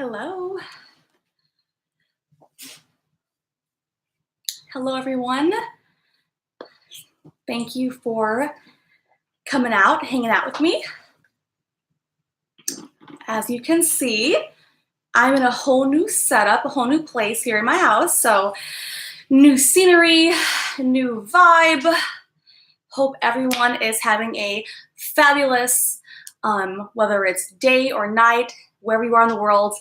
Hello. Hello, everyone. Thank you for coming out, hanging out with me. As you can see, I'm in a whole new setup, a whole new place here in my house. So new scenery, new vibe. Hope everyone is having a fabulous, whether it's day or night, wherever you are in the world.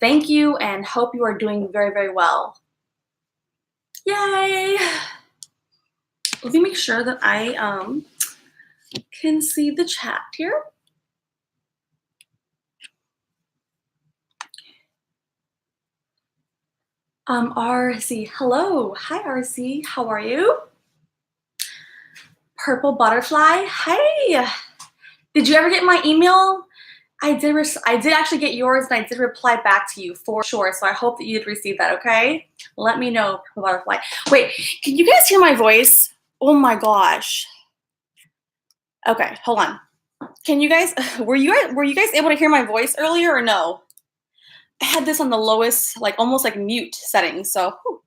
Thank you and hope you are doing very, very well. Yay! Let me make sure that I can see the chat here. RC, hello. Hi, RC. How are you? Purple butterfly. Hey, did you ever get my email? I did actually get yours, and I did reply back to you for sure. So I hope that you did receive that. Okay, let me know, Purple butterfly. Wait, can you guys hear my voice? Oh my gosh. Okay, hold on. Can you guys? Were you guys able to hear my voice earlier or no? I had this on the lowest, like almost like mute setting. So. Whew.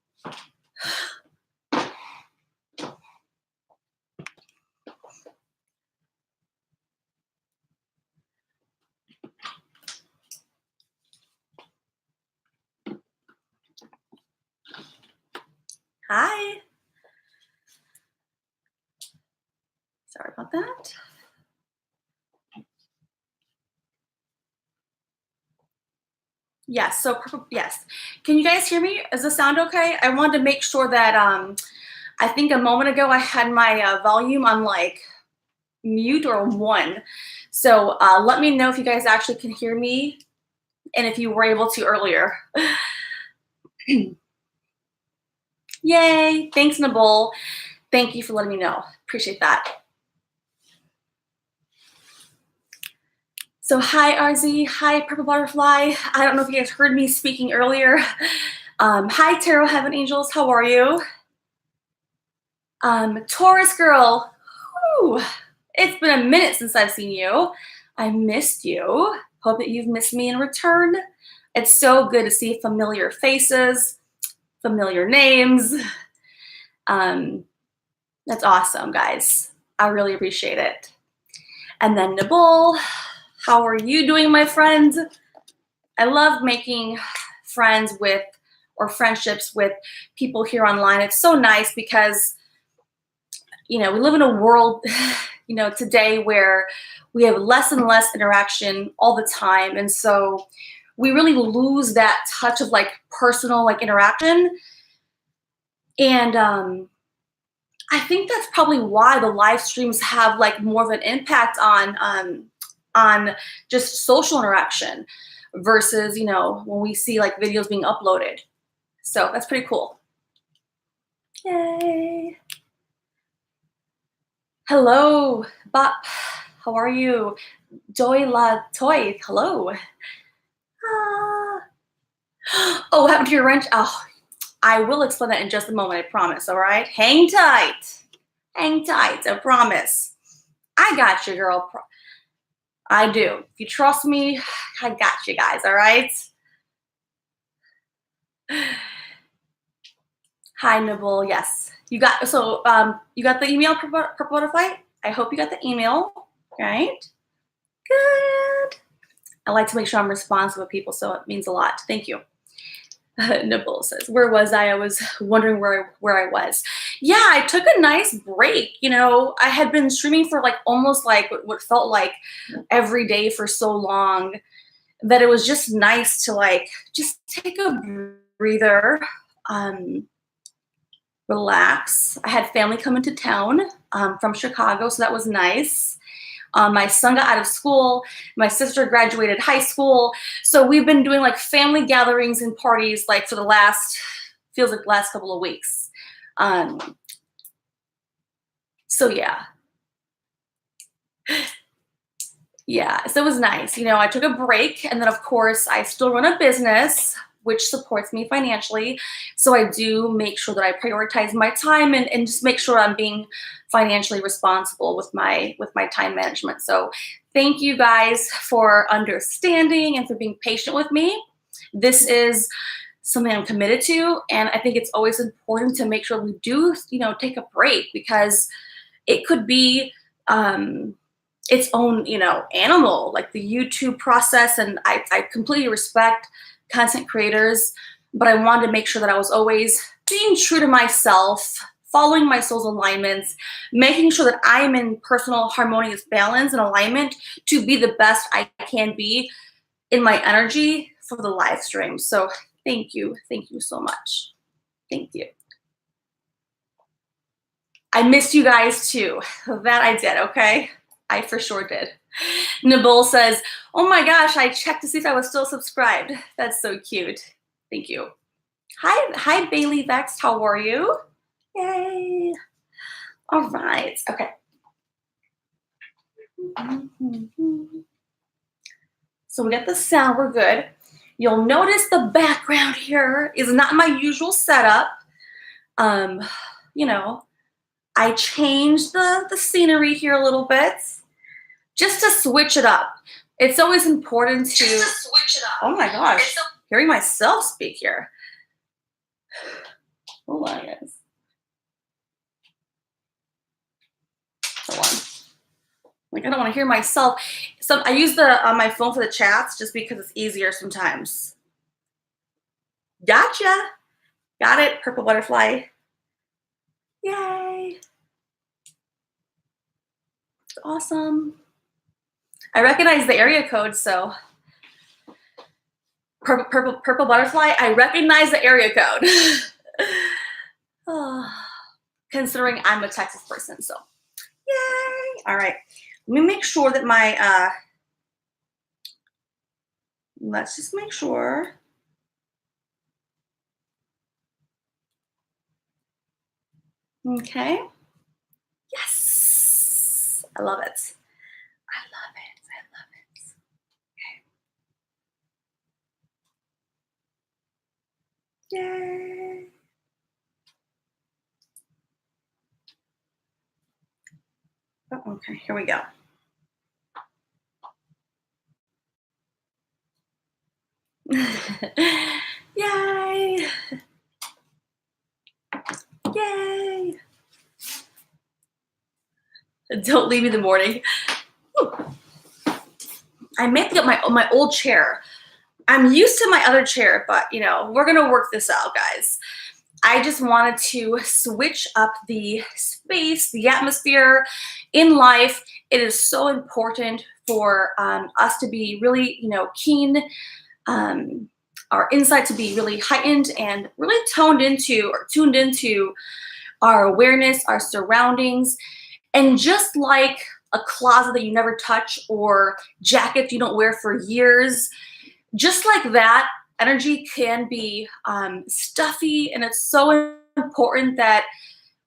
Hi. Sorry about that. Yes, so yes. Can you guys hear me? Does this sound okay? I wanted to make sure that I think a moment ago I had my volume on like mute or 1. So let me know if you guys actually can hear me and if you were able to earlier. Yay, thanks Nabul. Thank you for letting me know. Appreciate that. So hi RZ, hi Purple Butterfly. I don't know if you guys heard me speaking earlier. Hi Tarot Heaven Angels, how are you? Taurus girl, whew, it's been a minute since I've seen you. I missed you. Hope that you've missed me in return. It's so good to see familiar faces, familiar names. That's awesome, guys. I really appreciate it. And then Nabul, how are you doing, my friends? I love making friends with or friendships with people here online. It's so nice because, you know, we live in a world, you know, today where we have less and less interaction all the time. And so we really lose that touch of like personal like interaction. And I think that's probably why the live streams have like more of an impact on just social interaction versus, you know, when we see like videos being uploaded. So that's pretty cool. Yay. Hello, Bop. How are you? Joy La Toy. Hello. Oh, what happened to your wrench? Oh, I will explain that in just a moment, I promise, all right? Hang tight. Hang tight, I promise. I got you, girl. I do. If you trust me, I got you guys, all right? Hi, Nibble. Yes. You got you got the email, Purple Butterfly? I hope you got the email, right? Good. I like to make sure I'm responsive with people, so it means a lot. Thank you. Nibble says, where was I? I was wondering where I was. Yeah, I took a nice break. You know, I had been streaming for like almost like what felt like every day for so long that it was just nice to like just take a breather, relax. I had family come into town from Chicago, so that was nice. My son got out of school. My sister graduated high school. So we've been doing like family gatherings and parties like for the feels like the last couple of weeks. So yeah. Yeah, so it was nice. You know, I took a break and then of course I still run a business which supports me financially. So I do make sure that I prioritize my time and just make sure I'm being financially responsible with my time management. So thank you guys for understanding and for being patient with me. This is something I'm committed to, and I think it's always important to make sure we do, take a break, because it could be its own, animal, like the YouTube process. And I completely respect content creators, but I wanted to make sure that I was always being true to myself, following my soul's alignments, making sure that I'm in personal harmonious balance and alignment to be the best I can be in my energy for the live stream. So thank you so much. Thank you. I missed you guys too. That I did, okay? I for sure did. Nabul says, oh my gosh, I checked to see if I was still subscribed. That's so cute. Thank you. Hi Bailey Vex, how are you? Yay. All right, okay. So we got the sound, we're good. You'll notice the background here is not my usual setup. I changed the scenery here a little bit just to switch it up. It's always important to switch it up. Oh my gosh, hearing myself speak here. Hold on, guys. Hold on. Like, I don't want to hear myself. So I use my phone for the chats just because it's easier sometimes. Gotcha. Got it, purple butterfly. Yay. Awesome. I recognize the area code, so purple butterfly, I recognize the area code. Considering I'm a Texas person, so yay. All right, let me make sure that my, let's just make sure. Okay. Yes, I love it. I love it. I love it. Okay. Yay. Oh, okay, here we go. Yay. Yay. Don't leave me in the morning. Ooh. I may have to get my old chair. I'm used to my other chair, but we're gonna work this out, guys. I just wanted to switch up the space, the atmosphere in life. It is so important for us to be really, keen, our insight to be really heightened and really tuned into our awareness, our surroundings. And just like a closet that you never touch or jackets you don't wear for years, just like that, energy can be stuffy, and it's so important that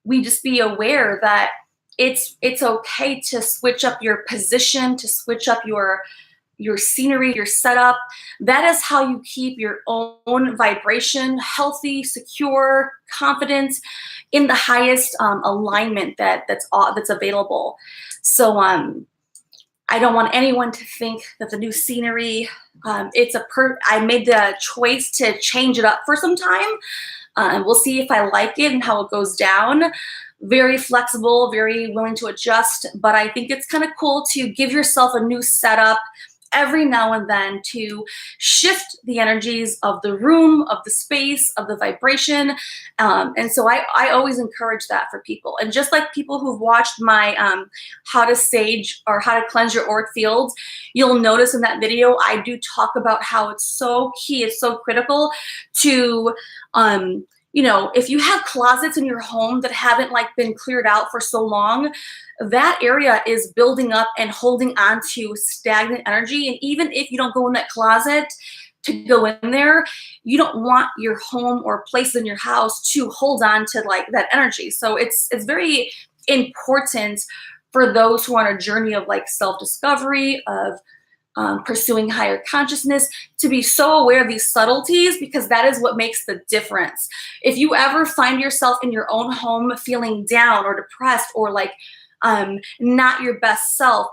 we just be aware that it's okay to switch up your position, to switch up your scenery, your setup. That is how you keep your own vibration healthy, secure, confident, in the highest alignment that's available. So I don't want anyone to think that the new scenery, I made the choice to change it up for some time. We'll see if I like it and how it goes down. Very flexible, very willing to adjust, but I think it's kind of cool to give yourself a new setup every now and then to shift the energies of the room, of the space, of the vibration. And so I always encourage that for people. And just like people who've watched my how to sage or how to cleanse your auric fields, you'll notice in that video, I do talk about how it's so key, it's so critical to, if you have closets in your home that haven't been cleared out for so long, that area is building up and holding on to stagnant energy. And even if you don't go in that closet to go in there, you don't want your home or places in your house to hold on to that energy. So it's very important for those who are on a journey of self-discovery, of pursuing higher consciousness, to be so aware of these subtleties, because that is what makes the difference. If you ever find yourself in your own home feeling down or depressed or not your best self,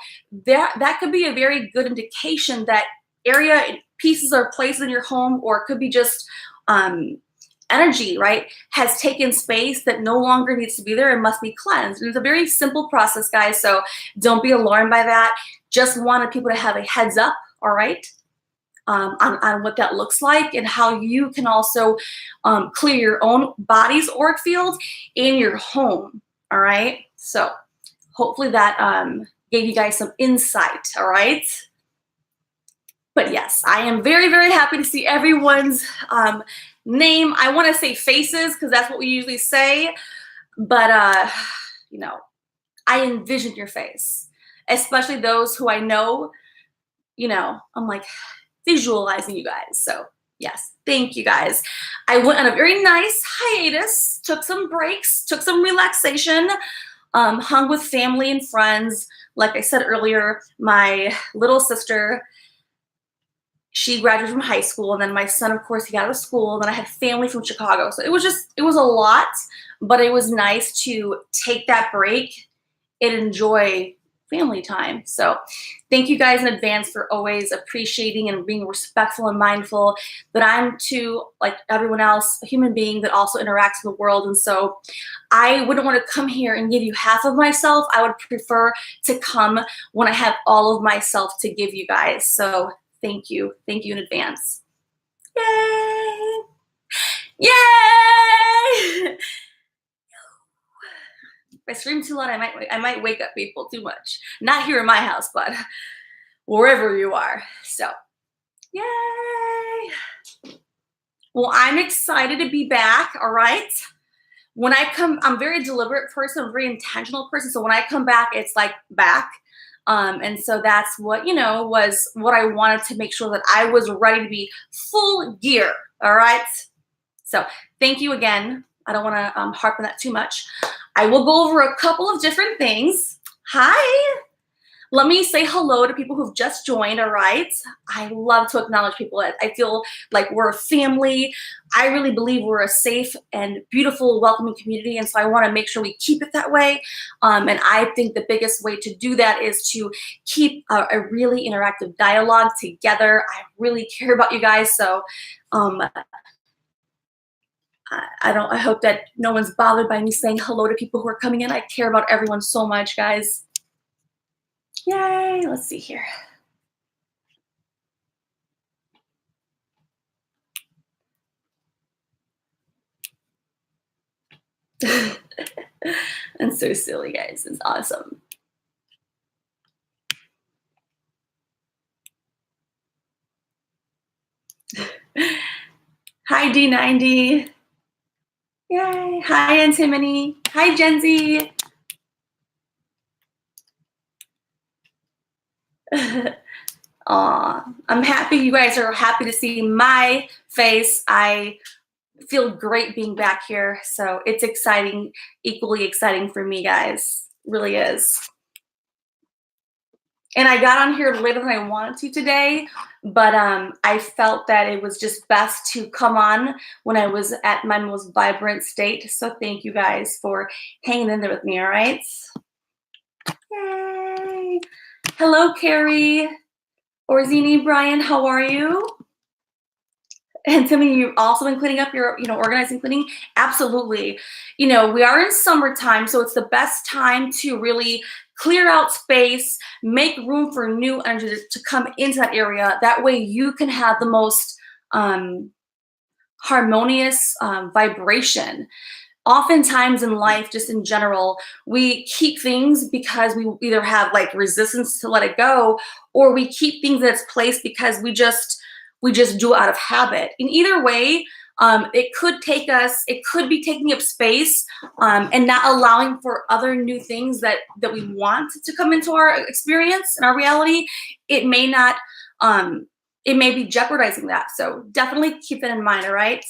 that could be a very good indication that area pieces or places in your home, or it could be just energy, right, has taken space that no longer needs to be there and must be cleansed. And it's a very simple process, guys, so don't be alarmed by that. Just wanted people to have a heads up, all right, on what that looks like and how you can also clear your own body's auric field in your home, all right? So hopefully that gave you guys some insight, all right? But yes, I am very, very happy to see everyone's name. I want to say faces because that's what we usually say, but you know, I envision your face, especially those who I know. You know, I'm like visualizing you guys. So yes, thank you guys. I went on a very nice hiatus, took some breaks, took some relaxation, hung with family and friends. Like I said earlier, my little sister, she graduated from high school, and then my son, of course, he got out of school. Then I had family from Chicago. So it was a lot, but it was nice to take that break and enjoy family time. So thank you guys in advance for always appreciating and being respectful and mindful that I'm too, like everyone else, a human being that also interacts in the world. And so I wouldn't want to come here and give you half of myself. I would prefer to come when I have all of myself to give you guys. So thank you in advance. Yay! Yay! If I scream too loud, I might wake up people too much. Not here in my house, but wherever you are. So, yay! Well, I'm excited to be back, all right? When I come, I'm a very deliberate person, I'm a very intentional person. So when I come back, it's like back. And so that's what, you know, was what I wanted to make sure that I was ready to be full gear, all right? So thank you again. I don't want to harp on that too much. I will go over a couple of different things. Hi. Let me say hello to people who've just joined, all right? I love to acknowledge people. I feel like we're a family. I really believe we're a safe and beautiful, welcoming community, and so I want to make sure we keep it that way. And I think the biggest way to do that is to keep a really interactive dialogue together. I really care about you guys, so I hope that no one's bothered by me saying hello to people who are coming in. I care about everyone so much, guys. Yay, let's see here. I'm so silly, guys. It's awesome. Hi, D90. Yay. Hi, Antimony. Hi, Gen Z. Aw, I'm happy you guys are happy to see my face. I feel great being back here. So it's exciting, equally exciting for me, guys. Really is. And I got on here later than I wanted to today, but I felt that it was just best to come on when I was at my most vibrant state. So thank you guys for hanging in there with me, all right? Yay. Hello, Carrie. Orzini, Brian, how are you? And Timmy, you've also been cleaning up your, organizing, cleaning? Absolutely. We are in summertime, so it's the best time to really clear out space, make room for new energy to come into that area. That way you can have the most harmonious vibration. Oftentimes in life, just in general, we keep things because we either have like resistance to let it go, or we keep things in its place because we just do it out of habit. In either way, it could be taking up space and not allowing for other new things that we want to come into our experience and our reality. It may not, it may be jeopardizing that. So definitely keep that in mind, all right?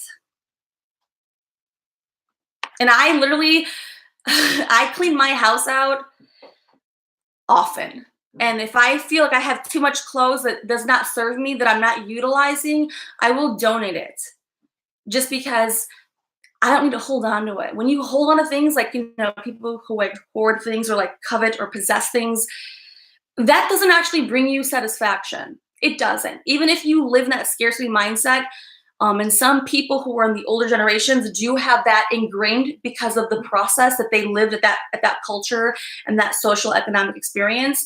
And I literally, I clean my house out often. And if I feel like I have too much clothes that does not serve me, that I'm not utilizing, I will donate it. Just because I don't need to hold on to it. When you hold on to things, like, people who like hoard things or like covet or possess things, that doesn't actually bring you satisfaction. It doesn't. Even if you live in that scarcity mindset, and some people who are in the older generations do have that ingrained because of the process that they lived at that culture and that social economic experience.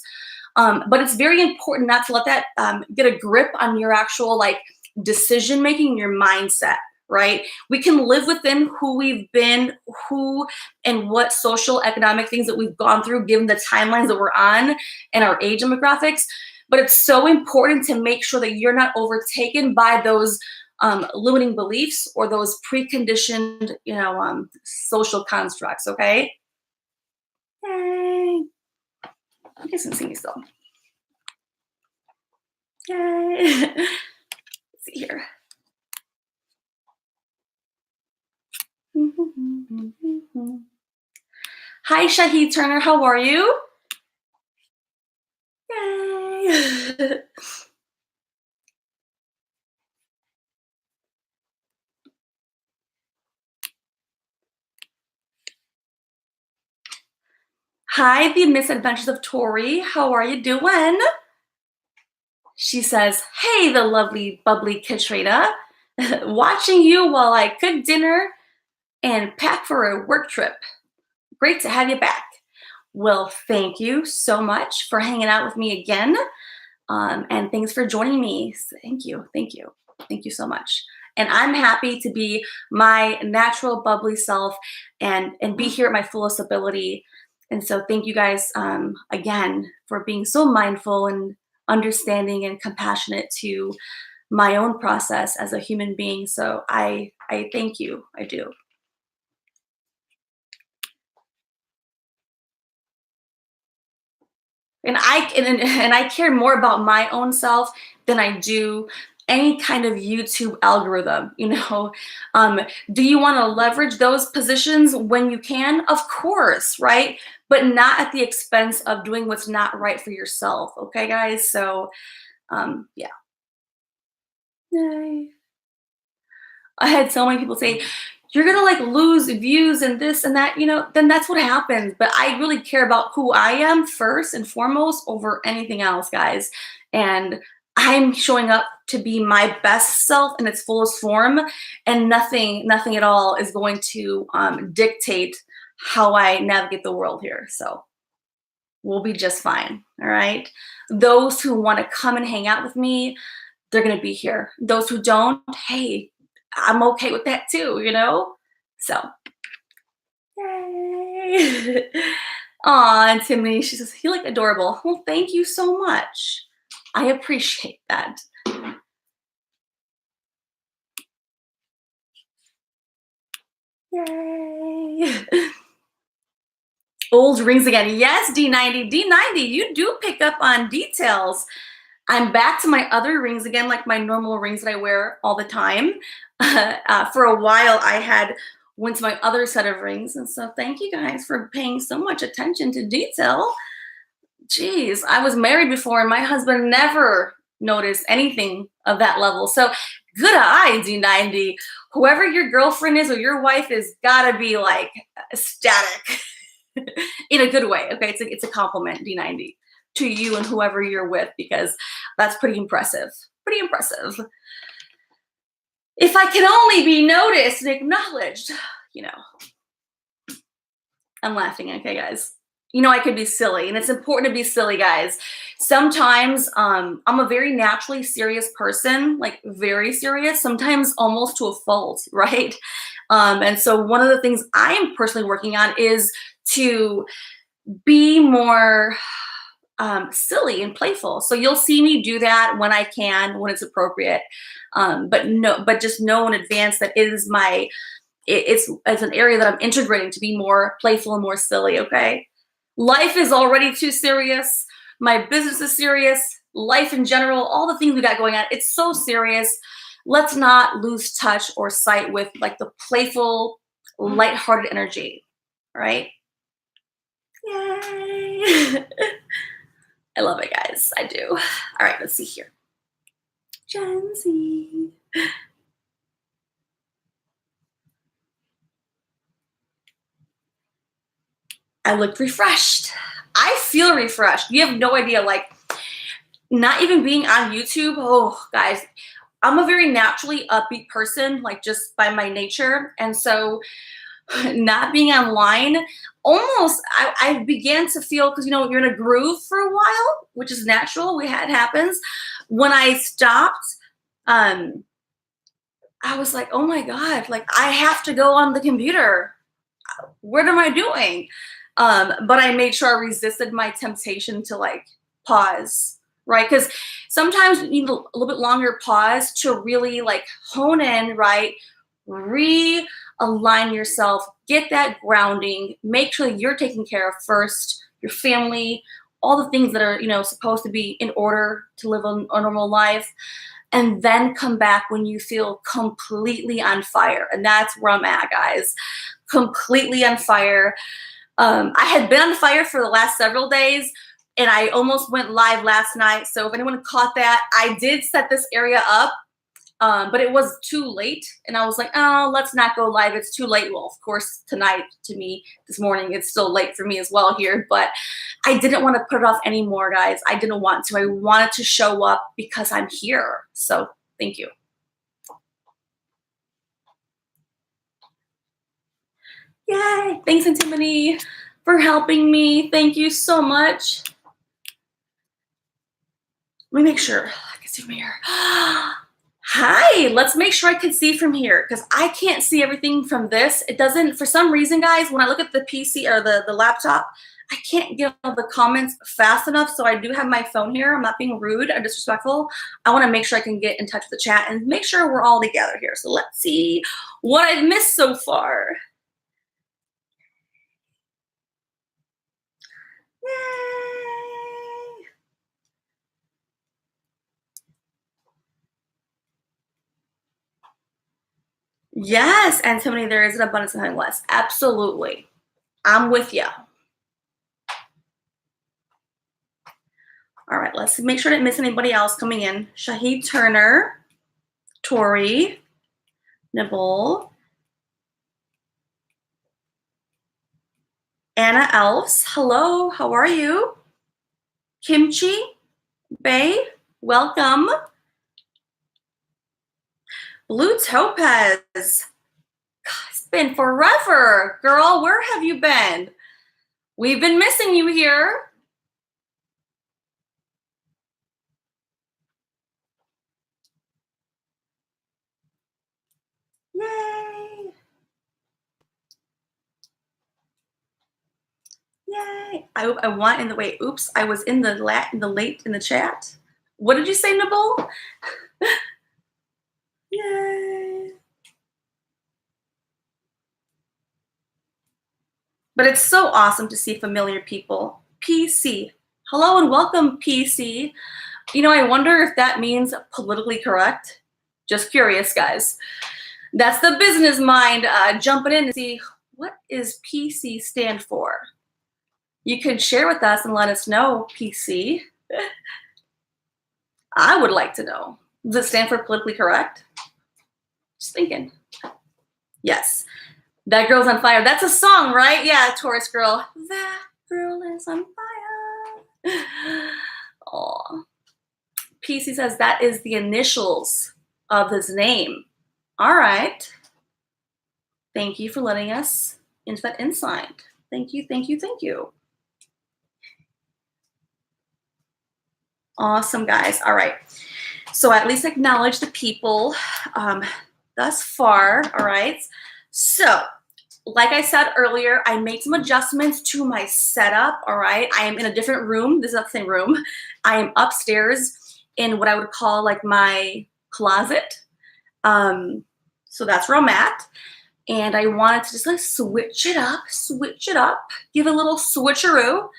But it's very important not to let that get a grip on your actual like decision making, your mindset. Right? We can live within who we've been, who and what social economic things that we've gone through, given the timelines that we're on and our age demographics. But it's so important to make sure that you're not overtaken by those limiting beliefs or those preconditioned, social constructs. Okay. Yay! You guys can see me still. Yay! Let's see here. Hi, Shahid Turner. How are you? Yay! Hi, the misadventures of Tori. How are you doing? She says, hey, the lovely, bubbly Katrina. Watching you while I cook dinner and pack for a work trip. Great to have you back. Well, thank you so much for hanging out with me again. And thanks for joining me. Thank you. Thank you. Thank you so much. And I'm happy to be my natural bubbly self and be here at my fullest ability. And so thank you guys again for being so mindful and understanding and compassionate to my own process as a human being. So I thank you. I do. And I care more about my own self than I do any kind of YouTube algorithm. Do you want to leverage those positions when you can? Of course, right? But not at the expense of doing what's not right for yourself. Okay, guys. So, yeah. Yay. I had so many people say, you're gonna like lose views and this and that, then that's what happens. But I really care about who I am first and foremost over anything else, guys. And I'm showing up to be my best self in its fullest form, and nothing at all is going to dictate how I navigate the world here. So we'll be just fine. All right. Those who want to come and hang out with me, they're gonna be here. Those who don't, hey, I'm okay with that too, So, yay! Aw, and Timmy, she says, he look adorable. Well, thank you so much. I appreciate that. Yay! Old rings again. Yes, D90. D90, you do pick up on details. I'm back to my other rings again, like my normal rings that I wear all the time. For a while, I went to my other set of rings. And so thank you guys for paying so much attention to detail. Jeez, I was married before and my husband never noticed anything of that level. So good eye, D90. Whoever your girlfriend is or your wife is gotta be like ecstatic in a good way. Okay, it's a compliment, D90, to you and whoever you're with, because that's pretty impressive. Pretty impressive. If I can only be noticed and acknowledged, I'm laughing, okay, guys. I could be silly, and it's important to be silly, guys. Sometimes I'm a very naturally serious person, like very serious, sometimes almost to a fault, right? And so one of the things I am personally working on is to be more silly and playful. So you'll see me do that when I can, when it's appropriate. But just know in advance that it's an area that I'm integrating to be more playful and more silly. Okay, life is already too serious. My business is serious. Life in general, all the things we got going on, it's so serious. Let's not lose touch or sight with like the playful, lighthearted energy. Right? Yay! I love it, guys. I do. All right, let's see here. Gen Z. I look refreshed. I feel refreshed. You have no idea. Like, not even being on YouTube. Oh, guys, I'm a very naturally upbeat person, like just by my nature. And so not being online, almost I began to feel, because you know you're in a groove for a while, which is natural. We had happens. When I stopped, um, I was like, oh my God, like I have to go on the computer. What am I doing? But I made sure I resisted my temptation to like pause, right? Because sometimes you need a little bit longer pause to really like hone in, right? Realign yourself, get that grounding, make sure that you're taken care of first, your family, all the things that are, you know, supposed to be in order to live a normal life, and then come back when you feel completely on fire. And that's where I'm at, guys. Completely on fire. I had been on fire for the last several days, and I almost went live last night. So if anyone caught that, I did set this area up, but it was too late. And I was like, oh, let's not go live. It's too late. Well, of course, tonight to me, this morning, it's still late for me as well here. But I didn't want to put it off anymore, guys. I didn't want to. I wanted to show up because I'm here. So thank you. Yay. Thanks, Antimony, for helping me. Thank you so much. Let me make sure I can see from here. Hi, let's make sure I can see from here, because I can't see everything from this. It doesn't, for some reason, guys, when I look at the PC or the laptop, I can't get all the comments fast enough. So I do have my phone here. I'm not being rude or disrespectful. I want to make sure I can get in touch with the chat and make sure we're all together here. So let's see what I've missed so far. Yay! Yes, Antimony, there is an abundance of nothing less. Absolutely. I'm with you. All right, let's make sure I didn't miss anybody else coming in. Shahid Turner, Tori, Nibble, Anna Elves. Hello, how are you? Kimchi, Bay, welcome. Blue Topaz. God, it's been forever. Girl, where have you been? We've been missing you here. Yay. Yay. I want in the wait. Oops, I was in the late in the chat. What did you say, Nibble? Yay. But it's so awesome to see familiar people. PC. Hello and welcome, PC. You know, I wonder if that means politically correct. Just curious, guys. That's the business mind jumping in to see what is PC stand for. You could share with us and let us know, PC. I would like to know. Does it stand for politically correct? Just thinking. Yes. That girl's on fire. That's a song, right? Yeah, Taurus girl. That girl is on fire. Aw. PC says that is the initials of his name. All right. Thank you for letting us into that insight. Thank you, thank you, thank you. Awesome, guys. All right. So at least acknowledge the people thus far. All right. So like I said earlier, I made some adjustments to my setup. All right. I am in a different room. This is not the same room. I am upstairs in what I would call like my closet. So that's where I'm at. And I wanted to just like switch it up, give a little switcheroo,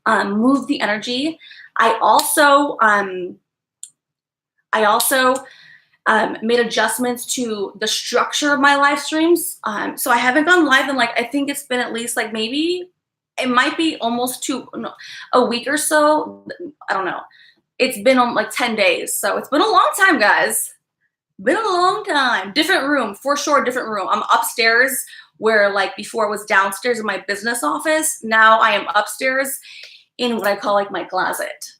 move the energy. I also made adjustments to the structure of my live streams. So I haven't gone live in like, I think it's been at least like maybe, it might be almost a week or so. I don't know. It's been like 10 days. So it's been a long time, guys. Been a long time. Different room, for sure, different room. I'm upstairs where like before I was downstairs in my business office. Now I am upstairs in what I call like my closet.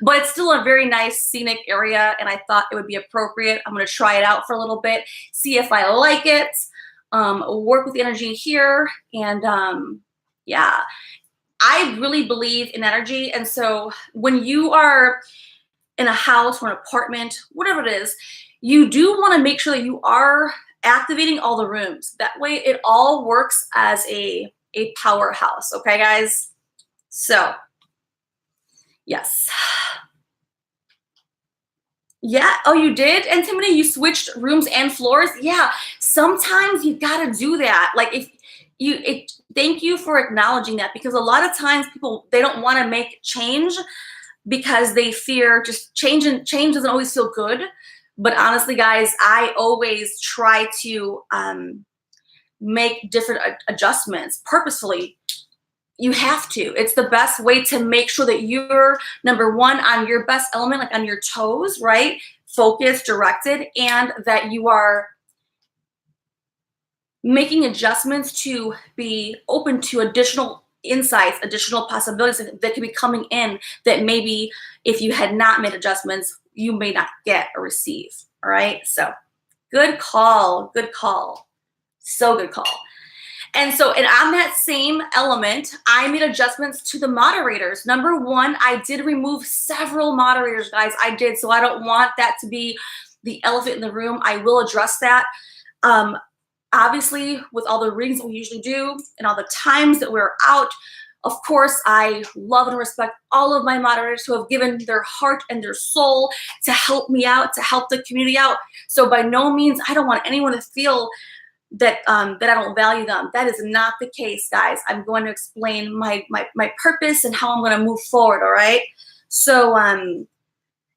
but it's still a very nice scenic area, and I thought it would be appropriate. I'm going to try it out for a little bit, see if I like it, work with the energy here, and yeah, I really believe in energy. And so when you are in a house or an apartment, whatever it is, you do want to make sure that you are activating all the rooms. That way it all works as a powerhouse. Okay, guys? So, yes. Yeah. Oh, you did? And Timothy, you switched rooms and floors? Yeah. Sometimes you got to do that. Like if thank you for acknowledging that, because a lot of times people, they don't want to make change because they fear just change, and change doesn't always feel good. But honestly, guys, I always try to make different adjustments purposefully. You have to. It's the best way to make sure that you're, number one, on your best element, like on your toes, right? Focused, directed, and that you are making adjustments to be open to additional insights, additional possibilities that could be coming in that maybe if you had not made adjustments, you may not get or receive. All right. So good call. Good call. So good call. And so, and on that same element, I made adjustments to the moderators. Number one, I did remove several moderators, guys. I did. So I don't want that to be the elephant in the room. I will address that. Obviously, with all the readings that we usually do and all the times that we're out, of course, I love and respect all of my moderators who have given their heart and their soul to help me out, to help the community out. So by no means, I don't want anyone to feel that that I don't value them. That is not the case, guys. I'm going to explain my purpose and how I'm going to move forward. All right. So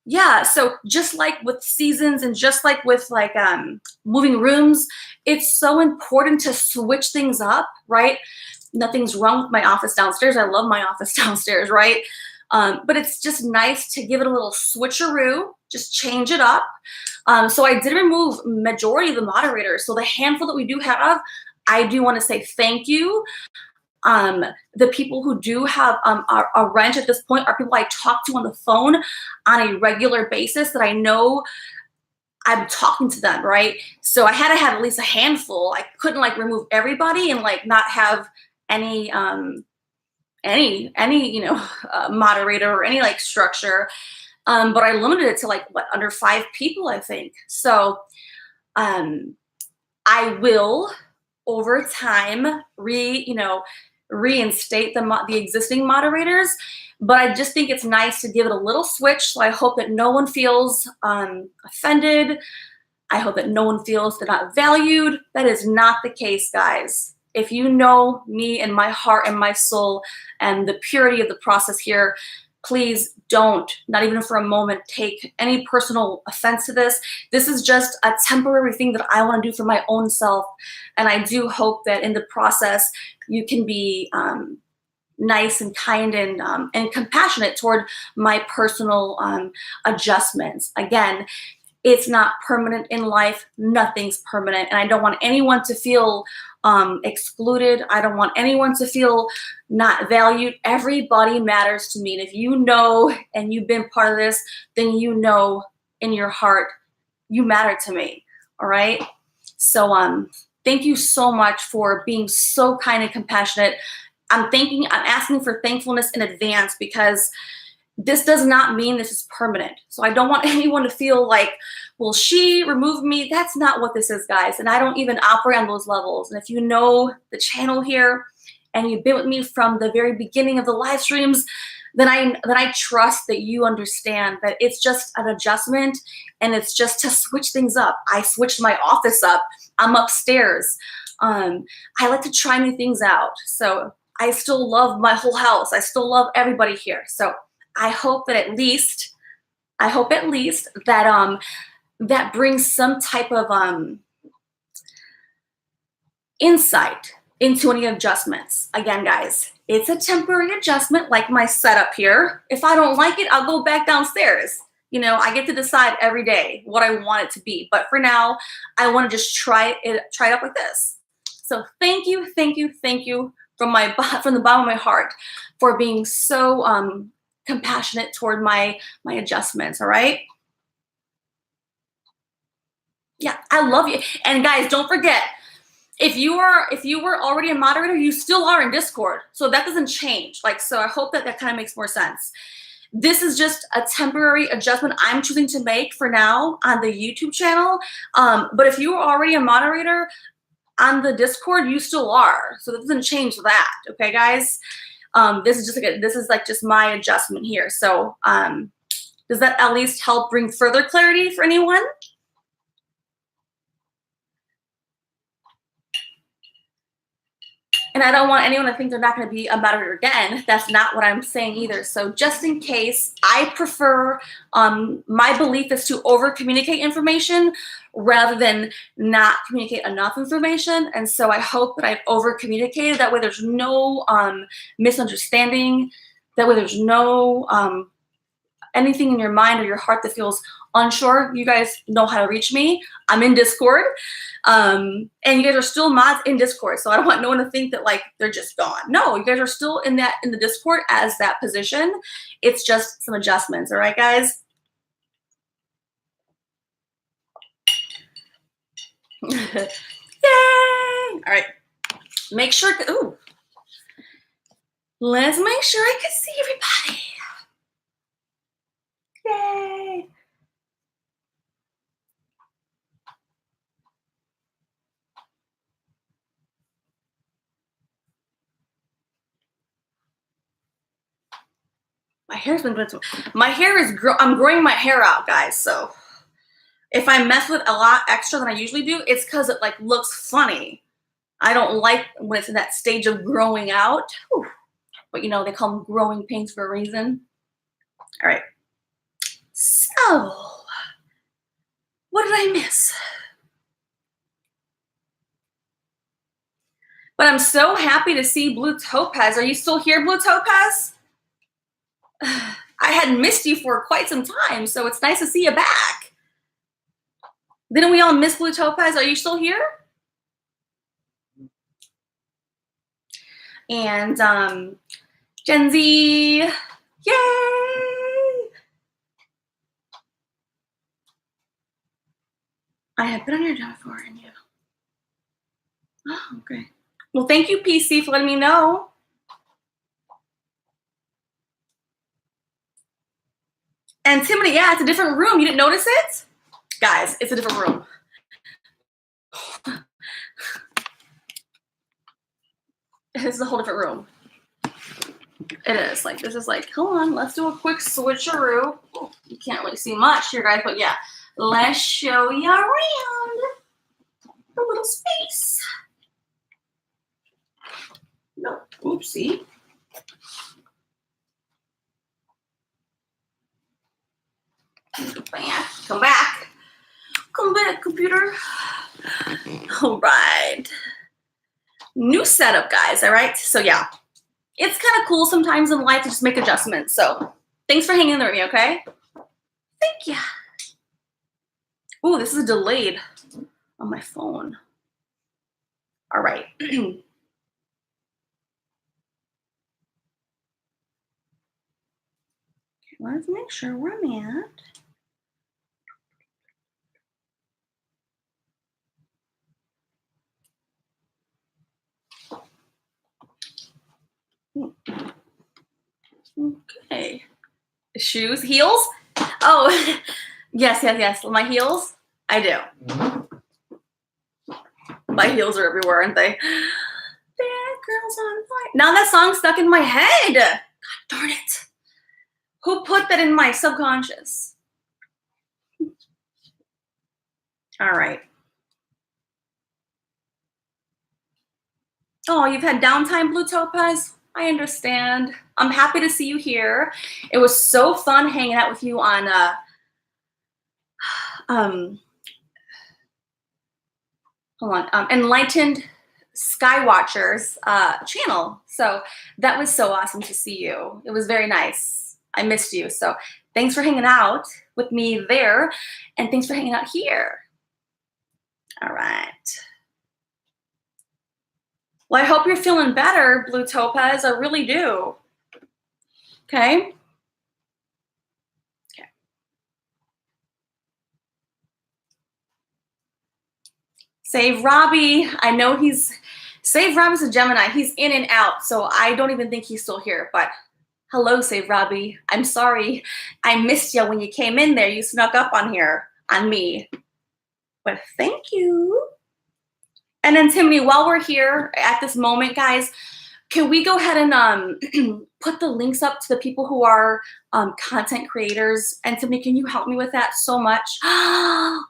yeah. So just like with seasons and just like with like moving rooms, it's so important to switch things up, right? Nothing's wrong with my office downstairs. I love my office downstairs, right? But it's just nice to give it a little switcheroo, just change it up. So I did remove majority of the moderators. So the handful that we do have, I do want to say thank you. The people who do have a rent at this point are people I talk to on the phone on a regular basis that I know I'm talking to them, right? So I had to have at least a handful. I couldn't like remove everybody and like not have any moderator or any like structure. But I limited it to like under 5 people, I think. So I will over time reinstate the existing moderators, but I just think it's nice to give it a little switch. So I hope that no one feels offended. I hope that no one feels they're not valued. That is not the case, guys. If you know me and my heart and my soul and the purity of the process here, please don't, not even for a moment, take any personal offense to this. This is just a temporary thing that I want to do for my own self. And I do hope that in the process, you can be nice and kind and compassionate toward my personal adjustments. Again, it's not permanent in life. Nothing's permanent. And I don't want anyone to feel excluded. I don't want anyone to feel not valued. Everybody matters to me. And if you know and you've been part of this, then you know in your heart you matter to me. All right. So thank you so much for being so kind and compassionate. I'm asking for thankfulness in advance, because this does not mean this is permanent. So I don't want anyone to feel like, well, she removed me. That's not what this is, guys. And I don't even operate on those levels. And if you know the channel here and you've been with me from the very beginning of the live streams, then I trust that you understand that it's just an adjustment and it's just to switch things up. I switched my office up. I'm upstairs. I like to try new things out. So I still love my whole house. I still love everybody here. So I hope that at least that that brings some type of insight into any adjustments. Again, guys, it's a temporary adjustment, like my setup here. If I don't like it, I'll go back downstairs. You know, I get to decide every day what I want it to be. But for now, I want to just try it out like this. So thank you from the bottom of my heart for being so compassionate toward my adjustments, all right? Yeah, I love you. And guys, don't forget, if you were already a moderator, you still are in Discord. So that doesn't change. Like, so I hope that kind of makes more sense. This is just a temporary adjustment I'm choosing to make for now on the YouTube channel. But if you were already a moderator on the Discord, you still are. So that doesn't change that. Okay, guys? This is like just my adjustment here. So does that at least help bring further clarity for anyone? And I don't want anyone to think they're not going to be a moderator again. That's not what I'm saying either. So just in case, I prefer, my belief is to over communicate information rather than not communicate enough information. And so I hope that I've over communicated. That way there's no misunderstanding. That way there's no anything in your mind or your heart that feels unsure. You guys know how to reach me. I'm in Discord. And you guys are still mods in Discord. So I don't want no one to think that like they're just gone. No, you guys are still in the Discord as that position. It's just some adjustments. All right, guys? Yay! All right. Make sure, ooh. Let's make sure I can see everybody. Yay! My hair's been good. My hair is I'm growing my hair out, guys. So if I mess with a lot extra than I usually do, it's because it like looks funny. I don't like when it's in that stage of growing out. Whew. But you know, they call them growing pains for a reason. All right. So, what did I miss? But I'm so happy to see Blue Topaz. Are you still here, Blue Topaz? I had missed you for quite some time, so it's nice to see you back. Didn't we all miss Blue Topaz? Are you still here? And Gen Z, yay! I have been on your job for and you. Oh, okay. Well, thank you, PC, for letting me know. And Timothy, yeah, it's a different room. You didn't notice it? Guys, it's a different room. It's a whole different room. It is. Like, this is like, hold on, let's do a quick switcheroo. Oh, you can't really see much here, guys, but yeah. Let's show you around the little space. No, oopsie. Come back. Come back, computer. All right. New setup, guys, all right? So yeah, it's kind of cool sometimes in life to just make adjustments. So thanks for hanging in there with me, okay? Thank you. Ooh, this is delayed on my phone. All right. Okay, let's make sure where I'm at. Okay. Shoes, heels? Oh, yes. My heels? I do. My heels are everywhere, aren't they? Bad girls on fire. Now that song's stuck in my head. God darn it. Who put that in my subconscious? All right. Oh, you've had downtime, Blue Topaz? I understand. I'm happy to see you here. It was so fun hanging out with you on Enlightened Skywatchers channel. So that was so awesome to see you. It was very nice. I missed you. So thanks for hanging out with me there. And thanks for hanging out here. All right. Well, I hope you're feeling better, Blue Topaz. I really do. Okay. Save Robbie. I know Save Robbie's a Gemini. He's in and out, so I don't even think he's still here. But hello, Save Robbie. I'm sorry. I missed you when you came in there. You snuck up on here on me. But thank you. And then Timmy, while we're here at this moment, guys, can we go ahead and put the links up to the people who are content creators? And Timmy, can you help me with that so much?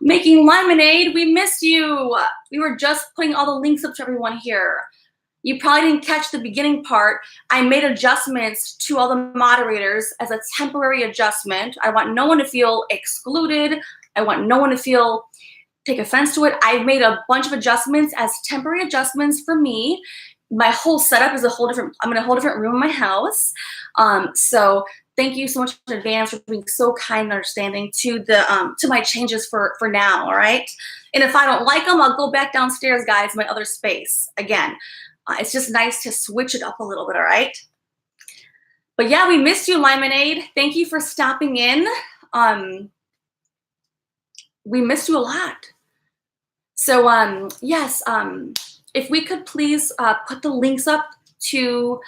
Making lemonade, we missed you. We were just putting all the links up to everyone here. You probably didn't catch the beginning part. I made adjustments to all the moderators as a temporary adjustment. I want no one to feel excluded. I want no one to take offense to it. I've made a bunch of adjustments as temporary adjustments for me. My whole setup is I'm in a whole different room in my house. So thank you so much in advance for being so kind and understanding to my changes for now, all right? And if I don't like them, I'll go back downstairs, guys, my other space. Again, it's just nice to switch it up a little bit, all right? But yeah, we missed you, Lemonade. Thank you for stopping in. We missed you a lot. So yes, if we could please put the links up to,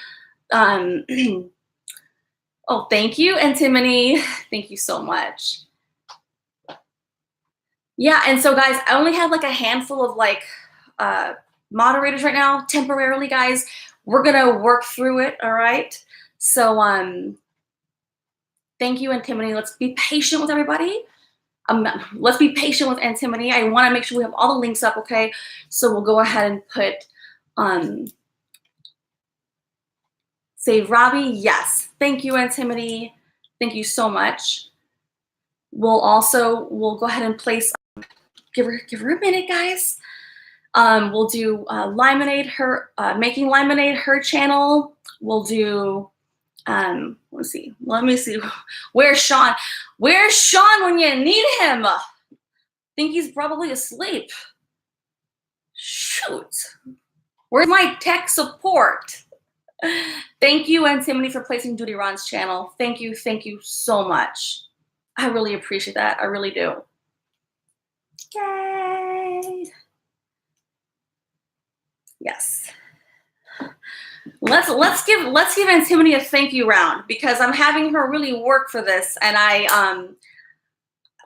oh, thank you, Antimony. Thank you so much. Yeah, and so guys, I only have like a handful of like moderators right now, temporarily, guys. We're gonna work through it, all right? So thank you, Antimony. Let's be patient with everybody. Let's be patient with Antimony. I want to make sure we have all the links up, okay? So we'll go ahead and put Save Robbie. Yes. Thank you, Antimony. Thank you so much. We'll go ahead and place, give her a minute, guys. We'll do Lemonade, Making Lemonade, her channel. We'll do, let me see. Where's Sean? Where's Sean when you need him? Think he's probably asleep. Shoot. Where's my tech support? Thank you, Antimony, for placing Duty Ron's channel. Thank you so much. I really appreciate that. I really do. Yay. Yes. Let's give Antimony a thank you round, because I'm having her really work for this, and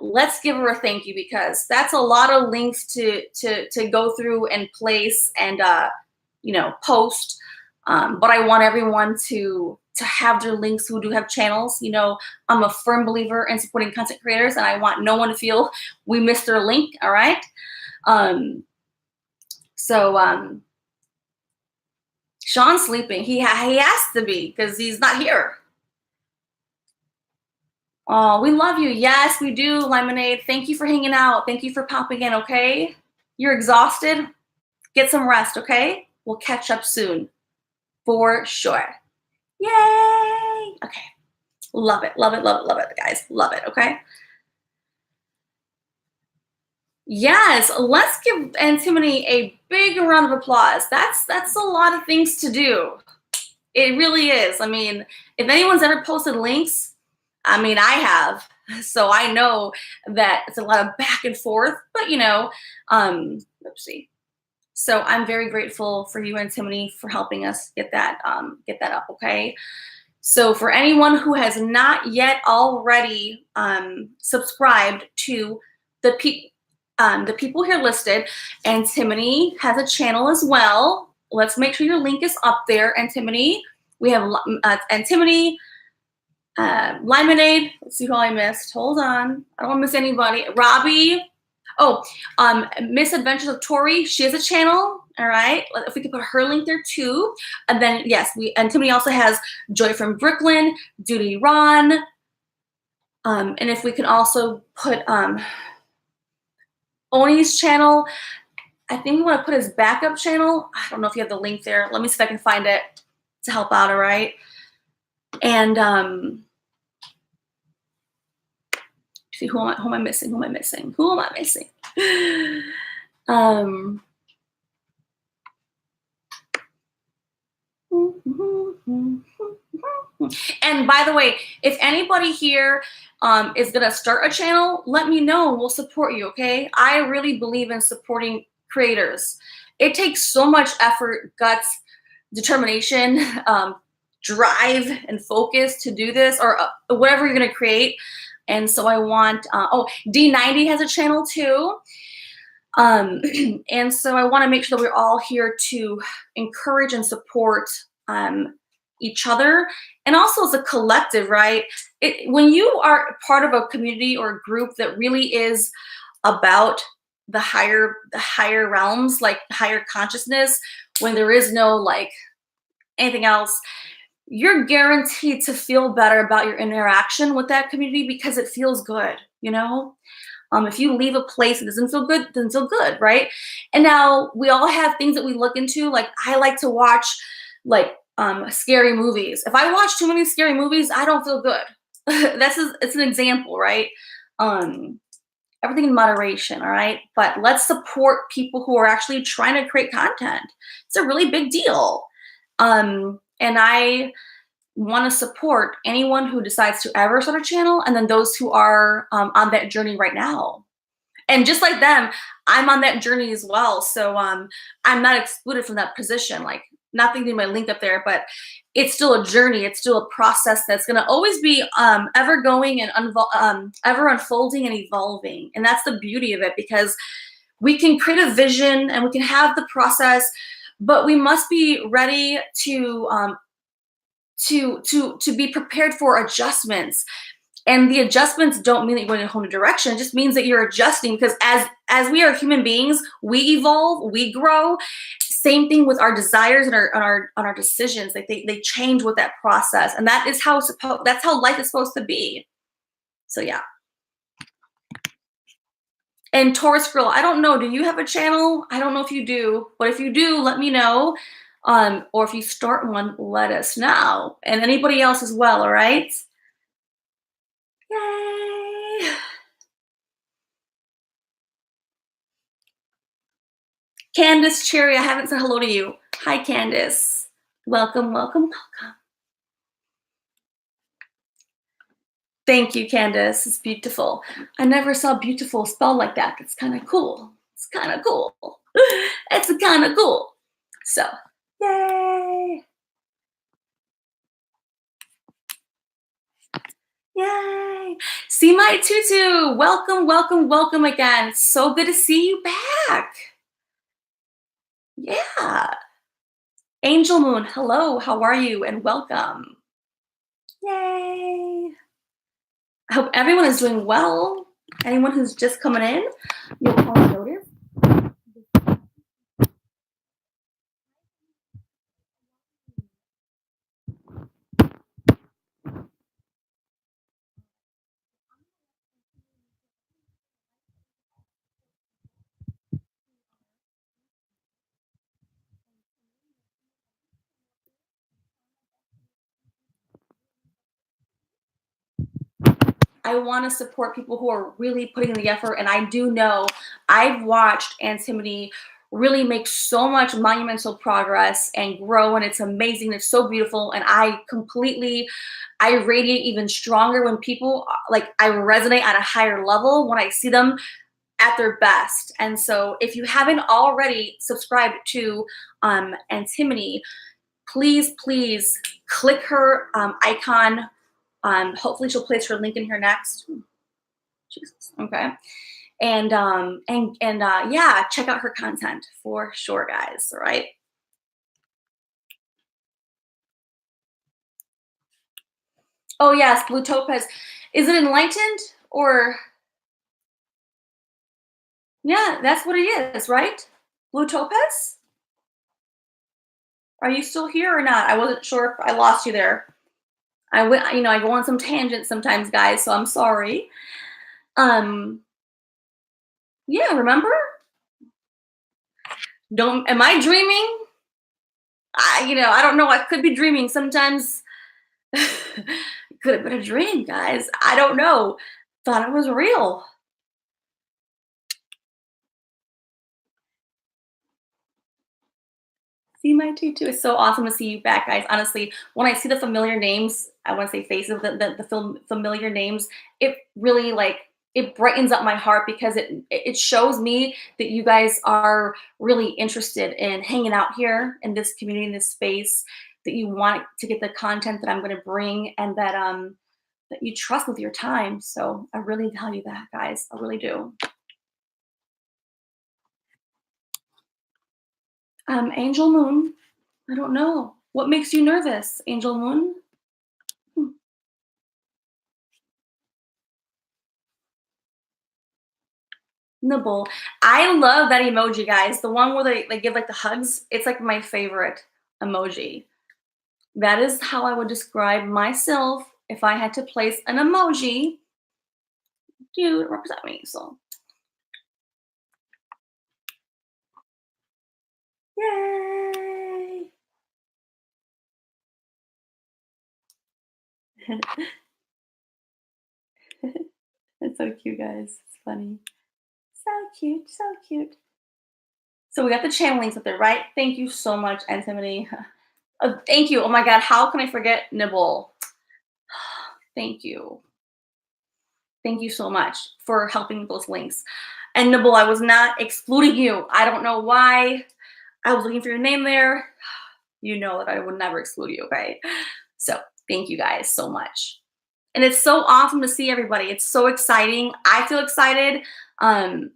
let's give her a thank you, because that's a lot of links to go through and place and post. But I want everyone to have their links who do have channels. I'm a firm believer in supporting content creators, and I want no one to feel we missed their link. All right. Sean's sleeping. He has to be, because he's not here. Oh, we love you. Yes, we do, Lemonade. Thank you for hanging out. Thank you for popping in, okay? You're exhausted. Get some rest, okay? We'll catch up soon. For sure. Yay! Okay. Love it, guys. Love it, okay? Yes, let's give Antimony a big round of applause. That's a lot of things to do. It really is. I mean, if anyone's ever posted links, I mean, I have. So I know that it's a lot of back and forth, but let's see. So I'm very grateful for you, Antimony, for helping us get that up, okay? So for anyone who has not yet already subscribed to the people here listed, Antimony has a channel as well. Let's make sure your link is up there, Antimony. We have Antimony, Lemonade. Let's see who I missed. Hold on. I don't want to miss anybody. Robbie. Oh, Miss Adventures of Tori. She has a channel. All right. If we could put her link there too. And then, yes, Antimony also has Joy from Brooklyn, Duty Ron. And if we can also put Oni's channel. I think we want to put his backup channel. I don't know if you have the link there. Let me see if I can find it to help out, all right? And see, who am I missing? And by the way, if anybody here is gonna start a channel, let me know. We'll support you, okay? I really believe in supporting creators. It takes so much effort, guts, determination, drive, and focus to do this, or whatever you're gonna create. And so I want, oh, D90 has a channel too. And so I want to make sure that we're all here to encourage and support each other, and also as a collective, right? When you are part of a community or a group that really is about the higher realms, like higher consciousness, when there is no like anything else, you're guaranteed to feel better about your interaction with that community because it feels good, you know? If you leave a place that doesn't feel good, doesn't feel good, right? And now we all have things that we look into. Like I like to watch like scary movies. If I watch too many scary movies, I don't feel good. It's an example, right? Everything in moderation, all right? But let's support people who are actually trying to create content. It's a really big deal. And I want to support anyone who decides to ever start a channel, and then those who are on that journey right now. And just like them, I'm on that journey as well. So I'm not excluded from that position. Like, not thinking my link up there, but it's still a journey. It's still a process that's going to always be ever going and ever unfolding and evolving. And that's the beauty of it, because we can create a vision and we can have the process, but we must be ready to be prepared for adjustments. And the adjustments don't mean that you're going in a whole new direction. It just means that you're adjusting, because as we are human beings, we evolve, we grow. Same thing with our desires and our decisions. Like they change with that process, and that's how life is supposed to be. So yeah. And Taurus Girl, I don't know. Do you have a channel? I don't know if you do, but if you do, let me know. Or if you start one, let us know. And anybody else as well, all right? Yay! Candace Cherry, I haven't said hello to you. Hi, Candace. Welcome, welcome, welcome. Thank you, Candace. It's beautiful. I never saw beautiful spelled like that. It's kind of cool. It's kind of cool. It's kind of cool. So, yay! Yay! See my tutu. Welcome, welcome, welcome again. It's so good to see you back. Yeah. Angel Moon, hello. How are you? And welcome. Yay! I hope everyone is doing well. Anyone who's just coming in, you'll probably notice. I want to support people who are really putting in the effort, and I do know I've watched Antimony really make so much monumental progress and grow, and it's amazing. It's so beautiful, and I radiate even stronger when people, like, I resonate at a higher level when I see them at their best. And so if you haven't already subscribed to Antimony, please click her icon. Hopefully she'll place her link in here next. Jesus. Okay. And yeah, check out her content for sure, guys. All right. Oh yes, Blue Topaz. Is it enlightened or? Yeah, that's what it is, right? Blue Topaz? Are you still here or not? I wasn't sure if I lost you there. I go on some tangents sometimes, guys, so I'm sorry. Yeah, remember? Am I dreaming? I don't know. I could be dreaming sometimes. Could have been a dream, guys. I don't know. Thought it was real. See my tutu. It's so awesome to see you back, guys. Honestly, when I see the familiar names, I want to say faces, the familiar names, it really, like, it brightens up my heart because it shows me that you guys are really interested in hanging out here in this community, in this space, that you want to get the content that I'm going to bring, and that you trust with your time. So I really value that, guys. I really do. Angel Moon. I don't know. What makes you nervous, Angel Moon? Hmm. Nibble. I love that emoji, guys. The one where they give like the hugs. It's like my favorite emoji. That is how I would describe myself if I had to place an emoji to represent me. So, yay! It's so cute, guys. It's funny. So cute, so cute. So we got the channel links up there, right? Thank you so much, Antimony. Thank you. Oh my God, how can I forget Nibble? Thank you. Thank you so much for helping with those links. And Nibble, I was not excluding you. I don't know why. I was looking for your name there. You know that I would never exclude you, okay? So thank you guys so much. And it's so awesome to see everybody. It's so exciting. I feel excited. Um,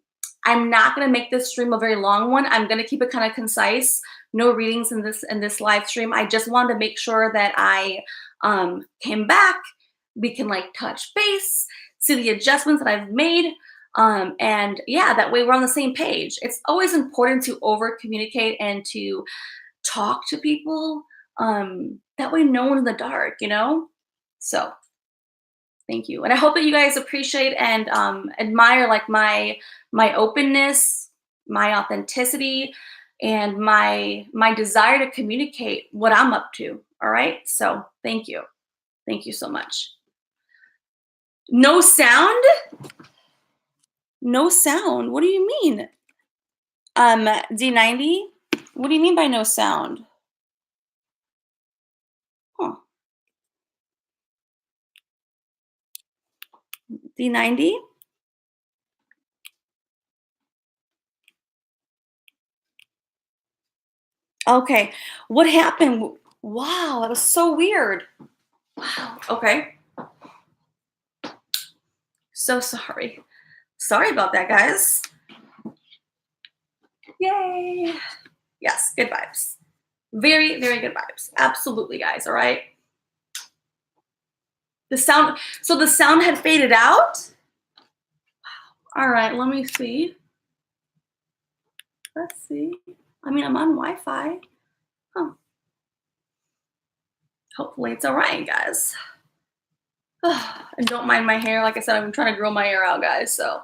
I'm not gonna make this stream a very long one. I'm gonna keep it kind of concise. No readings in this live stream. I just wanted to make sure that I came back. We can like touch base, see the adjustments that I've made. And yeah, that way we're on the same page. It's always important to over communicate and to talk to people. That way no one's in the dark, you know? So thank you. And I hope that you guys appreciate and admire like my openness, my authenticity, and my desire to communicate what I'm up to. All right. So thank you. Thank you so much. No sound? No sound. What do you mean? D90? What do you mean by no sound? Huh. D90? Okay. What happened? Wow, that was so weird. Wow. Okay. So sorry. Sorry about that, guys. Yay. Yes, good vibes. Very, very good vibes. Absolutely, guys. All right. So the sound had faded out. All right, let me see. Let's see. I mean, I'm on Wi-Fi. Huh. Hopefully it's all right, guys. And don't mind my hair. Like I said, I'm trying to grow my hair out, guys. So I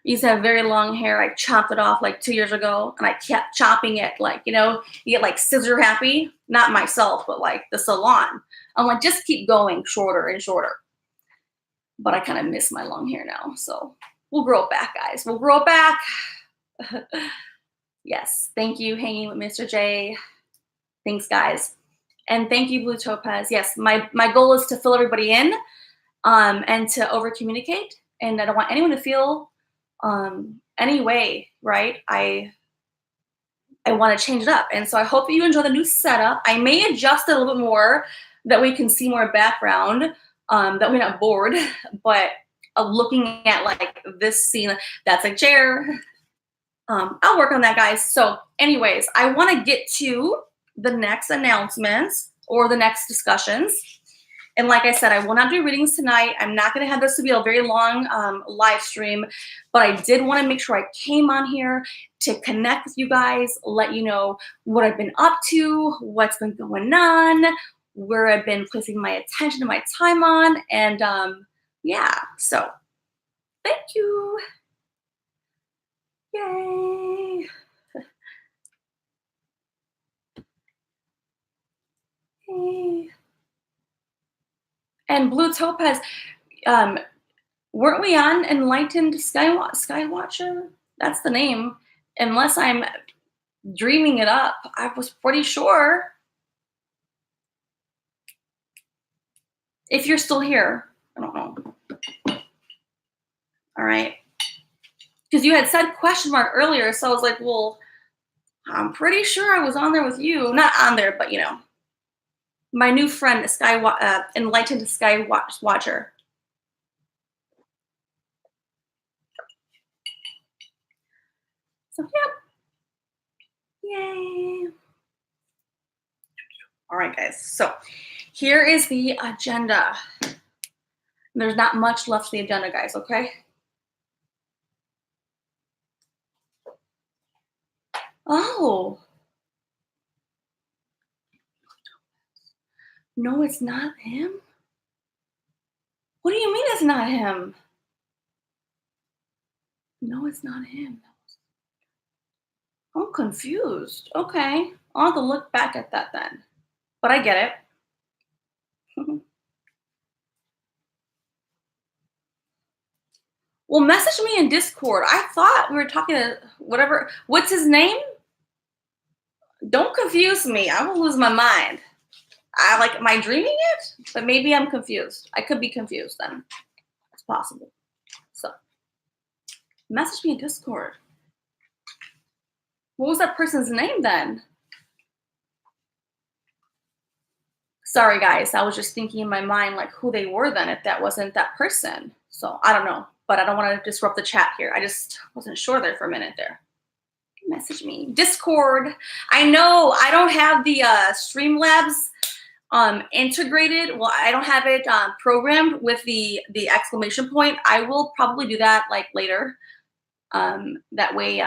used to have very long hair. I chopped it off like 2 years ago, and I kept chopping it. Like, you know, you get like scissor happy. Not myself, but like the salon. I'm like, just keep going shorter and shorter. But I kind of miss my long hair now. So we'll grow it back, guys. We'll grow it back. Yes. Thank you, Hanging with Mr. J. Thanks, guys. And thank you, Blue Topaz. Yes, my goal is to fill everybody in and to over communicate. And I don't want anyone to feel any way, right? I want to change it up. And so I hope that you enjoy the new setup. I may adjust it a little bit more that we can see more background, that we're not bored, but looking at like this scene, that's a chair. I'll work on that, guys. So anyways, I want to get to the next announcements or the next discussions. And like I said, I will not do readings tonight. I'm not going to have this to be a very long live stream, but I did want to make sure I came on here to connect with you guys, let you know what I've been up to, what's been going on, where I've been placing my attention and my time on. And yeah, so thank you. Yay. Hey. And Blue Topaz, weren't we on Enlightened Skywatcher? That's the name. Unless I'm dreaming it up. I was pretty sure. If you're still here, I don't know. All right. Because you had said question mark earlier. So I was like, well, I'm pretty sure I was on there with you. Not on there, but my new friend, Enlightened Sky Watcher. So, yep. Yay. All right, guys. So here is the agenda. There's not much left of the agenda, guys, okay? Oh, no, it's not him? What do you mean it's not him? No, it's not him. I'm confused. Okay. I'll have to look back at that then. But I get it. Well, message me in Discord. I thought we were talking to whatever. What's his name? Don't confuse me. I will lose my mind. Am I dreaming it? But maybe I'm confused. I could be confused then. It's possible. So message me in Discord. What was that person's name then? Sorry, guys. I was just thinking in my mind like who they were then if that wasn't that person. So I don't know. But I don't want to disrupt the chat here. I just wasn't sure there for a minute there. Message me. Discord. I know I don't have the Streamlabs integrated. Well, I don't have it programmed with the exclamation point. I will probably do that like later. That way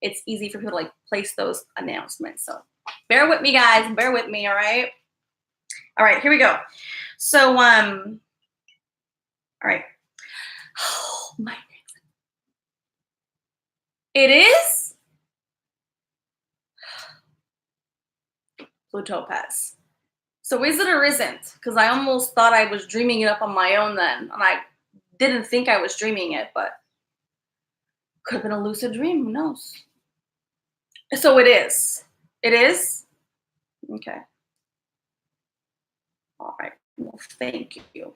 it's easy for people to like place those announcements. So bear with me, guys. Bear with me, all right? All right, here we go. So all right. Oh my. It is Blue Topaz. So is it or isn't? Because I almost thought I was dreaming it up on my own then. And I didn't think I was dreaming it, but could have been a lucid dream. Who knows? So it is. It is? Okay. All right. Well, thank you.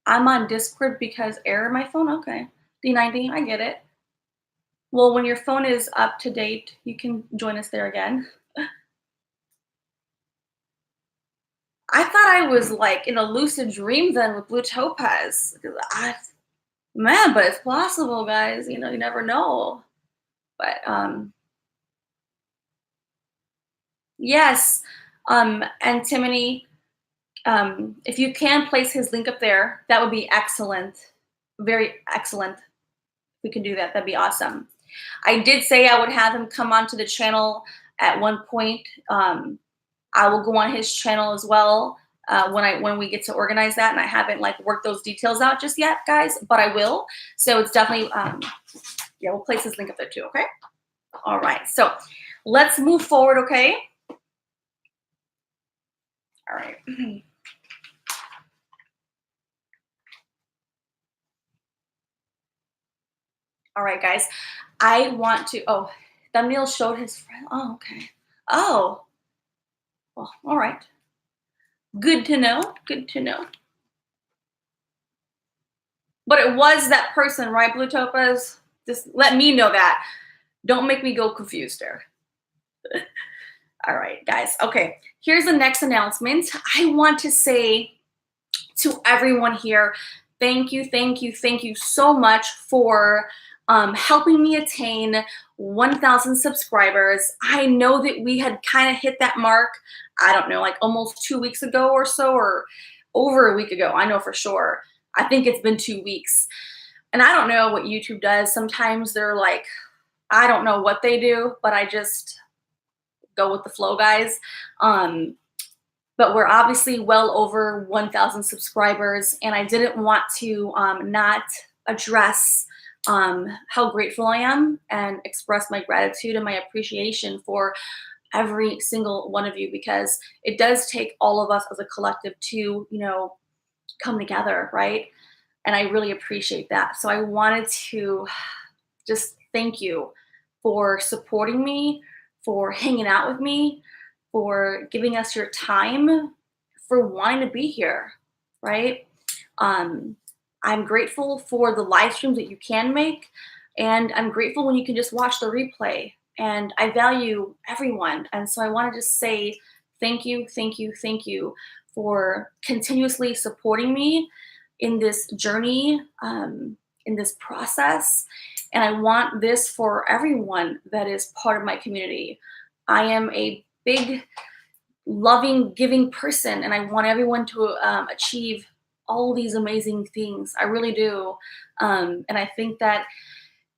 I'm on Discord because error my phone? Okay. D90, I get it. Well, when your phone is up to date, you can join us there again. I thought I was like in a lucid dream then with Blue Topaz. Man, but it's possible, guys. You never know. But yes. And Timony, if you can place his link up there, that would be excellent. Very excellent. If we can do that, that'd be awesome. I did say I would have him come onto the channel at one point. I will go on his channel as well when we get to organize that, and I haven't like worked those details out just yet, guys, but I will. So it's definitely yeah, we'll place this link up there too. Okay. All right. So let's move forward. Okay. All right. All right, guys. I want to. Oh, Thumbnail showed his friend. Oh, okay. Oh. Well, all right. Good to know. Good to know. But it was that person, right, Blue Topaz? Just let me know that. Don't make me go confused there. All right, guys. Okay, here's the next announcement. I want to say to everyone here, thank you, thank you, thank you so much for helping me attain 1,000 subscribers. I know that we had kind of hit that mark, I don't know, like almost 2 weeks ago or so, or over a week ago. I know for sure. I think it's been 2 weeks. And I don't know what YouTube does. Sometimes they're like, I don't know what they do, but I just go with the flow, guys. But we're obviously well over 1,000 subscribers, and I didn't want to not address how grateful I am and express my gratitude and my appreciation for every single one of you, because it does take all of us as a collective to, come together, right? And I really appreciate that. So I wanted to just thank you for supporting me, for hanging out with me, for giving us your time, for wanting to be here, right? I'm grateful for the live streams that you can make, and I'm grateful when you can just watch the replay. And I value everyone. And so I want to just say thank you, thank you, thank you for continuously supporting me in this journey, in this process. And I want this for everyone that is part of my community. I am a big, loving, giving person, and I want everyone to achieve all these amazing things. I really do. And I think that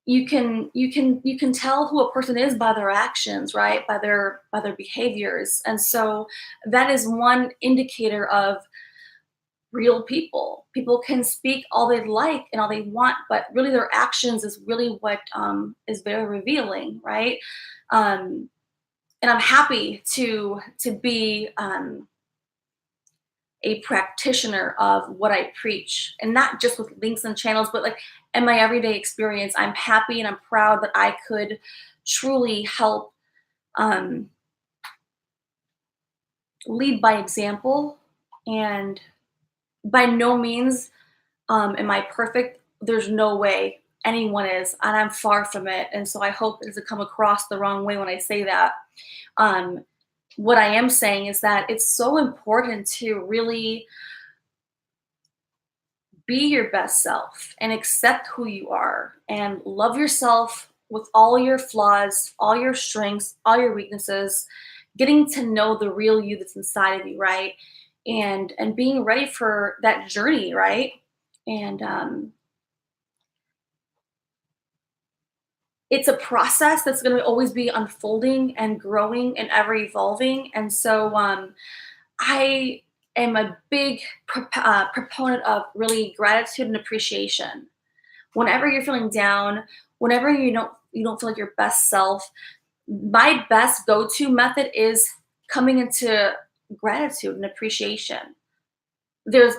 you can tell who a person is by their actions, right? By their behaviors. And so that is one indicator of real people. People can speak all they like and all they want, but really their actions is really what is very revealing, right? Um, and I'm happy to be a practitioner of what I preach, and not just with links and channels, but like in my everyday experience. I'm happy and I'm proud that I could truly help um, lead by example. And by no means am I perfect. There's no way anyone is, and I'm far from it. And so I hope it doesn't come across the wrong way when I say that. Um, what I am saying is that it's so important to really be your best self and accept who you are and love yourself with all your flaws, all your strengths, all your weaknesses, getting to know the real you that's inside of you, right? And being ready for that journey, right? And it's a process that's going to always be unfolding and growing and ever evolving. And so I am a big proponent of really gratitude and appreciation. Whenever you're feeling down, whenever you don't feel like your best self, my best go-to method is coming into gratitude and appreciation. There's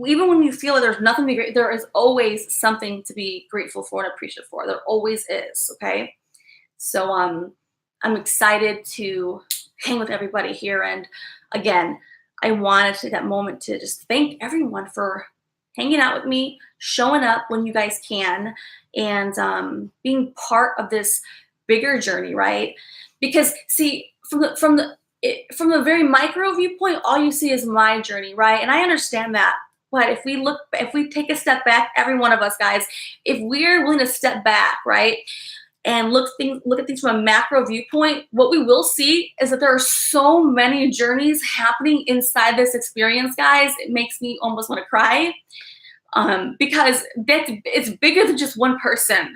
even when you feel like there's nothing to be great, there is always something to be grateful for and appreciative for. There always is. Okay, so I'm excited to hang with everybody here. And again, I wanted to take that moment to just thank everyone for hanging out with me, showing up when you guys can, and being part of this bigger journey, right? Because see, from the very micro viewpoint, all you see is my journey, right? And I understand that. But if we take a step back, every one of us guys, if we're willing to step back, right, and look at things from a macro viewpoint, what we will see is that there are so many journeys happening inside this experience, guys. It makes me almost want to cry, because it's bigger than just one person.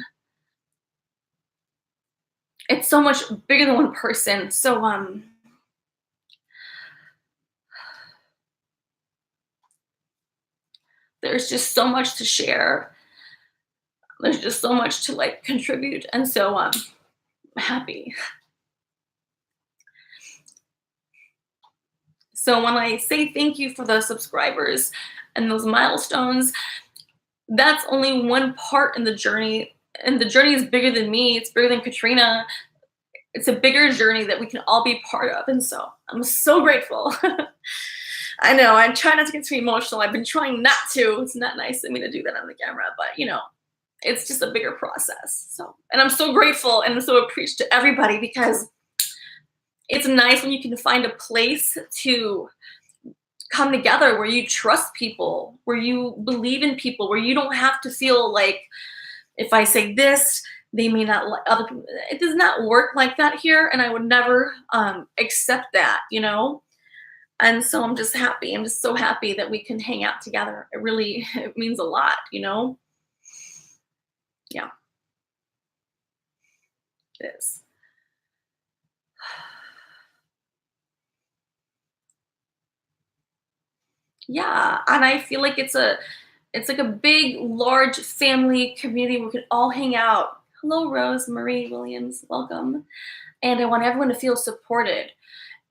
It's so much bigger than one person. So there's just so much to share. There's just so much to like contribute, and so I'm happy. So when I say thank you for those subscribers and those milestones, that's only one part in the journey. And the journey is bigger than me. It's bigger than Katrina. It's a bigger journey that we can all be part of. And so I'm so grateful. I know I try not to get too emotional. I've been trying not to. It's not nice of me to do that on the camera, but it's just a bigger process. So, and I'm so grateful and so appreciative to everybody, because it's nice when you can find a place to come together where you trust people, where you believe in people, where you don't have to feel like if I say this, they may not like other people. It does not work like that here, and I would never accept that, And so I'm just happy. I'm just so happy that we can hang out together. It means a lot, Yeah, it is. Yeah, and I feel like it's like a big, large family community where we can all hang out. Hello, Rose Marie Williams, welcome. And I want everyone to feel supported.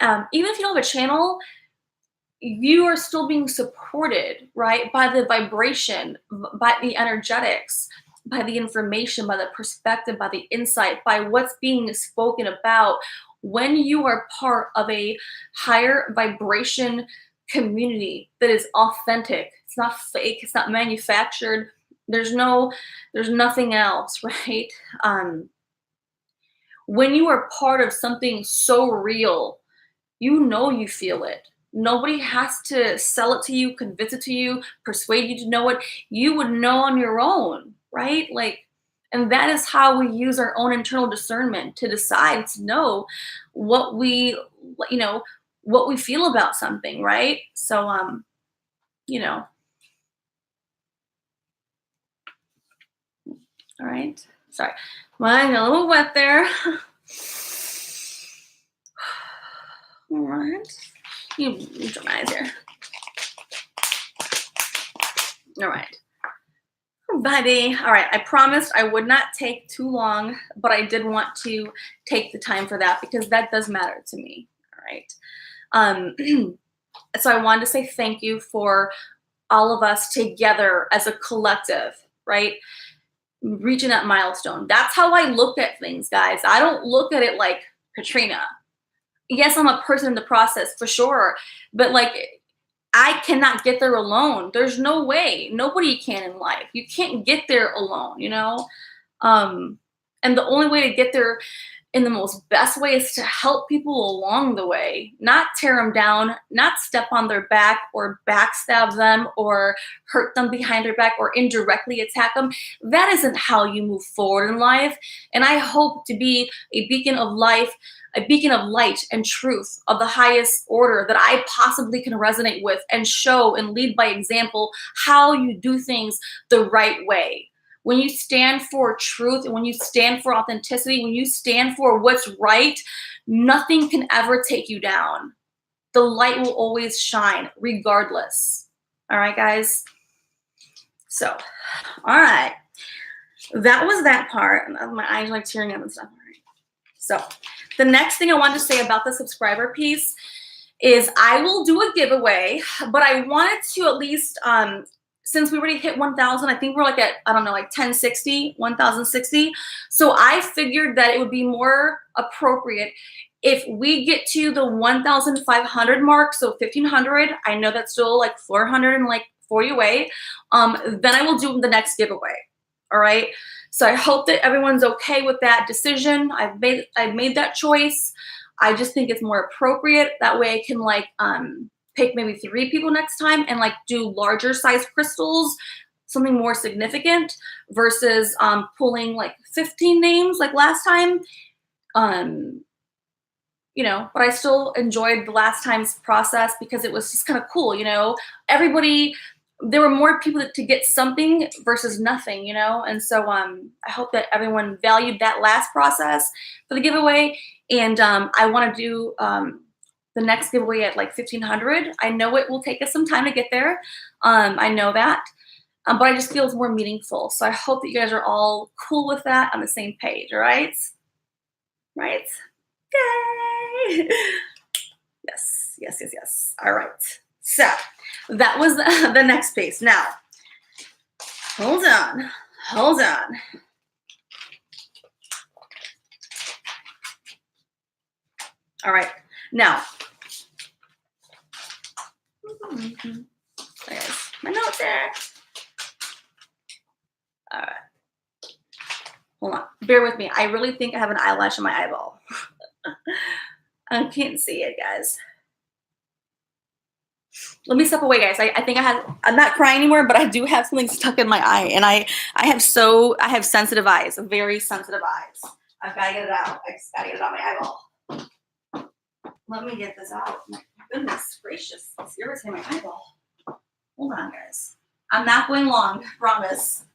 Even if you don't have a channel, you are still being supported, right? By the vibration, by the energetics, by the information, by the perspective, by the insight, by what's being spoken about. When you are part of a higher vibration community that is authentic. It's not fake. It's not manufactured. There's nothing else, right? When you are part of something so real, you feel it. Nobody has to sell it to you, convince it to you, persuade you to know it. You would know on your own, right? Like, and that is how we use our own internal discernment to decide to know what we, you know, what we feel about something, right? So, you know, all right. Sorry, mine a little wet there. All right. You dry my eyes here. All right. Buddy. All right. I promised I would not take too long, but I did want to take the time for that because that does matter to me. All right. So I wanted to say thank you for all of us together as a collective, right? Reaching that milestone. That's how I look at things, guys. I don't look at it like Katrina. Yes, I'm a person in the process for sure, but like I cannot get there alone. There's no way. Nobody can in life. You can't get there alone, you know? And the only way to get there in the most best way is to help people along the way, not tear them down, not step on their back or backstab them or hurt them behind their back or indirectly attack them. That isn't how you move forward in life. And I hope to be a beacon of life, a beacon of light and truth of the highest order that I possibly can resonate with and show and lead by example how you do things the right way. When you stand for truth and when you stand for authenticity, when you stand for what's right, nothing can ever take you down. The light will always shine regardless. All right, guys? So, all right. That was that part. My eyes are like tearing up and stuff. All right. So, the next thing I wanted to say about the subscriber piece is I will do a giveaway, but I wanted to at least since we already hit 1,000, I think we're like at, I don't know, like 1060, 1,060. So I figured that it would be more appropriate if we get to the 1,500 mark, so 1,500, I know that's still like 440 away, then I will do the next giveaway, all right? So I hope that everyone's okay with that decision. I've made that choice. I just think it's more appropriate. That way I can like, pick maybe 3 people next time and like do larger size crystals, something more significant versus pulling like 15 names like last time. You know, but I still enjoyed the last time's process because it was just kind of cool, you know. There were more people to get something versus nothing, you know. And so I hope that everyone valued that last process for the giveaway. And I want to do the next giveaway at like 1,500. I know it will take us some time to get there. I know that. But I just feel it's more meaningful. So I hope that you guys are all cool with that, on the same page, all right? Right? Yay! Yes, yes, yes, yes. All right. So that was the next piece. Now, hold on. Hold on. All right. Now, there's my notes there. All right. Hold on. Bear with me. I really think I have an eyelash in my eyeball. I can't see it, guys. Let me step away, guys. I think I'm not crying anymore, but I do have something stuck in my eye. And I have sensitive eyes, very sensitive eyes. I've got to get it out. I just got to get it out of my eyeball. Let me get this out. My goodness gracious. It's irritating my eyeball. Hold on, guys. I'm not going long, promise.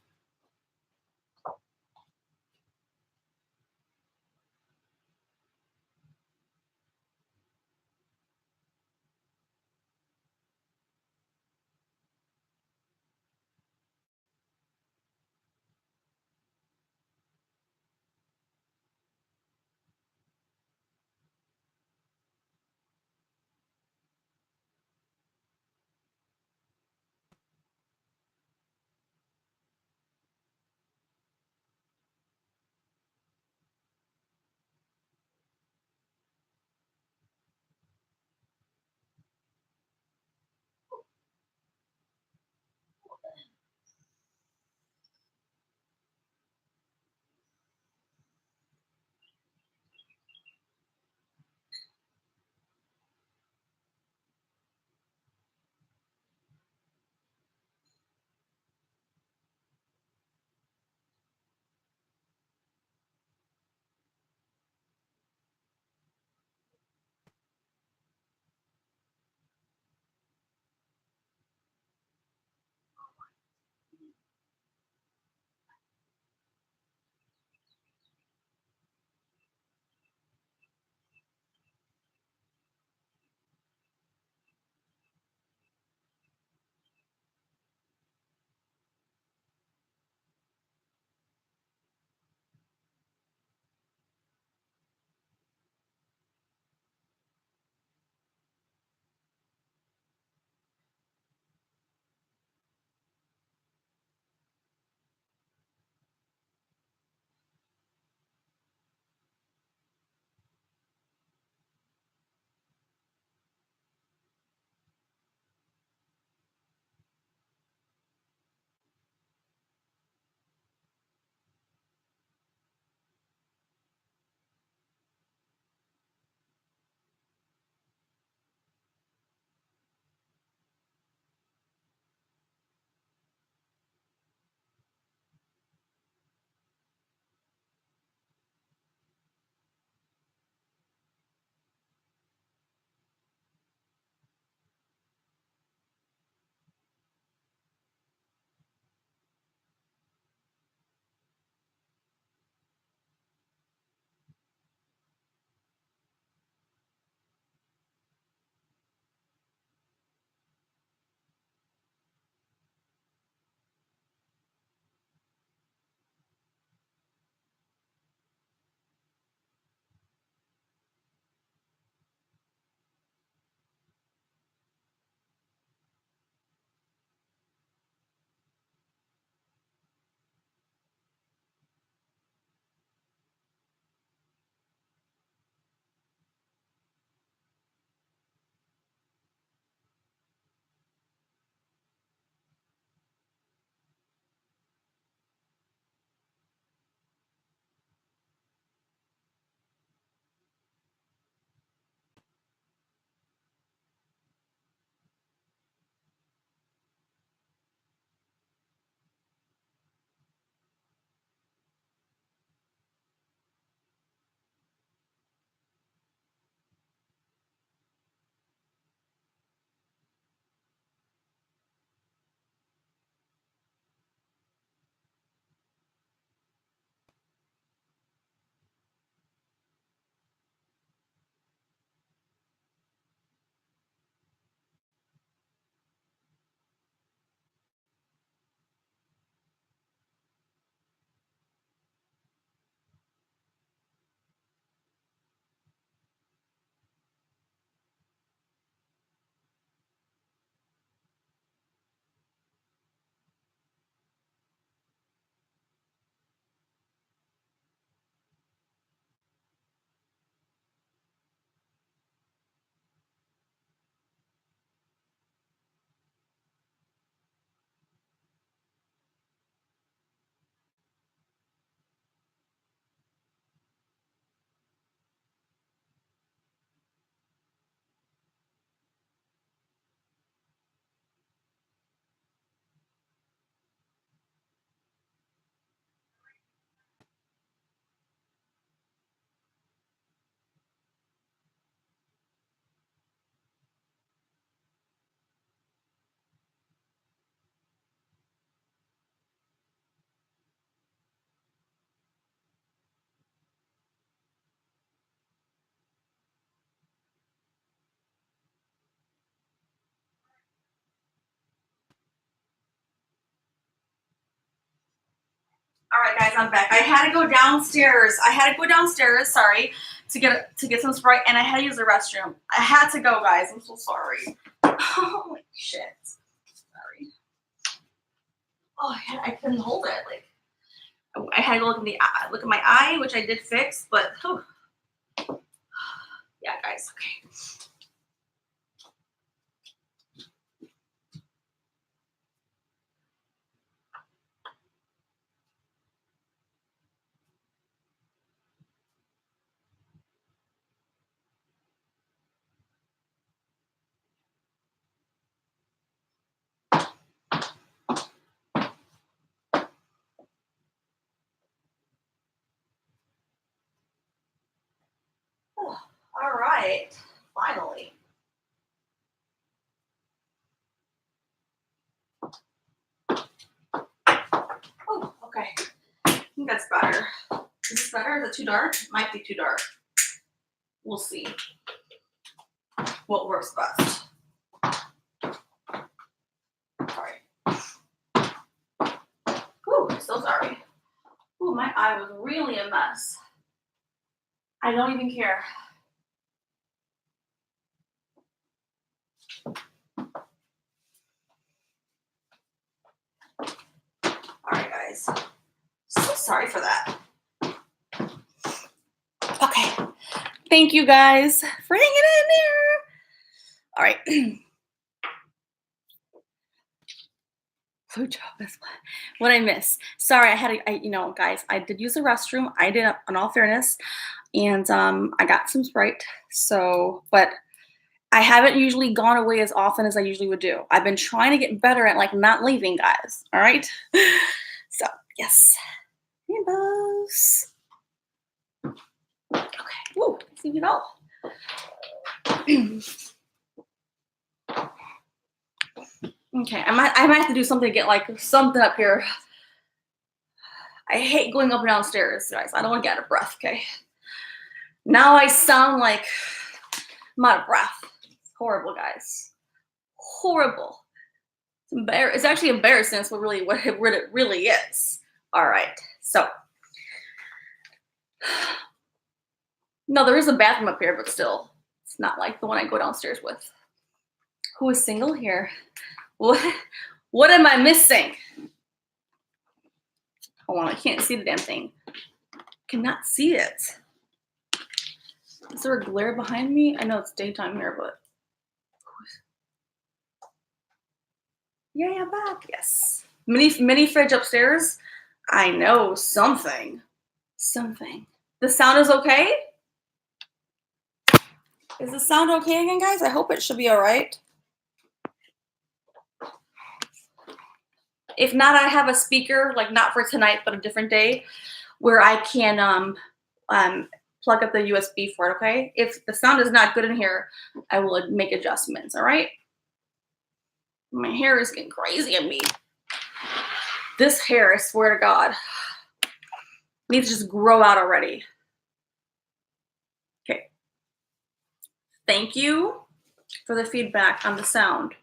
I'm back. I had to go downstairs. Sorry, to get some Sprite, and I had to use the restroom. I had to go, guys. I'm so sorry. Holy shit. Sorry. Oh, I couldn't hold it. Like, I had to go look at my eye, which I did fix, but yeah, guys. Okay. Oh, all right. Finally. Oh, okay. I think that's better. Is this better? Is it too dark? It might be too dark. We'll see what works best. Sorry. Ooh, so sorry. Ooh, my eye was really a mess. I don't even care. All right, guys. So sorry for that. Okay. Thank you guys for hanging in there. All right. What I miss. Sorry, guys, I did use the restroom. I did, in all fairness, and I got some Sprite. So, but I haven't usually gone away as often as I usually would do. I've been trying to get better at like not leaving, guys. All right. So yes, rainbows. Okay. Ooh, see it all. Okay, I might have to do something to get like something up here. I hate going up and down stairs, guys. I don't want to get out of breath, okay? Now I sound like I'm out of breath. It's horrible, guys. Horrible. It's actually embarrassing. That's what it really is. All right, so. No, there is a bathroom up here, but still, it's not like the one I go downstairs with. Who is single here? What am I missing? Hold on, I can't see the damn thing. Cannot see it. Is there a glare behind me? I know it's daytime here, but yeah, back. Yes. Mini fridge upstairs. I know something. The sound is okay? Is the sound okay again, guys? I hope it should be all right. If not, I have a speaker, like not for tonight, but a different day, where I can plug up the USB for it, okay? If the sound is not good in here, I will make adjustments, all right? My hair is getting crazy on me. This hair, I swear to God, needs to just grow out already. Okay. Thank you for the feedback on the sound.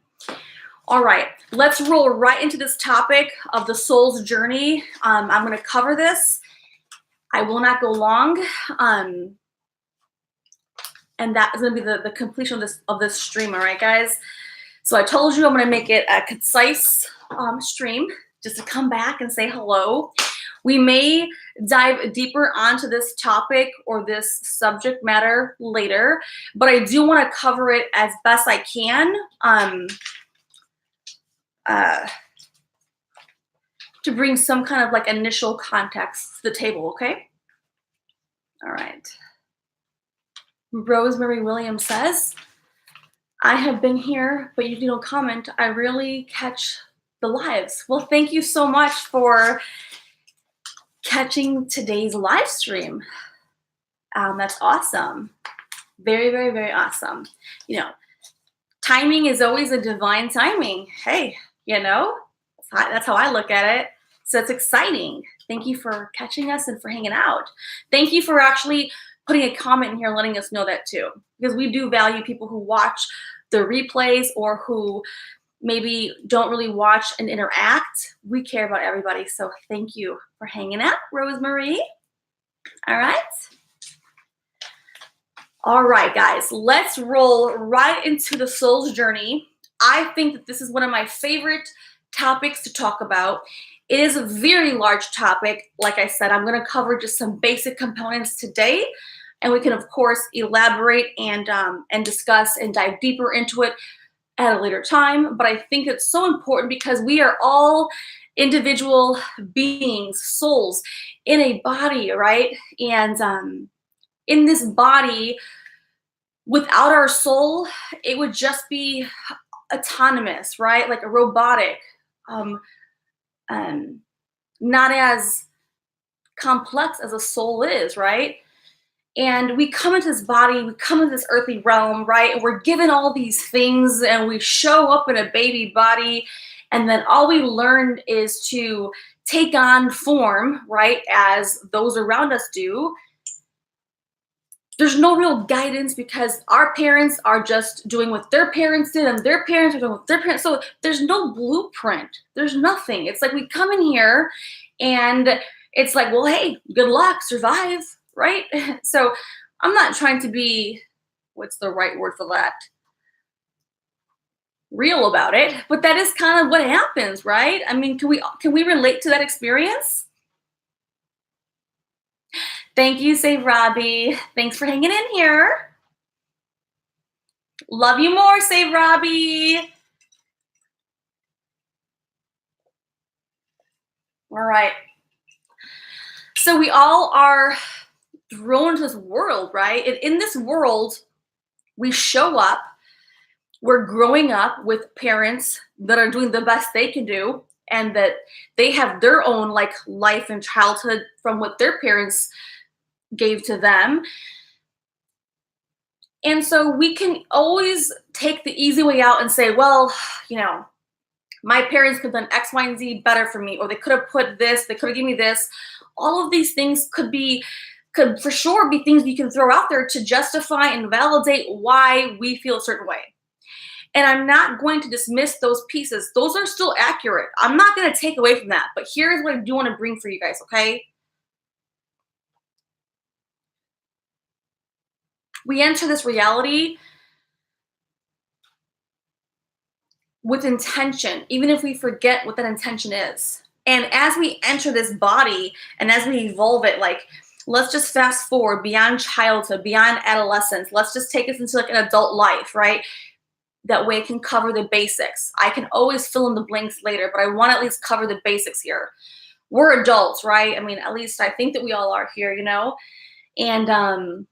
All right, let's roll right into this topic of the soul's journey. I'm going to cover this. I will not go long. And that is going to be the completion of this stream, all right, guys? So I told you I'm going to make it a concise stream, just to come back and say hello. We may dive deeper onto this topic or this subject matter later, but I do want to cover it as best I can. To bring some kind of like initial context to the table, okay? All right. Rosemary Williams says, I have been here, but you don't comment. I really catch the lives. Well, thank you so much for catching today's live stream. That's awesome. Very, very, very awesome. You know, timing is always a divine timing. Hey, you know, that's how I look at it. So it's exciting. Thank you for catching us and for hanging out. Thank you for actually putting a comment in here and letting us know that too, because we do value people who watch the replays or who maybe don't really watch and interact, we care about everybody. So thank you for hanging out, Rosemary. All right. All right, guys, let's roll right into the soul's journey. I think that this is one of my favorite topics to talk about. It is a very large topic. Like I said, I'm going to cover just some basic components today, and we can, of course, elaborate and discuss and dive deeper into it at a later time. But I think it's so important because we are all individual beings, souls in a body, right? And in this body, without our soul, it would just be autonomous, right? Like a robotic, um, not as complex as a soul is, right? And we come into this body, we come into this earthly realm, right? And we're given all these things and we show up in a baby body. And then all we learn is to take on form, right? As those around us do. There's no real guidance because our parents are just doing what their parents did and their parents are doing what their parents. So there's no blueprint. There's nothing. It's like we come in here and it's like, well, hey, good luck, survive, right? So I'm not trying to be, what's the right word for that? Real about it, but that is kind of what happens, right? I mean, can we relate to that experience? Thank you, Save Robbie. Thanks for hanging in here. Love you more, Save Robbie. All right. So we all are thrown into this world, right? And in this world, we show up. We're growing up with parents that are doing the best they can do, and that they have their own like life and childhood from what their parents gave to them. And so we can always take the easy way out and say, well, you know, my parents could have done X, Y, and Z better for me, or they could have put this, they could have given me this. All of these things could for sure be things you can throw out there to justify and validate why we feel a certain way. And I'm not going to dismiss those pieces. Those are still accurate. I'm not going to take away from that. But here's what I do want to bring for you guys, okay? We enter this reality with intention, even if we forget what that intention is. And as we enter this body and as we evolve it, like, let's just fast forward beyond childhood, beyond adolescence. Let's just take us into like an adult life, right? That way it can cover the basics. I can always fill in the blanks later, but I want to at least cover the basics here. We're adults, right? I mean, at least I think that we all are here, you know? And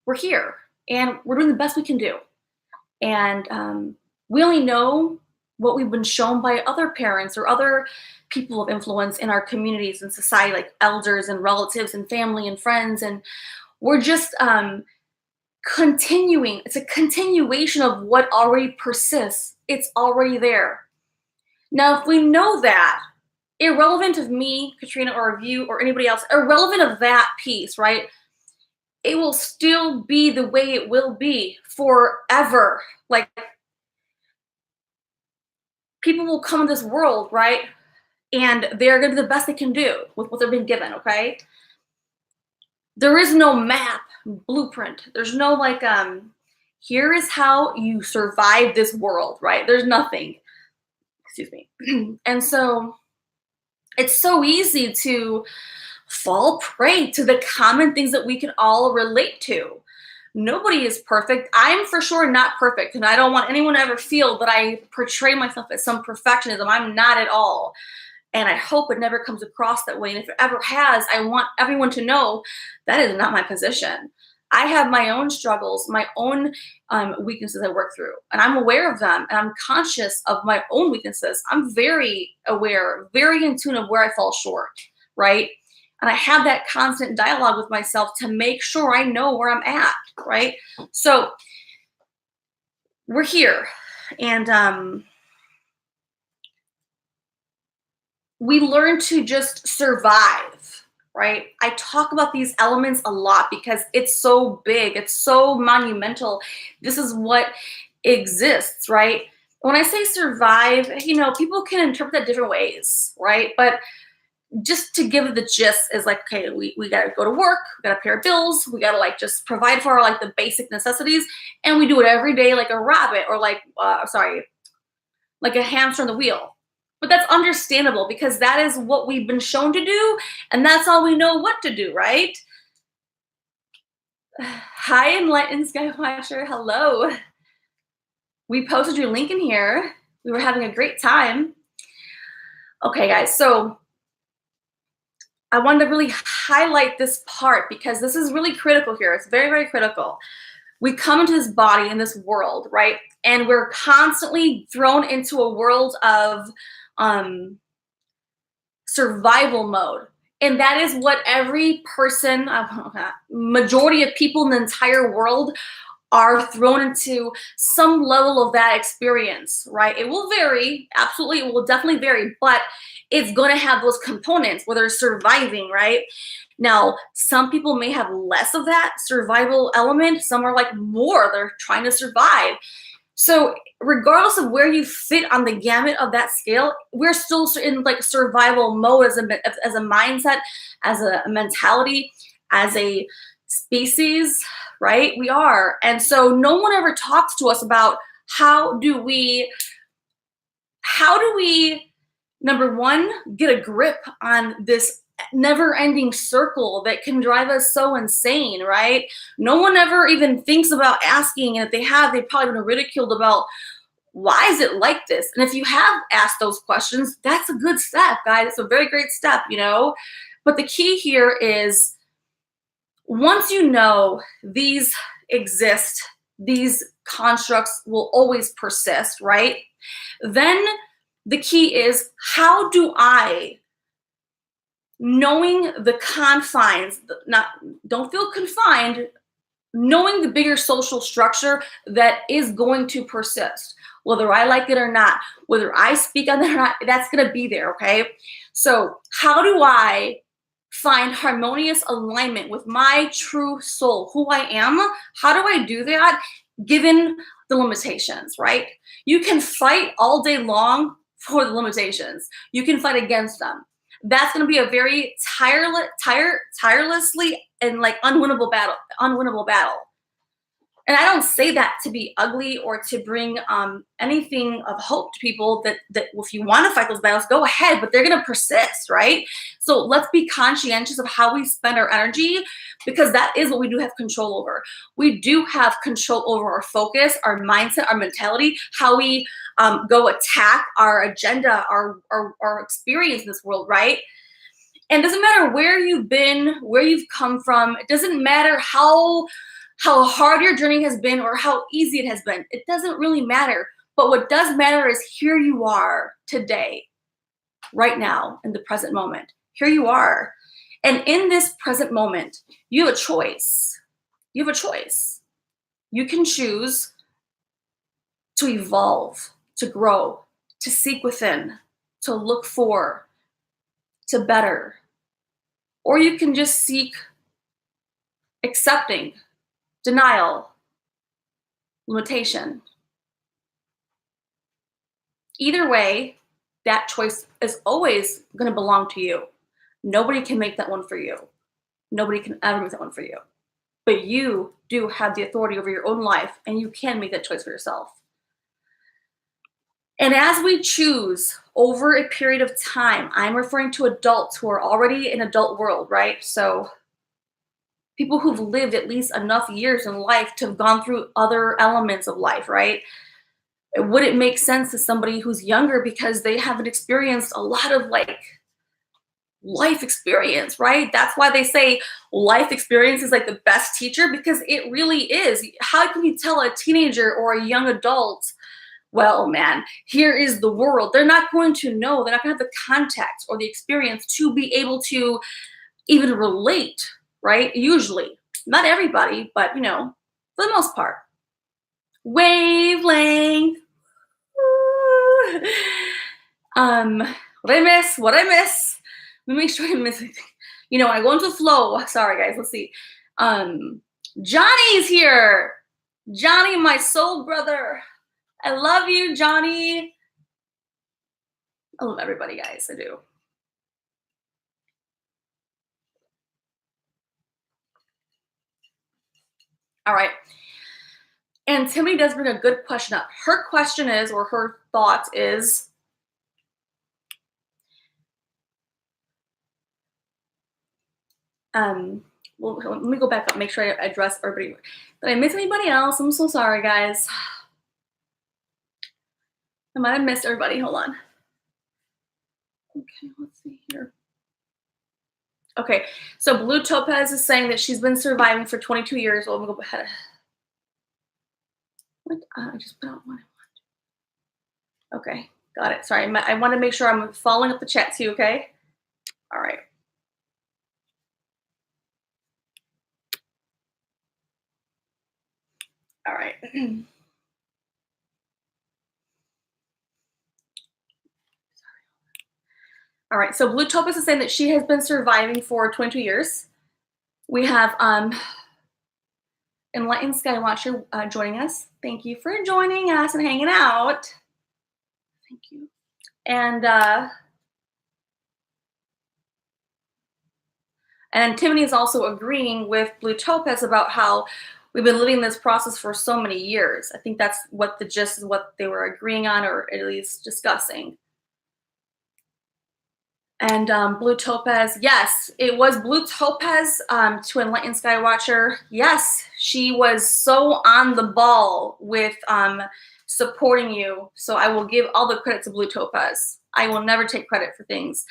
we're here and we're doing the best we can do. And we only know what we've been shown by other parents or other people of influence in our communities and society, like elders and relatives and family and friends. And we're just continuing. It's a continuation of what already persists. It's already there. Now, if we know that, irrelevant of me, Katrina, or of you, or anybody else, irrelevant of that piece, right? It will still be the way it will be forever. Like, people will come in this world, right? And they're going to do the best they can do with what they're being given, okay? There is no map, blueprint. There's no like, here is how you survive this world, right? There's nothing. Excuse me. And so it's so easy to fall prey to the common things that we can all relate to. Nobody is perfect. I'm for sure not perfect, and I don't want anyone to ever feel that I portray myself as some perfectionism. I'm not at all. And I hope it never comes across that way. And if it ever has, I want everyone to know that is not my position. I have my own struggles, my own weaknesses I work through, and I'm aware of them, and I'm conscious of my own weaknesses. I'm very aware, very in tune of where I fall short, right? And I have that constant dialogue with myself to make sure I know where I'm at, right? So we're here, and we learn to just survive, right? I talk about these elements a lot because it's so big, it's so monumental. This is what exists, right? When I say survive, people can interpret that different ways, right? But just to give the gist is like, okay, we gotta go to work, we gotta pay our bills, we gotta like just provide for our like the basic necessities, and we do it every day like a rabbit or like like a hamster on the wheel. But that's understandable because that is what we've been shown to do, and that's all we know what to do, right? Hi, Enlightened Skywatcher. Hello. We posted your link in here. We were having a great time. Okay, guys, so I wanted to really highlight this part because this is really critical here. It's very, very critical. We come into this body in this world, right? And we're constantly thrown into a world of survival mode. And that is what every person, majority of people in the entire world are thrown into some level of that experience, right? It will vary, absolutely, it will definitely vary, but it's going to have those components where they're surviving, right? Now, some people may have less of that survival element, some are like more, they're trying to survive. So regardless of where you fit on the gamut of that scale, we're still in like survival mode as a mindset, as a mentality, as a species, right? We are. And so no one ever talks to us about how do we, number one, get a grip on this never-ending circle that can drive us so insane, right? No one ever even thinks about asking, and if they have, they've probably been ridiculed about why is it like this? And if you have asked those questions, that's a good step, guys. It's a very great step, But the key here is once you know these exist, these constructs will always persist, right? Then the key is how do I, knowing the confines, don't feel confined, knowing the bigger social structure that is going to persist, whether I like it or not, whether I speak on that or not, that's going to be there, okay? So how do I find harmonious alignment with my true soul, who I am? How do I do that given the limitations, right? You can fight all day long for the limitations. You can fight against them. That's going to be a very tirelessly and like unwinnable battle. And I don't say that to be ugly or to bring anything of hope to people that if you want to fight those battles, go ahead, but they're going to persist, right? So let's be conscientious of how we spend our energy because that is what we do have control over. We do have control over our focus, our mindset, our mentality, how we go attack our agenda, our experience in this world, right? And it doesn't matter where you've been, where you've come from. It doesn't matter how hard your journey has been or how easy it has been. It doesn't really matter. But what does matter is here you are today, right now, in the present moment. Here you are. And in this present moment, you have a choice. You have a choice. You can choose to evolve, to grow, to seek within, to look for, to better. Or you can just seek accepting, denial, limitation. Either way, that choice is always going to belong to you. Nobody can make that one for you. Nobody can ever make that one for you. But you do have the authority over your own life, and you can make that choice for yourself. And as we choose over a period of time, I'm referring to adults who are already in adult world, right? So people who've lived at least enough years in life to have gone through other elements of life, right? Would it make sense to somebody who's younger because they haven't experienced a lot of like life experience, right? That's why they say life experience is like the best teacher because it really is. How can you tell a teenager or a young adult, well, man, here is the world? They're not going to know. They're not going to have the context or the experience to be able to even relate, right? Usually. Not everybody, but, for the most part. Wavelength. What I miss? Let me make sure I didn't miss anything. You know, I go into flow. Sorry, guys. Let's see. Johnny's here. Johnny, my soul brother. I love you, Johnny. I love everybody, guys. I do. All right. And Timmy does bring a good question up. Her question is, or her thought is, well, let me go back up, make sure I address everybody. Did I miss anybody else? I'm so sorry, guys. I might have missed everybody. Hold on. Okay, let's see here. Okay, so Blue Topaz is saying that she's been surviving for 22 years. Well, we'll go ahead. What? I just put out one. Okay, got it. Sorry, I want to make sure I'm following up the chat too, okay? All right. All right. All right, so Blue Topaz is saying that she has been surviving for 22 years. We have Enlightened Skywatcher joining us. Thank you for joining us and hanging out. Thank you. And Tiffany is also agreeing with Blue Topaz about how we've been living this process for so many years. I think that's what the gist is, what they were agreeing on, or at least discussing. And Blue Topaz, yes, it was Blue Topaz to Enlightened Skywatcher. Yes, she was so on the ball with supporting you. So I will give all the credit to Blue Topaz. I will never take credit for things.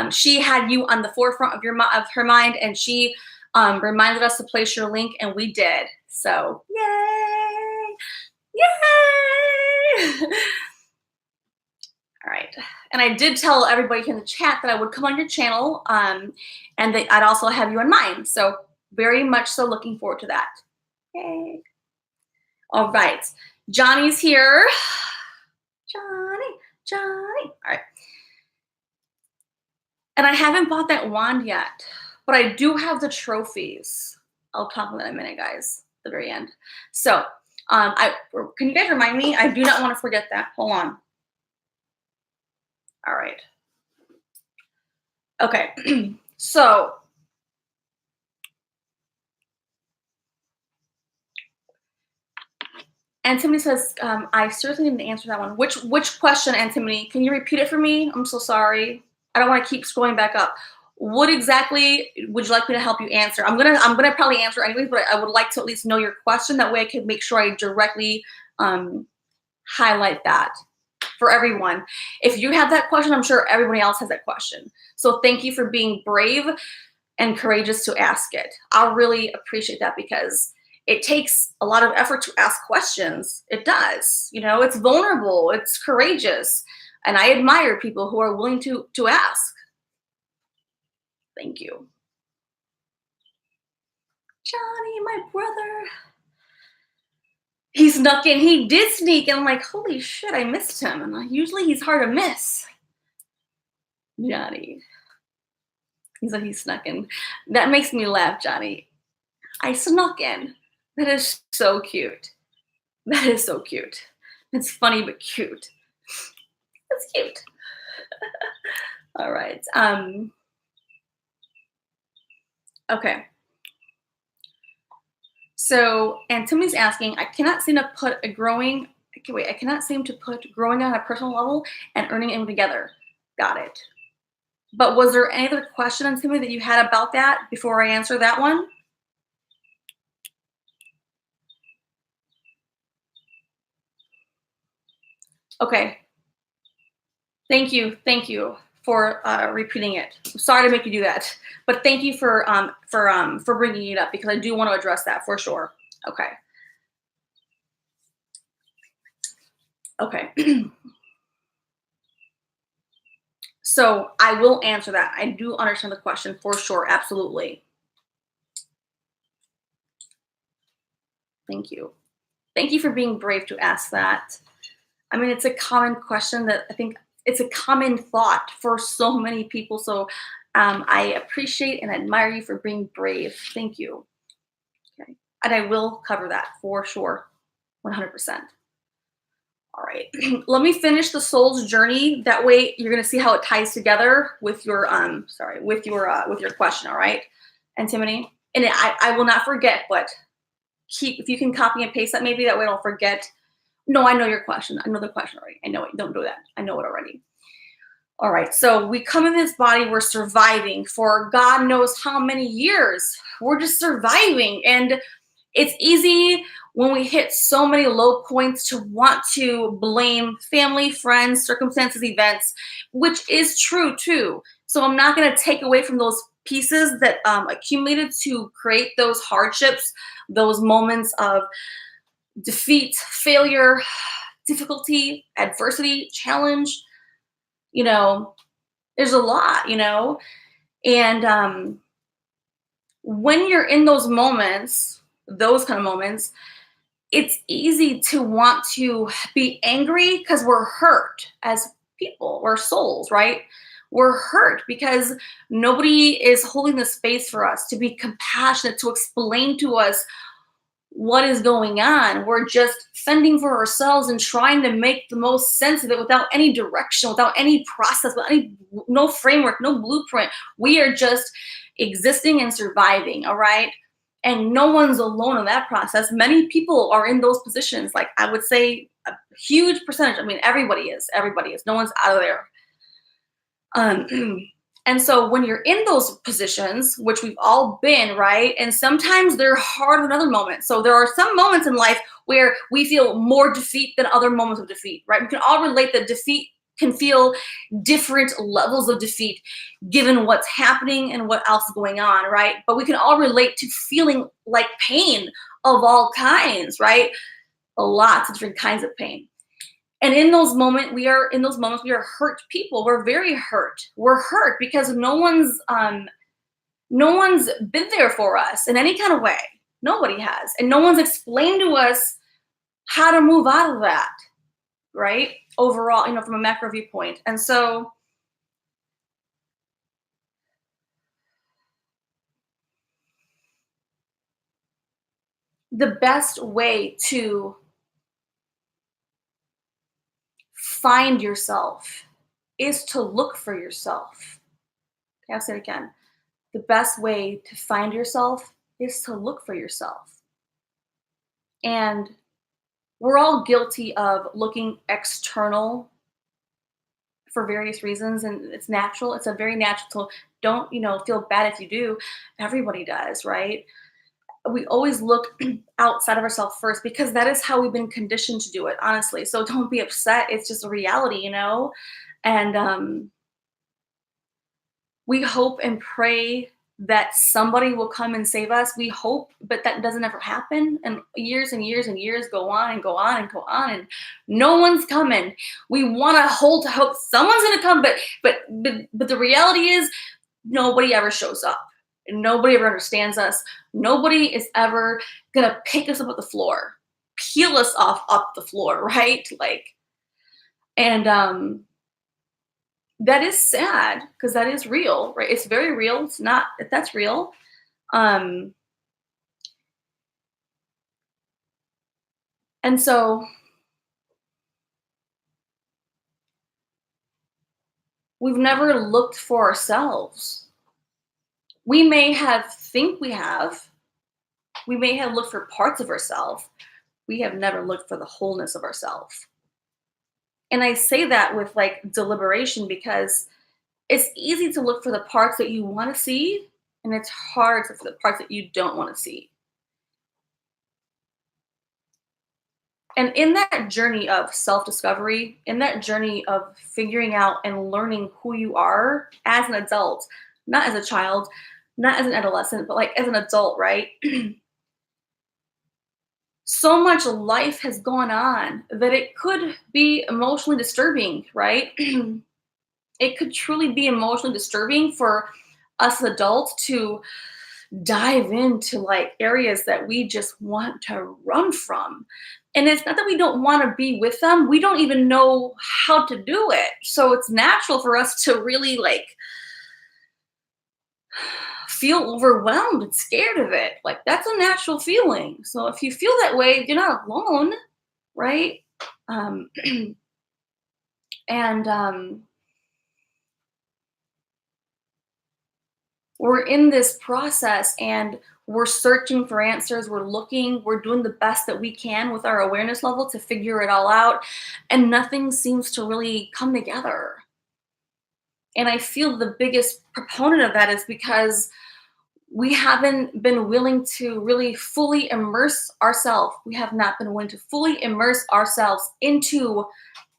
She had you on the forefront of her mind, and she reminded us to place your link, and we did. So yay! Yay! All right. And I did tell everybody in the chat that I would come on your channel and that I'd also have you in mind. So very much so looking forward to that. Yay. All right. Johnny's here. Johnny. All right. And I haven't bought that wand yet, but I do have the trophies. I'll talk about that in a minute, guys, at the very end. So can you guys remind me? I do not want to forget that. Hold on. All right. Okay. So Antimony says, I seriously need to answer that one. Which question, Antimony? Can you repeat it for me? I'm so sorry. I don't want to keep scrolling back up. What exactly would you like me to help you answer? I'm gonna probably answer anyways, but I would like to at least know your question. That way I can make sure I directly highlight that for everyone. If you have that question, I'm sure everybody else has that question. So thank you for being brave and courageous to ask it. I'll really appreciate that because it takes a lot of effort to ask questions. It does. You know, it's vulnerable, it's courageous. And I admire people who are willing to ask. Thank you. Johnny, my brother. He snuck in. He did sneak. And I'm like, holy shit, I missed him. And usually he's hard to miss. Johnny. He's like, he snuck in. That makes me laugh, Johnny. I snuck in. That is so cute. That is so cute. It's funny, but cute. That's cute. All right. Okay. So, and Timmy's asking, I cannot seem to put growing on a personal level and earning income together. Got it. But was there any other question, Timmy, that you had about that before I answer that one? Okay. Thank you for repeating it. I'm sorry to make you do that, but thank you for bringing it up because I do want to address that for sure. Okay. Okay. So I will answer that. I do understand the question for sure. Absolutely. Thank you. Thank you for being brave to ask that. I mean, it's a common question that I think it's a common thought for so many people. So I appreciate and admire you for being brave. Thank you. Okay. And I will cover that for sure, 100%. All right. Let me finish the soul's journey. That way you're going to see how it ties together with your with your question, all right? Antimony. And I will not forget, but keep, if you can copy and paste that, maybe that way I don't forget. No, I know your question. I know the question already. I know it. Don't do that. I know it already. All right. So we come in this body, we're surviving for God knows how many years. We're just surviving. And it's easy when we hit so many low points to want to blame family, friends, circumstances, events, which is true too. So I'm not going to take away from those pieces that accumulated to create those hardships, those moments of defeat, failure, difficulty, adversity, challenge. You know, there's a lot, and when you're in those kind of moments, it's easy to want to be angry because we're hurt as people, we're souls, right? We're hurt because nobody is holding the space for us to be compassionate, to explain to us what is going on. We're just fending for ourselves and trying to make the most sense of it without any direction, without any process, no framework, no blueprint. We are just existing and surviving, all right? And no one's alone in that process. Many people are in those positions. Like I would say a huge percentage. I mean, everybody is. No one's out of there. And so when you're in those positions, which we've all been, right? And sometimes they're harder than other moments. So there are some moments in life where we feel more defeat than other moments of defeat, right? We can all relate that defeat can feel different levels of defeat given what's happening and what else is going on, right? But we can all relate to feeling like pain of all kinds, right? Lots of different kinds of pain. And in those moments, we are hurt people. We're very hurt. We're hurt because no one's been there for us in any kind of way. Nobody has. And no one's explained to us how to move out of that, right? Overall, from a macro viewpoint. And so the best way to find yourself is to look for yourself. Okay, I'll say it again. The best way to find yourself is to look for yourself. And we're all guilty of looking external for various reasons, and it's natural. It's a very natural. Don't feel bad if you do. Everybody does, right? We always look outside of ourselves first because that is how we've been conditioned to do it, honestly. So don't be upset. It's just a reality, And we hope and pray that somebody will come and save us. We hope, but that doesn't ever happen. And years and years and years go on and go on and go on, and no one's coming. We want to hold to hope someone's going to come, but the reality is nobody ever shows up. Nobody ever understands us. Nobody is ever going to pick us up at the floor, peel us off up the floor, right? And that is sad because that is real, right? It's very real. It's not, that's real. And so we've never looked for ourselves. We may have looked for parts of ourselves. We have never looked for the wholeness of ourselves. And I say that with deliberation because it's easy to look for the parts that you want to see, and it's hard for the parts that you don't want to see. And in that journey of self-discovery, in that journey of figuring out and learning who you are as an adult, not as a child, not as an adolescent, but as an adult, right? So much life has gone on that it could be emotionally disturbing, right? It could truly be emotionally disturbing for us adults to dive into areas that we just want to run from. And it's not that we don't want to be with them. We don't even know how to do it. So it's natural for us to really feel overwhelmed and scared of it. Like, that's a natural feeling. So if you feel that way, you're not alone, right? Um, and we're in this process and we're searching for answers. We're looking, we're doing the best that we can with our awareness level to figure it all out. And nothing seems to really come together. And I feel the biggest proponent of that is because we haven't been willing to really fully immerse ourselves. We have not been willing to fully immerse ourselves into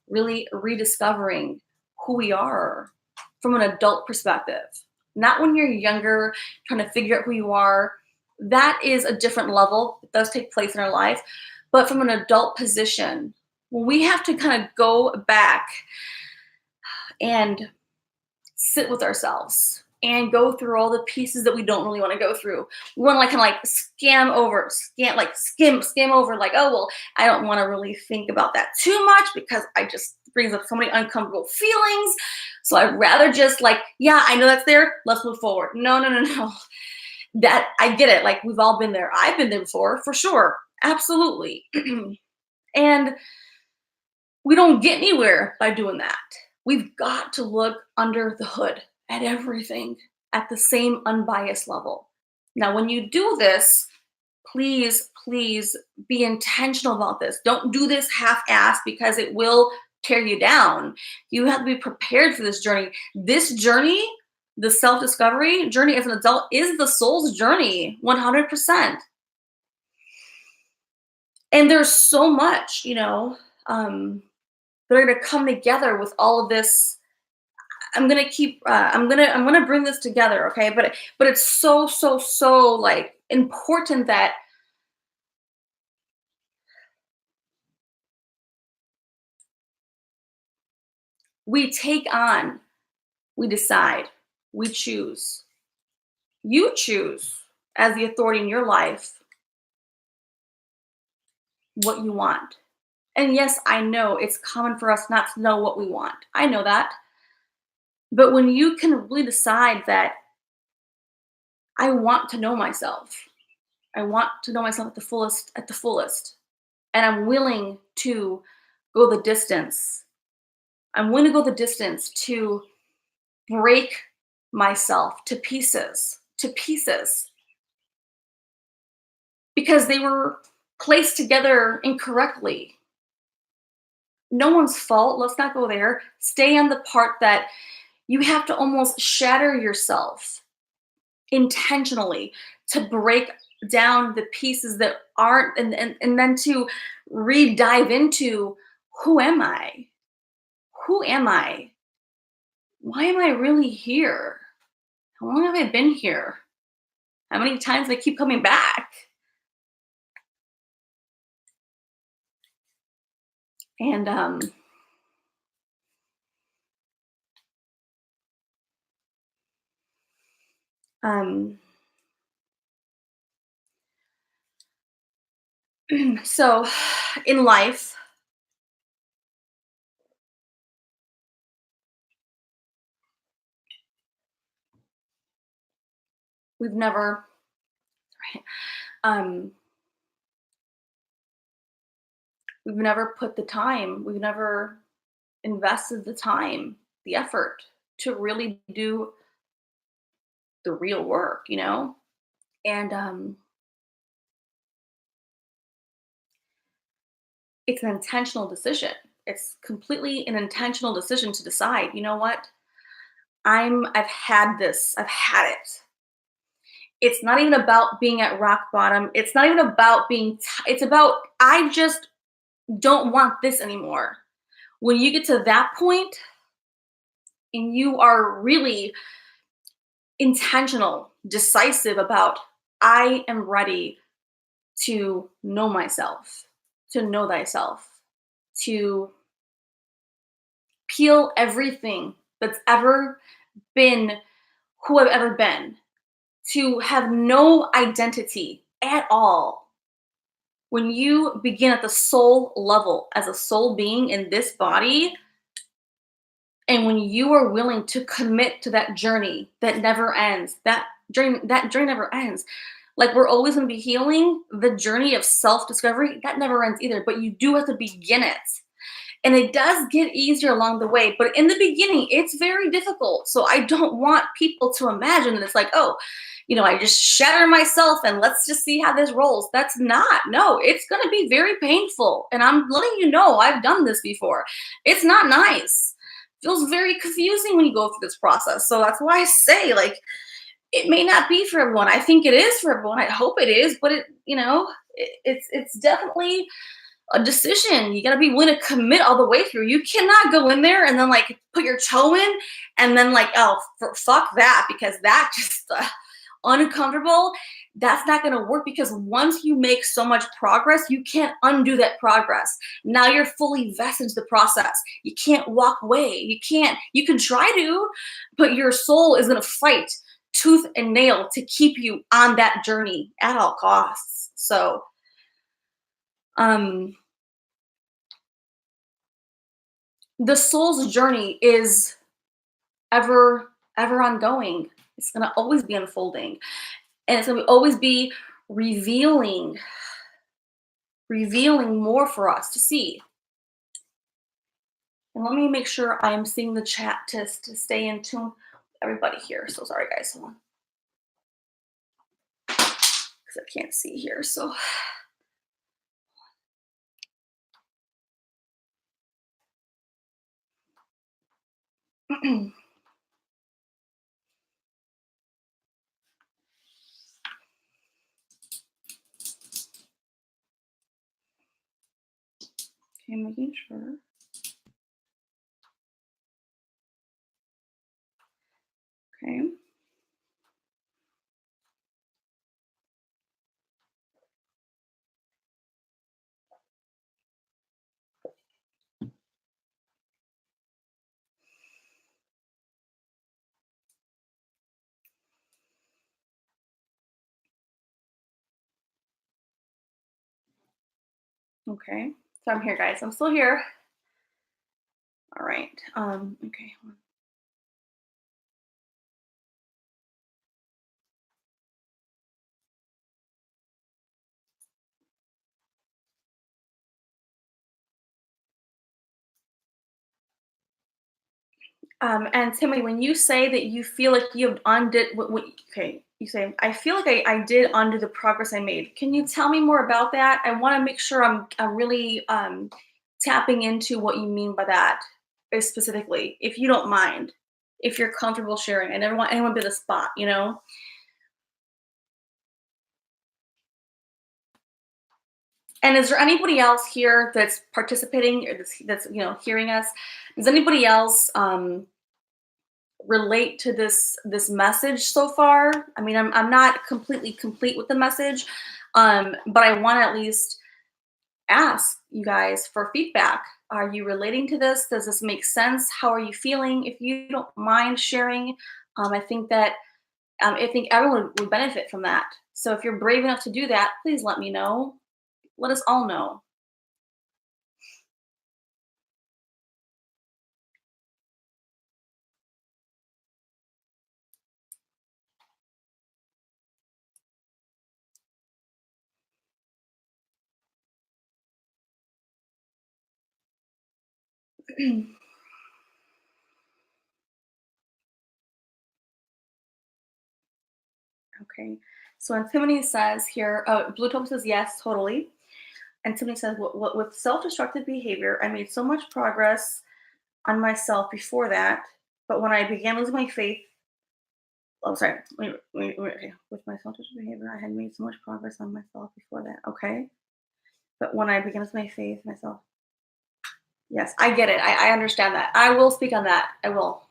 really rediscovering who we are from an adult perspective. Not when you're younger, trying to figure out who you are. That is a different level. It does take place in our life. But from an adult position, when we have to kind of go back and sit with ourselves and go through all the pieces that we don't really want to go through. We want to like kind of like skim over like, oh, well, I don't want to really think about that too much because I just brings up so many uncomfortable feelings. So I'd rather just like, yeah, I know that's there. Let's move forward. No. That I get it. Like we've all been there. I've been there before, for sure. Absolutely. And we don't get anywhere by doing that. We've got to look under the hood at everything at the same unbiased level. Now, when you do this, please be intentional about this. Don't do this half-assed because it will tear you down. You have to be prepared for this journey. This journey, the self-discovery journey as an adult, is the soul's journey, 100%. And there's so much, that are going to come together with all of this. I'm gonna bring this together, okay? But it's so like important that we take on, we decide, we choose. You choose as the authority in your life what you want. And yes, I know it's common for us not to know what we want. I know that. But when you can really decide that I want to know myself, I want to know myself at the fullest, and I'm willing to go the distance. I'm willing to go the distance to break myself to pieces, because they were placed together incorrectly. No one's fault. Let's not go there. Stay on the part that you have to almost shatter yourself intentionally to break down the pieces that aren't, and then to re-dive into, who am I? Who am I? Why am I really here? How long have I been here? How many times do I keep coming back? And um, so in life, we've never, um, we've never put the time, we've never invested the time, the effort to really do the real work, And it's an intentional decision. It's completely an intentional decision to decide, you know what? I've had this. I've had it. It's not even about being at rock bottom. It's not even about it's about, I just don't want this anymore. When you get to that point and you are really intentional, decisive about, I am ready to know myself, to know thyself, to peel everything that's ever been who I've ever been, to have no identity at all. When you begin at the soul level as a soul being in this body, And when you are willing to commit to that journey that never ends, that journey never ends. Like, we're always going to be healing. The journey of self-discovery, that never ends either, but you do have to begin it. And it does get easier along the way, but in the beginning, it's very difficult. So I don't want people to imagine that it's like, oh, I just shatter myself and let's just see how this rolls. That's not. No, it's going to be very painful. And I'm letting you know, I've done this before. It's not nice. Feels very confusing when you go through this process. So that's why I say, like, it may not be for everyone. I think it is for everyone. I hope it is, but it's definitely a decision. You got to be willing to commit all the way through. You cannot go in there and then like put your toe in and then like, oh, fuck that, because that just uncomfortable. That's not going to work, because once you make so much progress, you can't undo that progress. Now you're fully vested into the process. You can't walk away. You can try to, but your soul is going to fight tooth and nail to keep you on that journey at all costs. So, the soul's journey is ever ongoing. It's going to always be unfolding, and it's going to always be revealing more for us to see. And let me make sure I'm seeing the chat to stay in tune with everybody here. So sorry, guys. Hold on, because I can't see here. So okay, making sure. Okay. Okay. So I'm here, guys. I'm still here. All right. Okay. And Timothy, when you say that you feel like you have undid okay, you say, I feel like I did undo the progress I made. Can you tell me more about that? I want to make sure I'm really tapping into what you mean by that, specifically, if you don't mind, if you're comfortable sharing. I never want anyone to be the spot. And is there anybody else here that's participating, or that's hearing us? Does anybody else relate to this message so far? I mean, I'm not completely complete with the message, but I want to at least ask you guys for feedback. Are you relating to this? Does this make sense? How are you feeling? If you don't mind sharing, I think that I think everyone would benefit from that. So if you're brave enough to do that, please let me know. Let us all know. Okay. So Antimony says here, Blue Tome says yes, totally. And somebody says, with self-destructive behavior, I made so much progress on myself before that, but when I began losing my faith, oh, sorry, wait, okay. With my self-destructive behavior, I had made so much progress on myself before that. Okay, but when I began losing my faith, myself, yes, I get it. I understand that. I will speak on that. I will.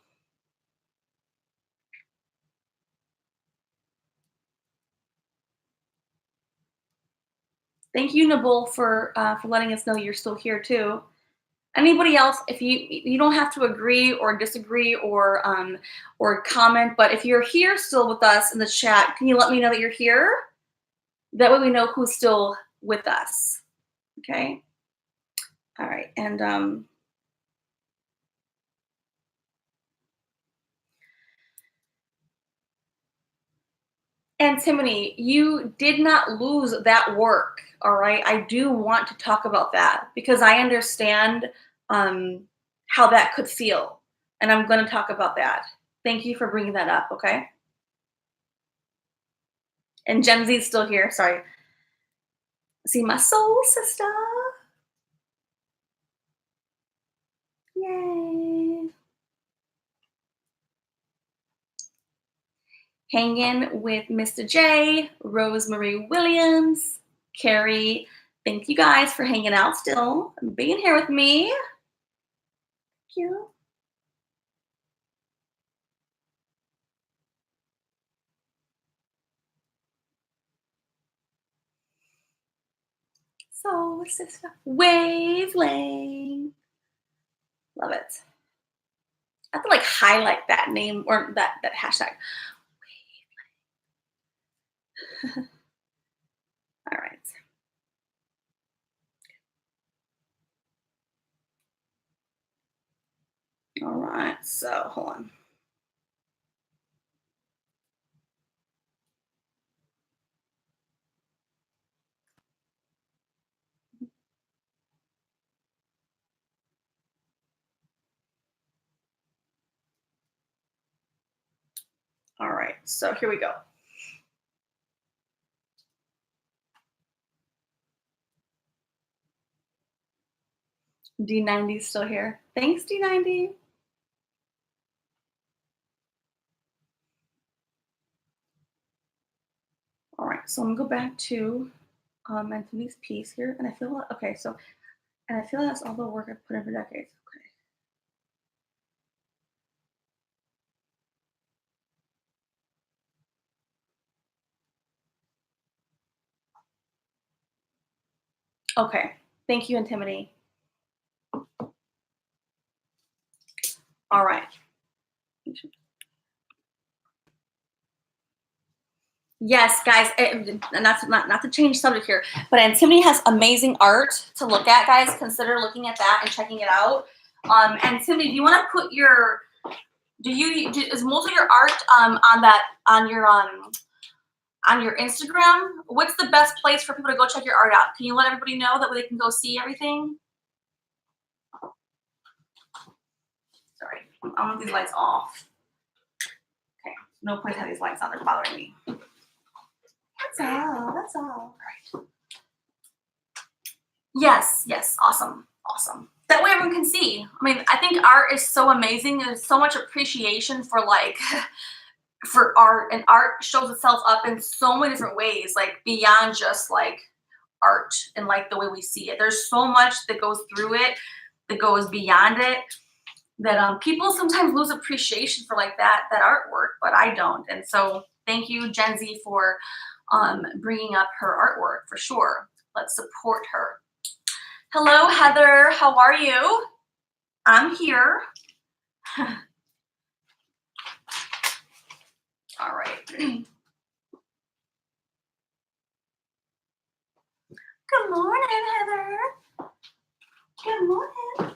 Thank you, Nabul, for letting us know you're still here too. Anybody else, if you don't have to agree or disagree or comment, but if you're here still with us in the chat, can you let me know that you're here? That way we know who's still with us. Okay. All right. And Antimony, you did not lose that work, all right? I do want to talk about that because I understand how that could feel, and I'm going to talk about that. Thank you for bringing that up, okay? And Gen Z is still here. Sorry. See my soul sister. Yay. Hanging with Mr. J, Rosemary Williams, Carrie. Thank you guys for hanging out still and being here with me. Thank you. Soul sister. Wavelength. Love it. I have to like highlight that name or that hashtag. All right. All right. So hold on. All right. So here we go. D90 still here. Thanks, D90. All right, so I'm gonna go back to Anthony's piece here, and I feel like, okay, so, and I feel that's all the work I've put in for decades. Okay. Okay. Thank you, Antimony. All right. Yes, guys, and not to change subject here, but Antimony has amazing art to look at, guys. Consider looking at that and checking it out. Antimony, do you want to put your is most of your art on your Instagram? What's the best place for people to go check your art out? Can you let everybody know that way they can go see everything? Sorry, I want these lights off. Okay, no point having these lights on, they're bothering me. That's all, that's all. All right. Yes, yes, awesome, awesome. That way everyone can see. I mean, I think art is so amazing. There's so much appreciation for like, for art, and art shows itself up in so many different ways, like beyond just like art and like the way we see it. There's so much that goes through it, that goes beyond it, that people sometimes lose appreciation for like that artwork, but I don't. And so thank you, Gen Z, for bringing up her artwork for sure. Let's support her. Hello, Heather. How are you? I'm here. All right. Good morning, Heather. Good morning.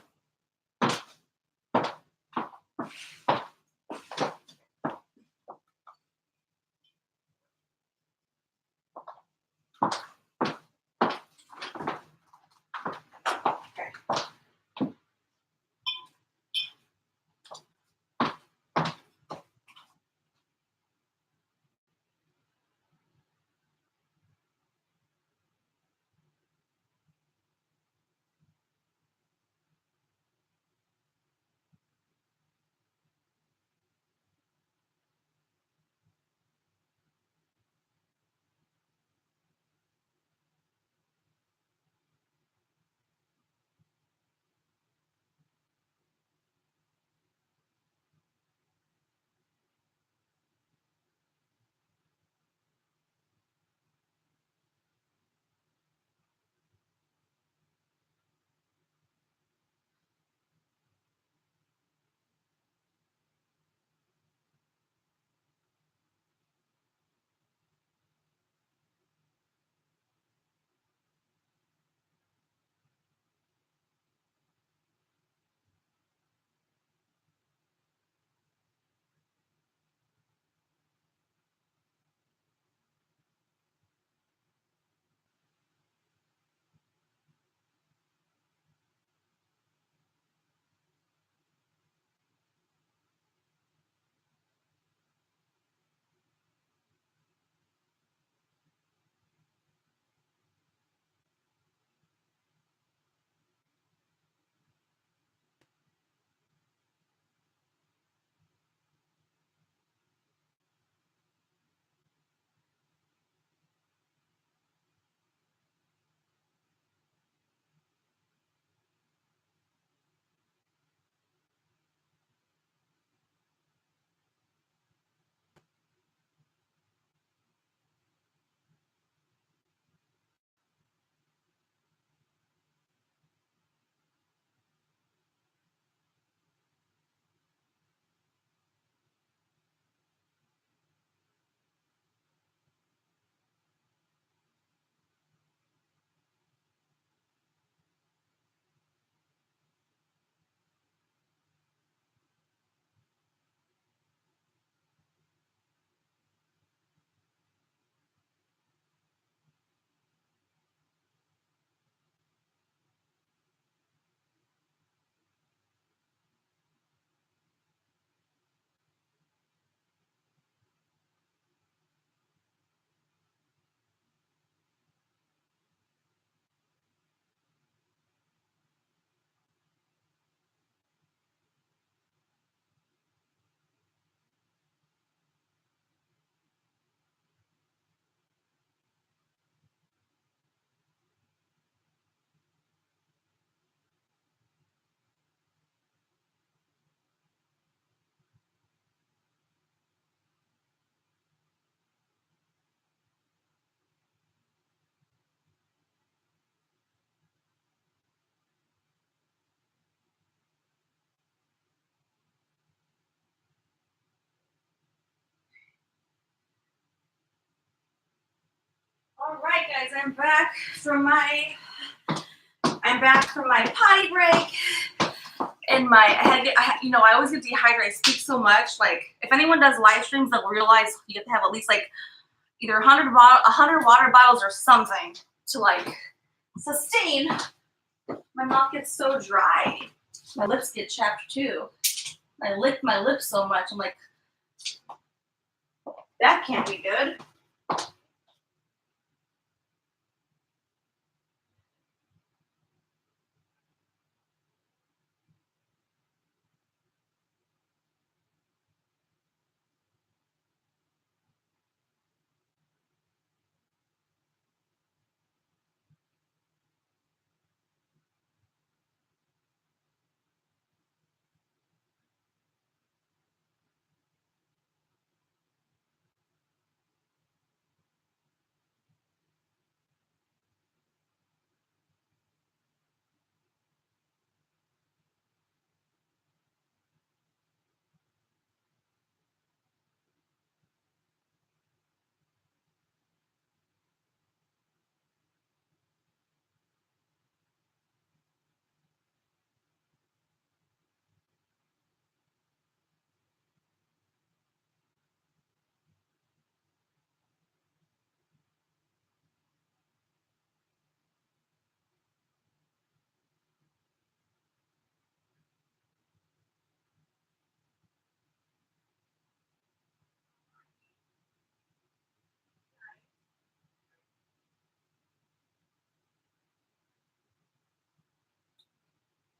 All right, guys, I'm back from my potty break. And I always get dehydrated. I speak so much. Like, if anyone does live streams, they'll realize you have to have at least like either 100 water bottles or something to like sustain. My mouth gets so dry. My lips get chapped too. I lick my lips so much. I'm like, that can't be good.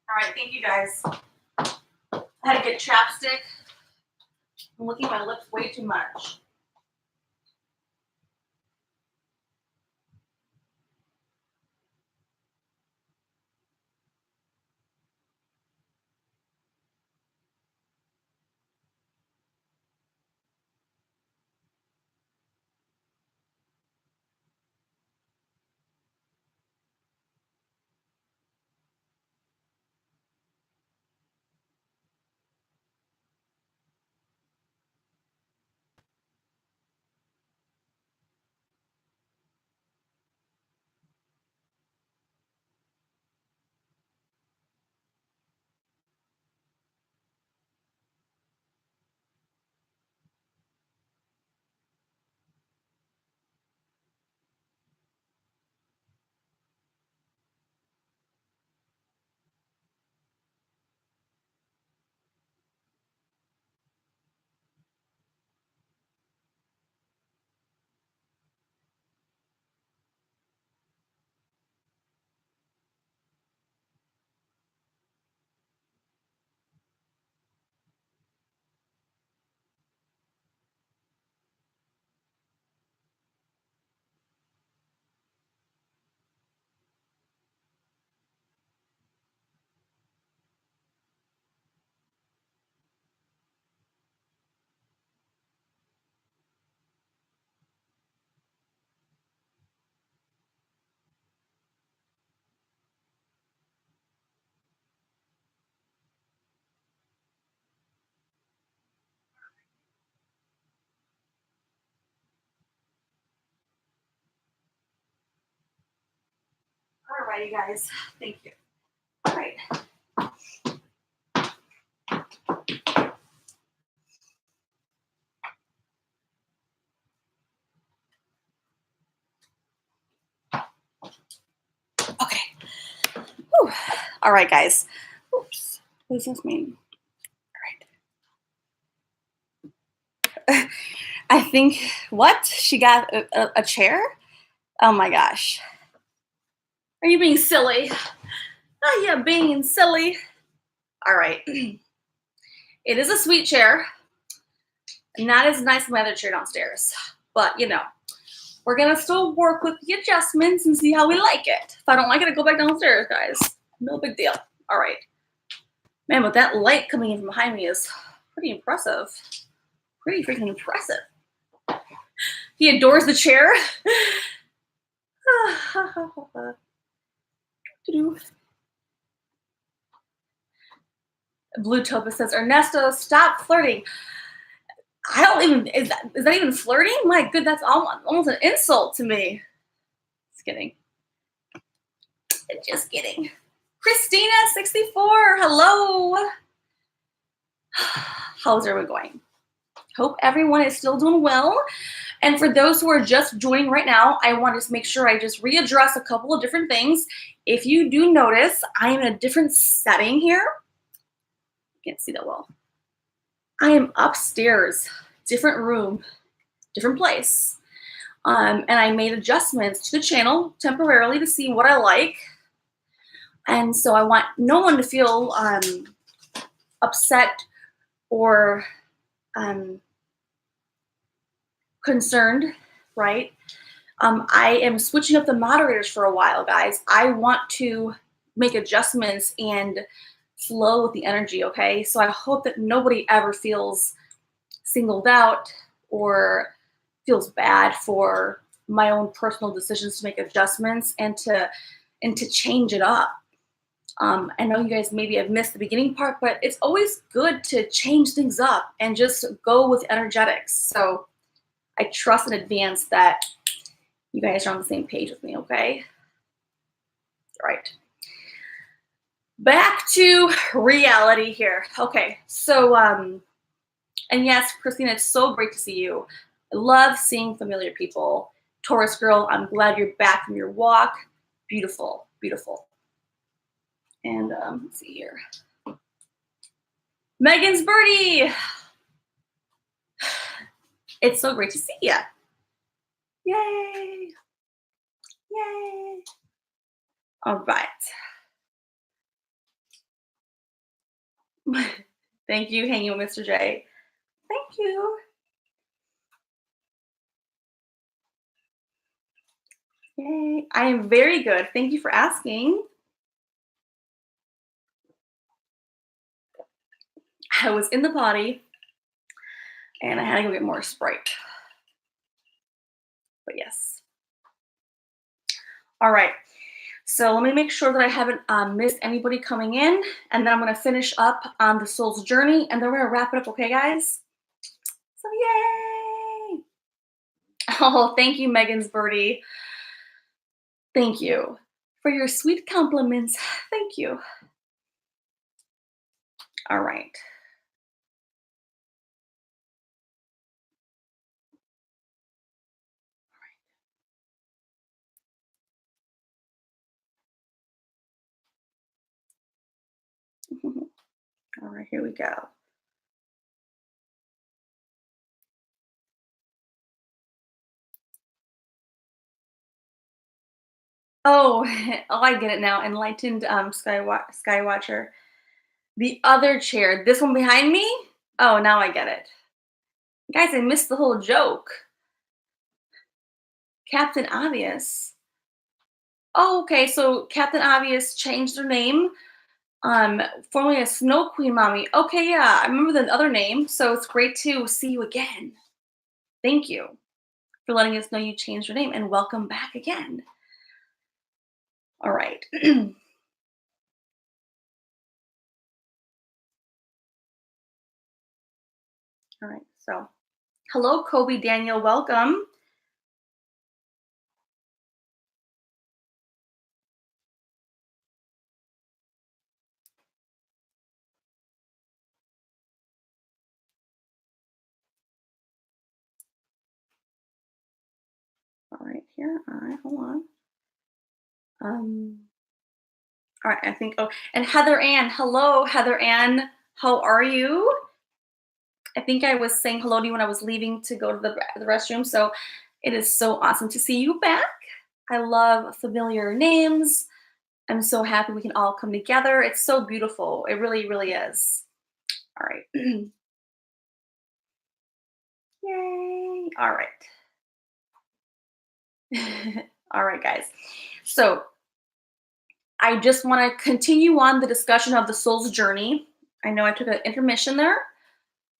All right, thank you guys. I had to get chapstick. I'm licking my lips way too much. All right, you guys. Thank you. All right. Okay. Whew. All right, guys. Oops. What does this mean? All right. I think, what? She got a chair? Oh my gosh. Are you being silly? Oh, yeah, being silly. All right. It is a sweet chair. Not as nice as my other chair downstairs. But, we're going to still work with the adjustments and see how we like it. If I don't like it, I go back downstairs, guys. No big deal. All right. Man, but that light coming in from behind me is pretty impressive. Pretty freaking impressive. He adores the chair. Blue Topa says, Ernesto, stop flirting. I don't even, is that even flirting? My good, that's almost an insult to me. Just kidding. Just kidding. Christina, 64. Hello. How's everyone going? Hope everyone is still doing well. And for those who are just joining right now, I want to make sure I just readdress a couple of different things. If you do notice, I am in a different setting here. Can't see that well. I am upstairs, different room, different place. And I made adjustments to the channel temporarily to see what I like. And so I want no one to feel upset or concerned, right? I am switching up the moderators for a while, guys. I want to make adjustments and flow with the energy, okay? So I hope that nobody ever feels singled out or feels bad for my own personal decisions to make adjustments and to change it up. I know you guys maybe have missed the beginning part, but it's always good to change things up and just go with energetics. So I trust in advance that you guys are on the same page with me, okay? All right. Back to reality here. Okay, so, and yes, Christina, it's so great to see you. I love seeing familiar people. Taurus girl, I'm glad you're back from your walk. Beautiful, beautiful. And let's see here. Megan's birdie. It's so great to see you. Yay. Yay. All right. Thank you, hanging with Mr. J. Thank you. Yay. I am very good. Thank you for asking. I was in the potty and I had to go get more Sprite. But yes. All right. So let me make sure that I haven't missed anybody coming in. And then I'm going to finish up on the soul's journey. And then we're going to wrap it up. Okay, guys? So yay. Oh, thank you, Megan's birdie. Thank you for your sweet compliments. Thank you. All right. All right, here we go. Oh, oh, I get it now. Enlightened Skywatcher. The other chair, this one behind me? Oh, now I get it. Guys, I missed the whole joke. Captain Obvious. Oh, okay, so Captain Obvious changed their name. Formerly a Snow Queen Mommy. Okay, yeah, I remember the other name, so it's great to see you again. Thank you for letting us know you changed your name, and welcome back again. All right. All right, so hello, Kobe Daniel, welcome. All right, here, all right, hold on. All right, I think, oh, and Heather Ann, hello, Heather Ann, how are you? I think I was saying hello to you when I was leaving to go to the restroom, so it is so awesome to see you back. I love familiar names. I'm so happy we can all come together. It's so beautiful. It really, really is. All right. Yay. All right. All right, guys. So I just want to continue on the discussion of the soul's journey. I know I took an intermission there.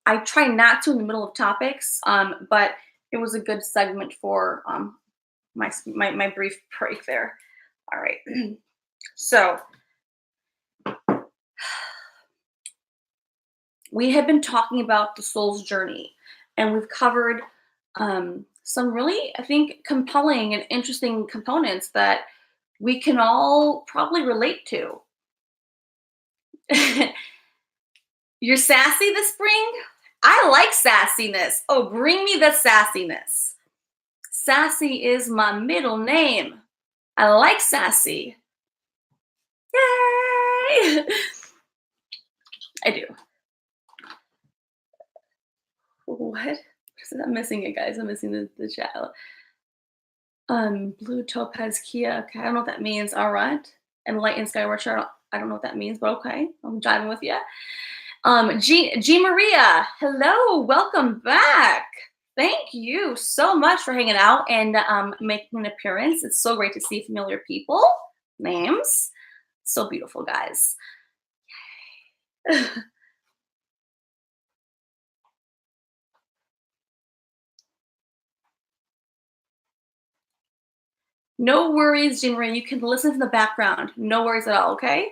I try not to in the middle of topics, but it was a good segment for my brief break there. All right. So we have been talking about the soul's journey, and we've covered some really, I think, compelling and interesting components that we can all probably relate to. You're sassy this spring? I like sassiness. Oh, bring me the sassiness. Sassy is my middle name. I like sassy. Yay! I do. What? I'm missing it, guys. I'm missing the chat. Blue topaz Kia. Okay, I don't know what that means. All right. And light and skyward shirt. I don't know what that means, but okay. I'm jiving with you. G Maria, hello, welcome back. Thank you so much for hanging out and making an appearance. It's so great to see familiar people, names. So beautiful, guys. No worries, Jean Marie. You can listen to the background. No worries at all, okay?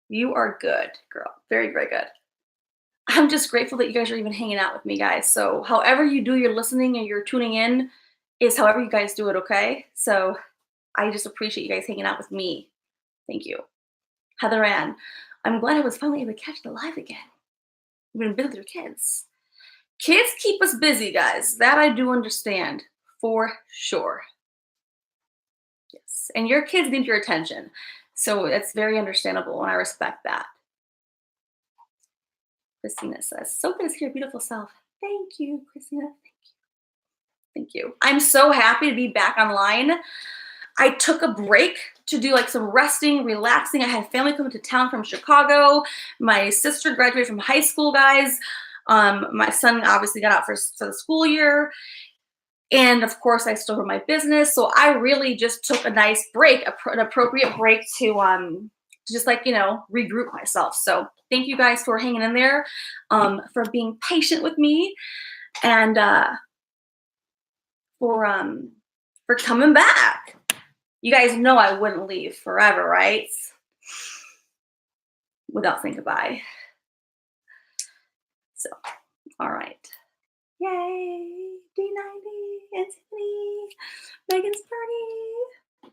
You are good, girl. Very, very good. I'm just grateful that you guys are even hanging out with me, guys. So however you do your listening and you're tuning in is however you guys do it, okay? So I just appreciate you guys hanging out with me. Thank you. Heather Ann, I'm glad I was finally able to catch the live again. You've been busy with your kids. Kids keep us busy, guys. That I do understand for sure. Yes, and your kids need your attention. So that's very understandable, and I respect that. Christina says, so good to see your beautiful self. Thank you, Christina. Thank you. Thank you. I'm so happy to be back online. I took a break to do like some resting, relaxing. I had family coming to town from Chicago. My sister graduated from high school, guys. My son obviously got out for the school year. And of course, I still run my business. So I really just took a nice break, an appropriate break to just like, regroup myself. So thank you guys for hanging in there, for being patient with me, and for coming back. You guys know I wouldn't leave forever, right? Without saying goodbye. So, all right. Yay! D90, Anthony, Megan's Bernie.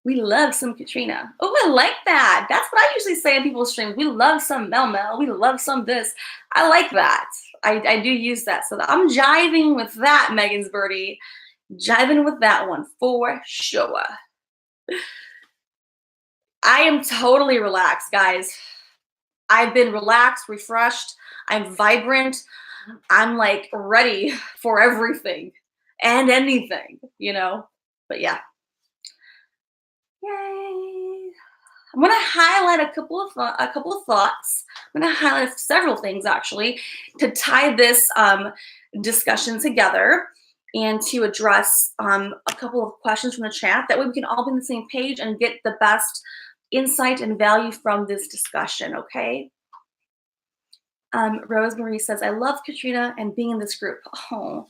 We love some Katrina. Oh, I like that. That's what I usually say in people's streams. We love some Mel. We love some this. I like that. I do use that. So I'm jiving with that, Megan's Birdie. Jiving with that one for sure. I am totally relaxed, guys. I've been relaxed, refreshed. I'm vibrant. I'm like ready for everything and anything, But yeah. Yay. I'm going to highlight a couple of thoughts. I'm going to highlight several things actually to tie this discussion together and to address a couple of questions from the chat. That way we can all be on the same page and get the best insight and value from this discussion, okay? Rosemary says, I love Katrina and being in this group. Oh,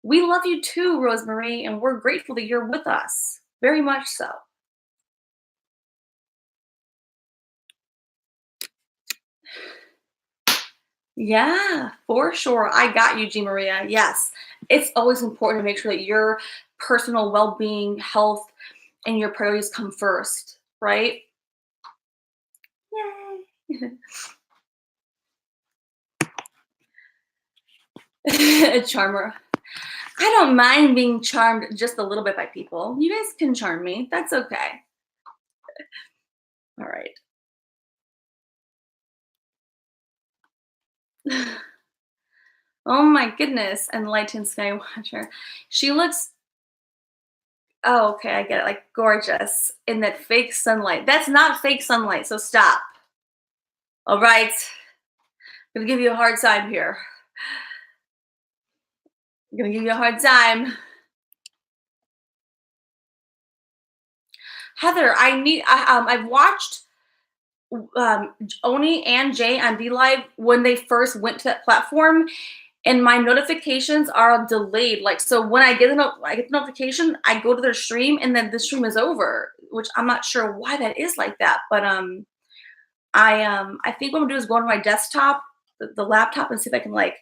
we love you too, Rosemary, and we're grateful that you're with us. Very much so. Yeah, for sure. I got you, G. Maria. Yes, it's always important to make sure that your personal well-being, health, and your priorities come first, right? Yay. Charmer. I don't mind being charmed just a little bit by people. You guys can charm me. That's okay. All right. Oh my goodness. Enlightened Skywatcher. She looks, oh, okay, I get it. Like gorgeous in that fake sunlight. That's not fake sunlight, so stop. All right. I'm going to give you a hard time here. I'm going to give you a hard time. Heather, I've watched Oni and Jay on BeLive when they first went to that platform, and my notifications are delayed. Like, so when I get the notification, I go to their stream and then the stream is over, which I'm not sure why that is like that. But I think what I'm gonna do is go on my desktop, the laptop, and see if I can like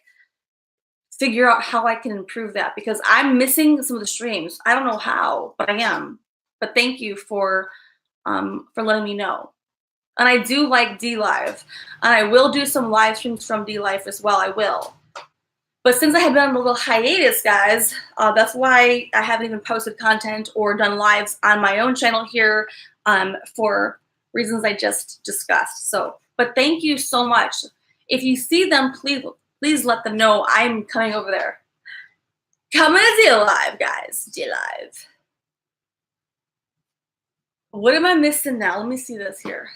figure out how I can improve that because I'm missing some of the streams. I don't know how, but I am. But thank you for letting me know. And I do like D Live, and I will do some live streams from D Live as well. I will. But since I have been on a little hiatus, guys, that's why I haven't even posted content or done lives on my own channel here for reasons I just discussed. So, but thank you so much. If you see them, please let them know I'm coming over there. Coming to D Live, guys. D Live. What am I missing now? Let me see this here.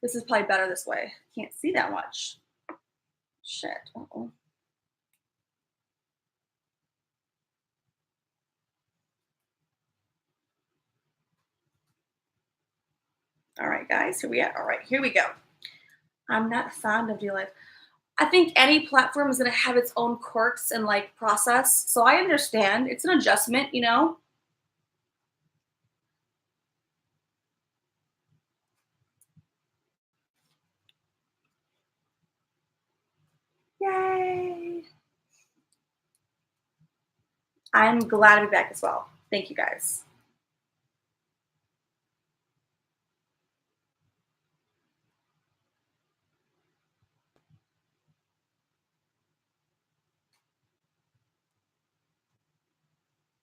This is probably better this way. Can't see that much. Shit. Uh-oh. All right, guys, here we are. All right, here we go. I'm not fond of D-Live. I think any platform is going to have its own quirks and like process. So I understand. It's an adjustment, you know? Yay. I'm glad to be back as well. Thank you, guys.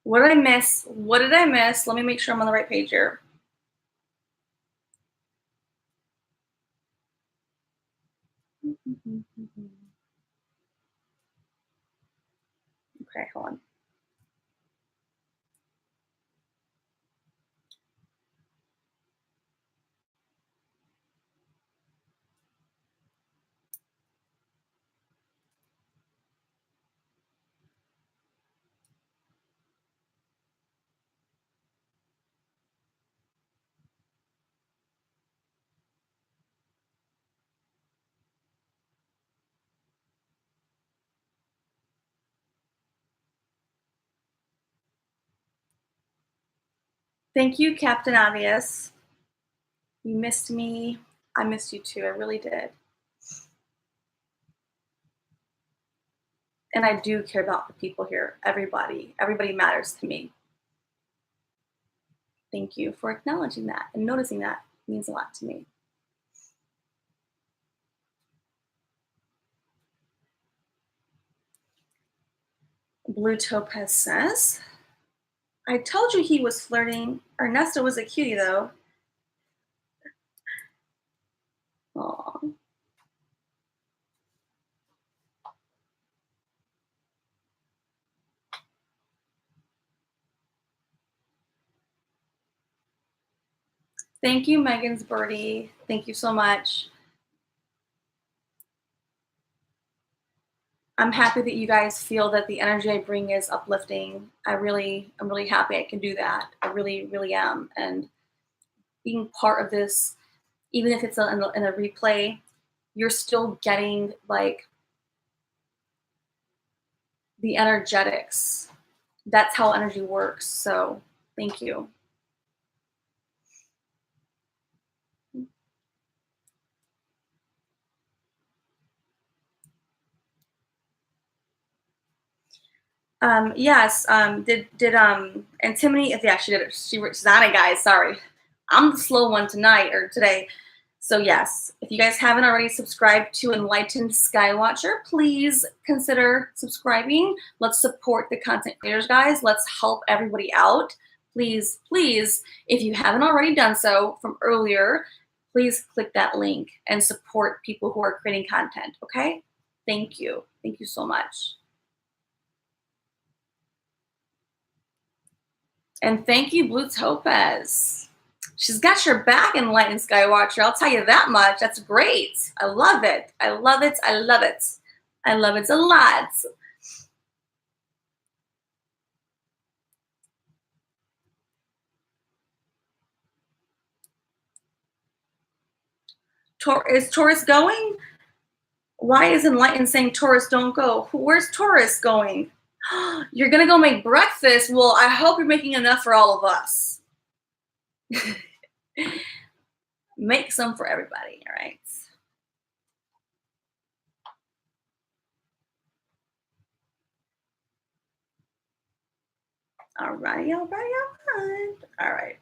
What did I miss? What did I miss? Let me make sure I'm on the right page here. Okay, hold on. Thank you, Captain Obvious. You missed me. I missed you too. I really did. And I do care about the people here. Everybody matters to me. Thank you for acknowledging that and noticing that. It means a lot to me. Blue Topaz says, I told you he was flirting. Ernesto was a cutie though. Aw. Thank you, Megan's birdie. Thank you so much. I'm happy that you guys feel that the energy I bring is uplifting. I'm really happy I can do that. I really am. And being part of this, even if it's in a replay, you're still getting like the energetics. That's how energy works. So thank you. Yes. Did Antimony? Yeah, she did it. She's on it, guys. Sorry, I'm the slow one tonight or today. So yes, if you guys haven't already subscribed to Enlightened Skywatcher, please consider subscribing. Let's support the content creators, guys. Let's help everybody out. Please, please, if you haven't already done so from earlier, please click that link and support people who are creating content. Okay? Thank you. Thank you so much. And thank you, Blue Topaz. She's got your back, Enlightened Skywatcher. I'll tell you that much. That's great. I love it. I love it. I love it. I love it a lot. Is Taurus going? Why is Enlightened saying Taurus don't go? Where's Taurus going? You're going to go make breakfast? Well, I hope you're making enough for all of us. Make some for everybody, all right? All right, all right, all right. All right.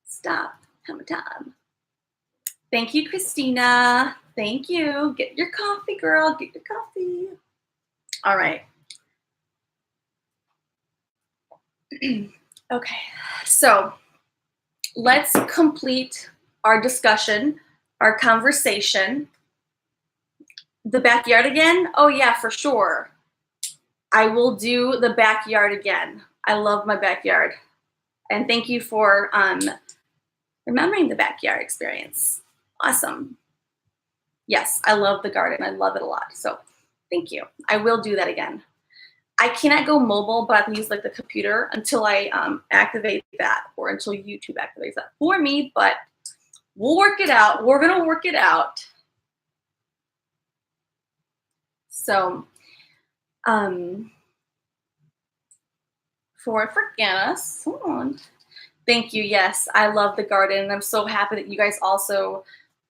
Stop. Have a time. Thank you, Christina. Thank you. Get your coffee, girl. Get your coffee. All right. Okay. So let's complete our discussion, our conversation. The backyard again? Oh, yeah, for sure. I will do the backyard again. I love my backyard. And thank you for remembering the backyard experience. Awesome. Yes, I love the garden. I love it a lot. So thank you. I will do that again. I cannot go mobile, but I can use like the computer until I activate that or until YouTube activates that for me, but we'll work it out. We're going to work it out. So, for Forgiveness, hold on. Thank you. Yes, I love the garden. And I'm so happy that you guys also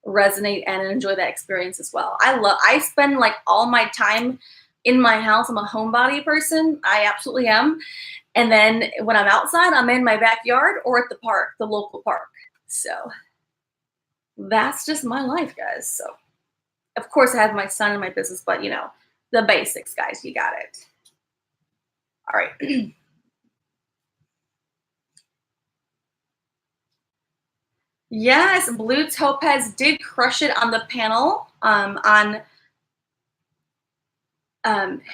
resonate and enjoy that experience as well. I spend like all my time in my house. I'm a homebody person. I absolutely am. And then when I'm outside, I'm in my backyard or at the park, the local park. So that's just my life, guys. So of course I have my son and my business, but you know, the basics, guys, you got it. All right. Yes, Blue Topaz did crush it on the panel on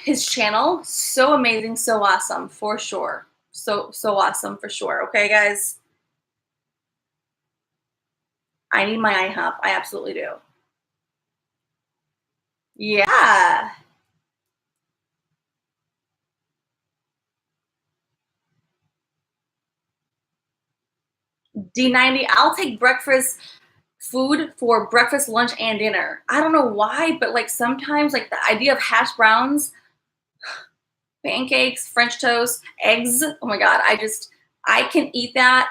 his channel. So amazing, so awesome, for sure. So awesome, for sure. Okay, guys. I need my IHOP. I absolutely do. Yeah. D90. I'll take breakfast food for breakfast, lunch, and dinner. I don't know why, but like sometimes like the idea of hash browns, pancakes, French toast, eggs. Oh my God, I can eat that.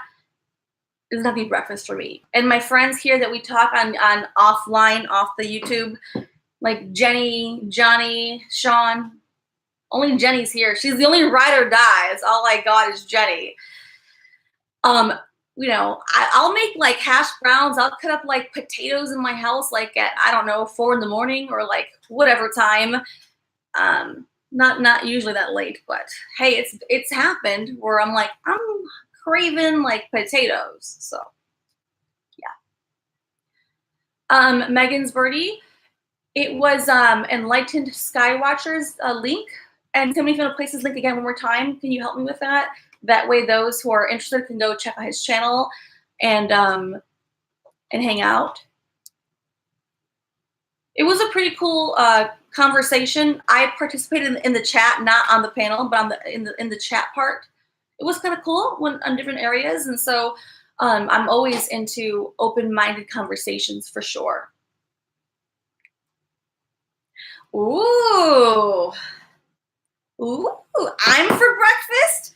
It's not be breakfast for me. And my friends here that we talk on offline, off the YouTube, like Jenny, Johnny, Sean. Only Jenny's here. She's the only ride or die. It's all I got is Jenny. You know, I'll make like hash browns. I'll cut up like potatoes in my house, like at, I don't know, 4 a.m. or like whatever time. Not usually that late, but hey, it's happened where I'm like, I'm craving like potatoes. So yeah. Megan's Birdie, it was Enlightened Skywatchers link. And tell me if you want to place his link again one more time. Can you help me with that? That way those who are interested can go check out his channel and hang out. It was a pretty cool conversation. I participated in the chat, not on the panel, but on in the chat part. It was kind of cool on different areas, and so I'm always into open-minded conversations for sure. Ooh, I'm for breakfast.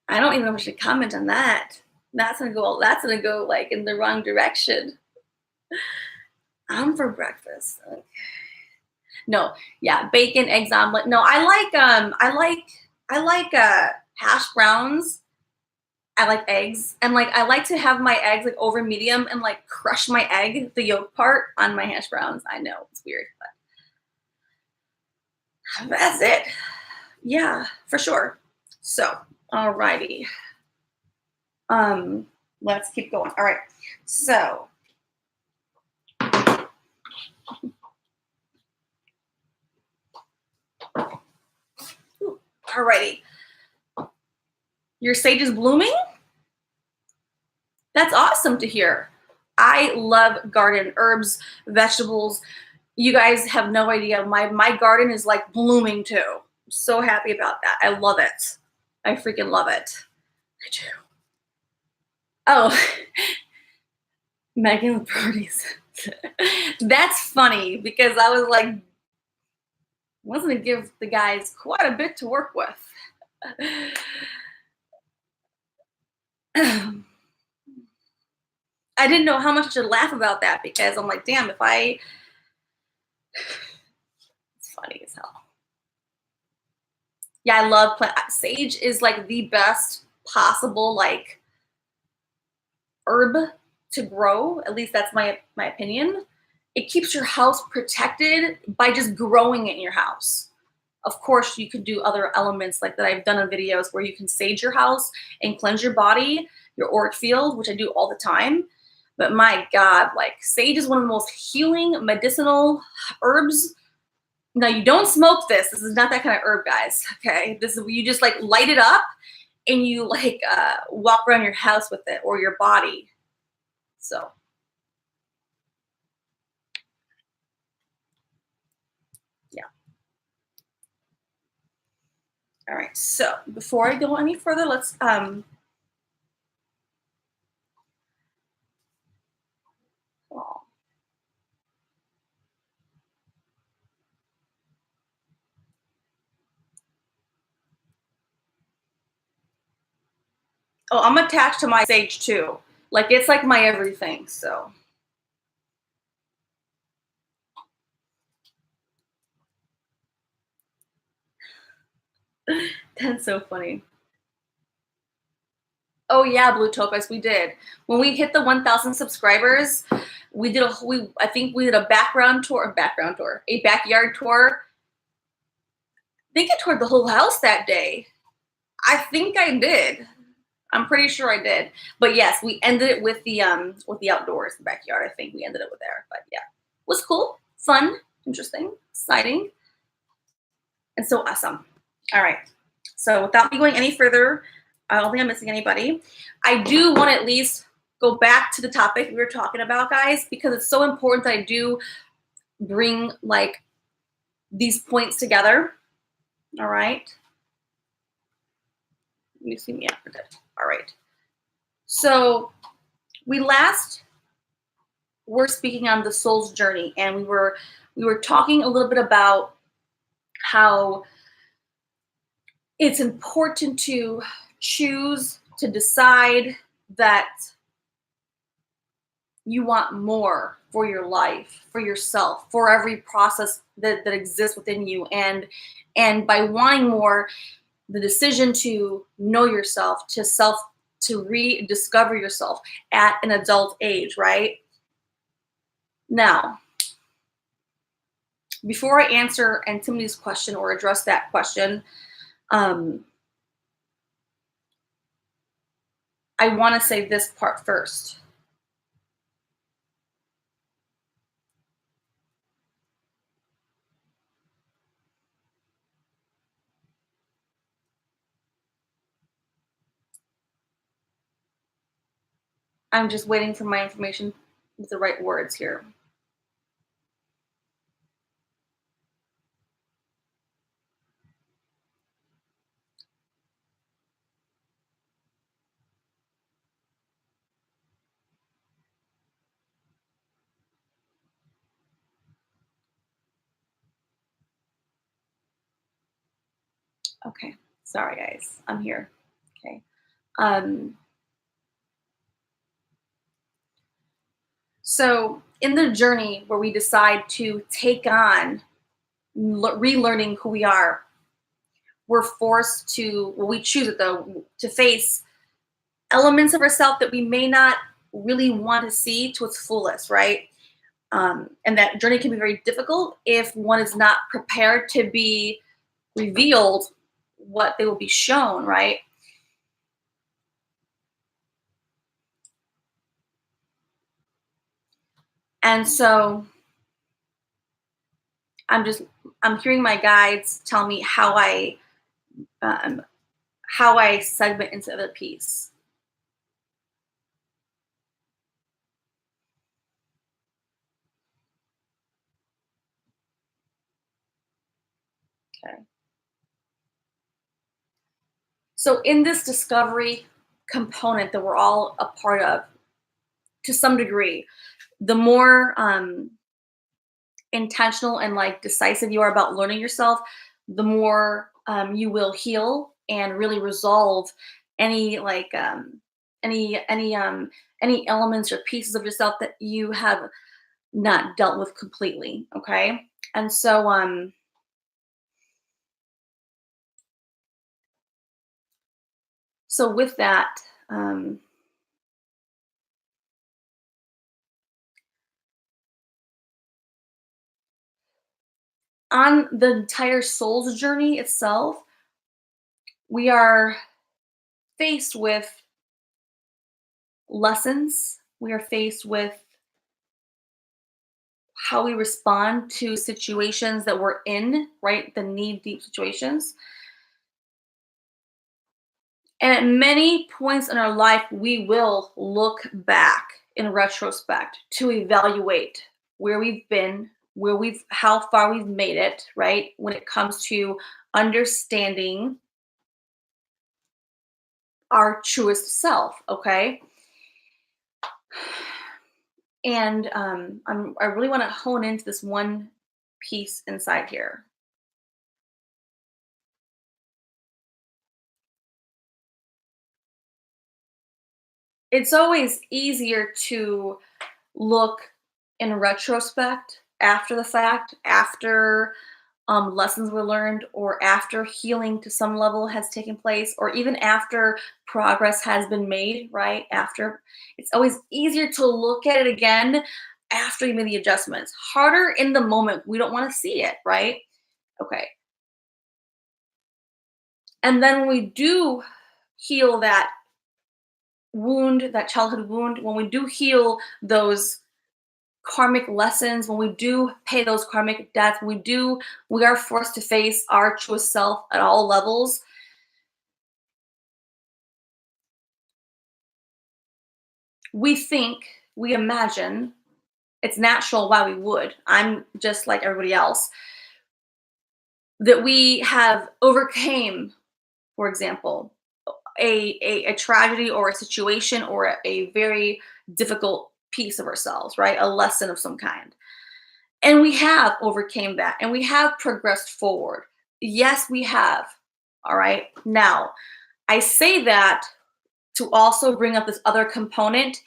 I don't even know if I should comment on that. That's gonna go like in the wrong direction. I'm for breakfast. Okay. No, yeah, bacon, eggs, omelet. No, I like hash browns. I like eggs, and like I like to have my eggs like over medium and like crush my egg, the yolk part, on my hash browns. I know it's weird, but that's it. Yeah, for sure. So, alrighty. Let's keep going. All right. So, alrighty. Your sage is blooming? That's awesome to hear. I love garden herbs, vegetables. You guys have no idea. My garden is like blooming too. I'm so happy about that. I love it. I freaking love it. I do. Oh, Megan's parties. That's funny because I was like, wasn't to give the guys quite a bit to work with. I didn't know how much I should laugh about that because I'm like, damn, if I, it's funny as hell. Yeah, I love sage is like the best possible like herb to grow. At least that's my opinion. It keeps your house protected by just growing it in your house. Of course, you could do other elements like that I've done in videos where you can sage your house and cleanse your body, your auric field, which I do all the time. But my God, like sage is one of the most healing medicinal herbs. Now you don't smoke this. This is not that kind of herb, guys. Okay, this is you just like light it up and you like walk around your house with it or your body. So yeah. All right. So before I go any further, let's oh, I'm attached to my sage too. Like it's like my everything. So that's so funny. Oh yeah, Blue Topaz, we did. When we hit the 1,000 subscribers, I think we did a a backyard tour. I think I toured the whole house that day. I think I did. I'm pretty sure I did. But yes, we ended it with the outdoors, the backyard. I think we ended it with there. But yeah. It was cool, fun, interesting, exciting, and so awesome. All right. So without me going any further, I don't think I'm missing anybody. I do want to at least go back to the topic we were talking about, guys, because it's so important that I do bring like these points together. All right. You see me after that. All right. So we last were speaking on the soul's journey, and we were talking a little bit about how it's important to choose to decide that you want more for your life, for yourself, for every process that exists within you. And by wanting more, the decision to know yourself, to rediscover yourself at an adult age, right? Now, before I answer Antoni's question or address that question, I want to say this part first. I'm just waiting for my information with the right words here. Okay. Sorry, guys. I'm here. Okay. Um, so, in the journey where we decide to take on relearning who we are, we're forced to, well, we choose it though, to face elements of ourselves that we may not really want to see to its fullest, right? And that journey can be very difficult if one is not prepared to be revealed what they will be shown, right? And so I'm hearing my guides tell me um, how I segment into the piece. Okay. So in this discovery component that we're all a part of, to some degree, the more intentional and like decisive you are about learning yourself, the more you will heal and really resolve any any elements or pieces of yourself that you have not dealt with completely. Okay. And so with that, on the entire soul's journey itself, we are faced with lessons. We are faced with how we respond to situations that we're in, right? The knee deep situations. And at many points in our life, we will look back in retrospect to evaluate where we've been, how far we've made it, right? When it comes to understanding our truest self, okay? And I really want to hone into this one piece inside here. It's always easier to look in retrospect after the fact, after lessons were learned, or after healing to some level has taken place, or even after progress has been made, right? After, it's always easier to look at it again after you made the adjustments. Harder in the moment. We don't want to see it, right? Okay. And then when we do heal that wound, that childhood wound, when we do heal those karmic lessons, when we do pay those karmic debts, we are forced to face our truest self at all levels. We imagine, it's natural why we would. I'm just like everybody else, that we have overcame, for example, a tragedy or a situation or a very difficult piece of ourselves, right? A lesson of some kind. And we have overcame that and we have progressed forward. Yes, we have. All right. Now, I say that to also bring up this other component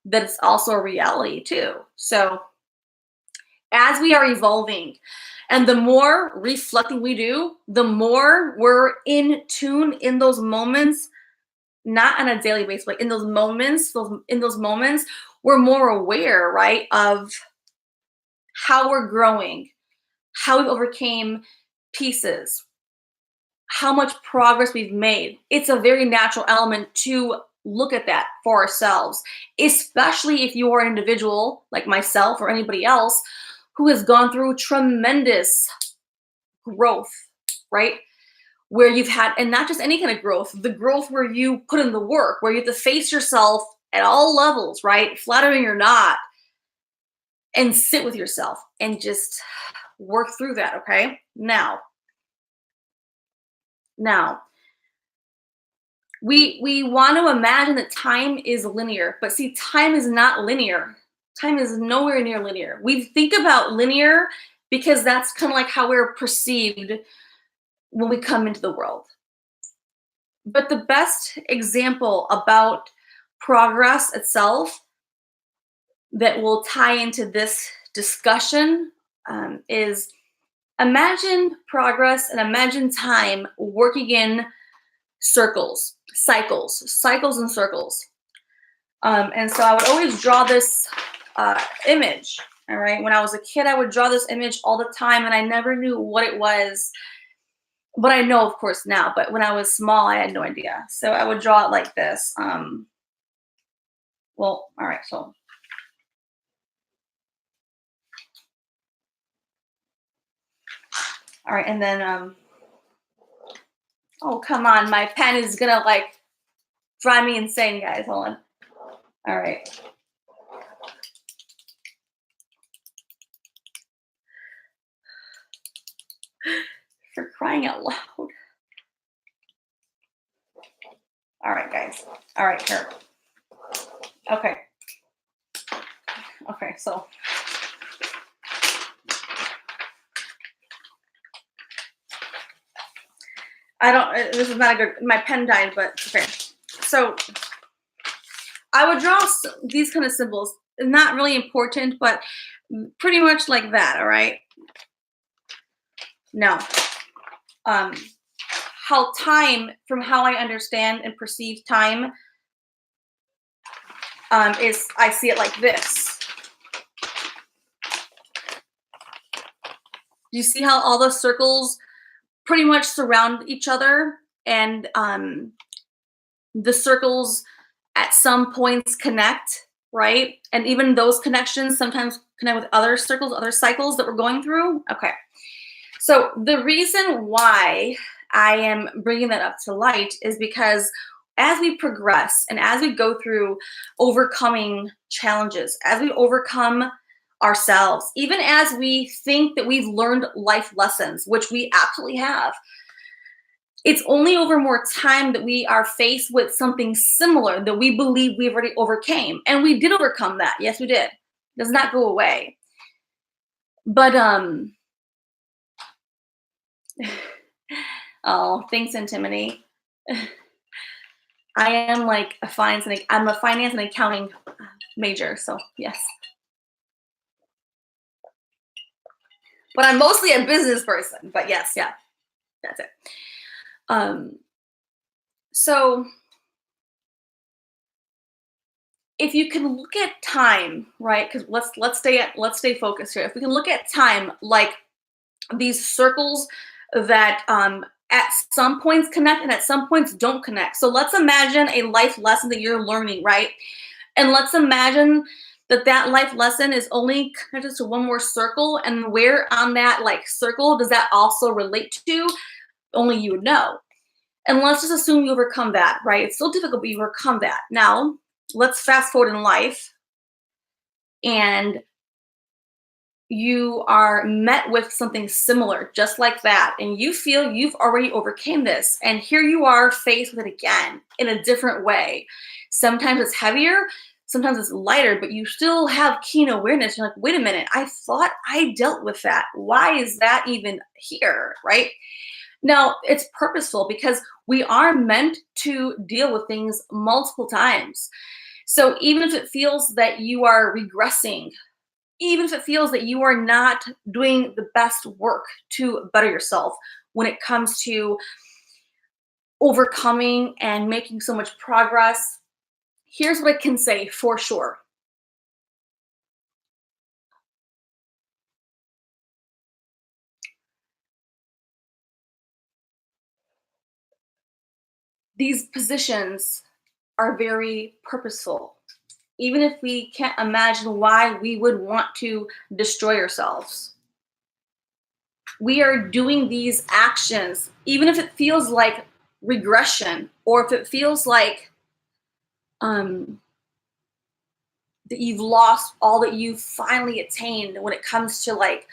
that it's also a reality too. So, as we are evolving and the more reflecting we do, the more we're in tune in those moments, not on a daily basis, but in those moments, we're more aware, right, of how we're growing, how we overcame pieces, how much progress we've made. It's a very natural element to look at that for ourselves, especially if you are an individual like myself or anybody else who has gone through tremendous growth, right? Where you've had, and not just any kind of growth, the growth where you put in the work, where you have to face yourself at all levels, right? Flattering or not, and sit with yourself and just work through that, okay? Now, we want to imagine that time is linear, but see, time is not linear. Time is nowhere near linear. We think about linear because that's kind of like how we're perceived when we come into the world. But the best example about progress itself that will tie into this discussion is, imagine progress and imagine time working in cycles and circles. And so I would always draw this image. All right. When I was a kid, I would draw this image all the time, and I never knew what it was. But I know, of course, now. But when I was small, I had no idea. So I would draw it like this. All right. So. All right. And then, oh, come on. My pen is going to like drive me insane, guys. Hold on. All right. For crying out loud. All right, guys. All right, here. Okay. Okay, so. This is not a good, my pen died, but okay. So I would draw these kind of symbols. Not really important, but pretty much like that, all right? Now, how time, from how I understand and perceive time, is I see it like this. Do you see how all the circles pretty much surround each other, and the circles at some points connect, right? And even those connections sometimes connect with other circles, other cycles that we're going through. Okay. So the reason why I am bringing that up to light is because as we progress and as we go through overcoming challenges, as we overcome ourselves, even as we think that we've learned life lessons, which we absolutely have, it's only over more time that we are faced with something similar that we believe we've already overcame. And we did overcome that. Yes, we did. It does not go away. But oh, thanks, Antimony. I am like I'm a finance and accounting major, so yes. But I'm mostly a business person, but yes, yeah, that's it. So if you can look at time, right? Because let's stay focused here. If we can look at time like these circles that at some points connect and at some points don't connect. So let's imagine a life lesson that you're learning, right? And let's imagine that life lesson is only connected to one more circle, and where on that like circle does that also relate to? Only you would know. And let's just assume you overcome that, right? It's still difficult, but you overcome that. Now, let's fast forward in life, and you are met with something similar, just like that, and you feel you've already overcame this, and here you are faced with it again in a different way. Sometimes it's heavier, sometimes it's lighter, but you still have keen awareness. You're like, wait a minute, I thought I dealt with that. Why is that even here, right? Now, it's purposeful because we are meant to deal with things multiple times. So even if it feels that you are regressing, even if it feels that you are not doing the best work to better yourself when it comes to overcoming and making so much progress, here's what I can say for sure. These positions are very purposeful. Even if we can't imagine why we would want to destroy ourselves, we are doing these actions, even if it feels like regression, or if it feels like that you've lost all that you've finally attained when it comes to like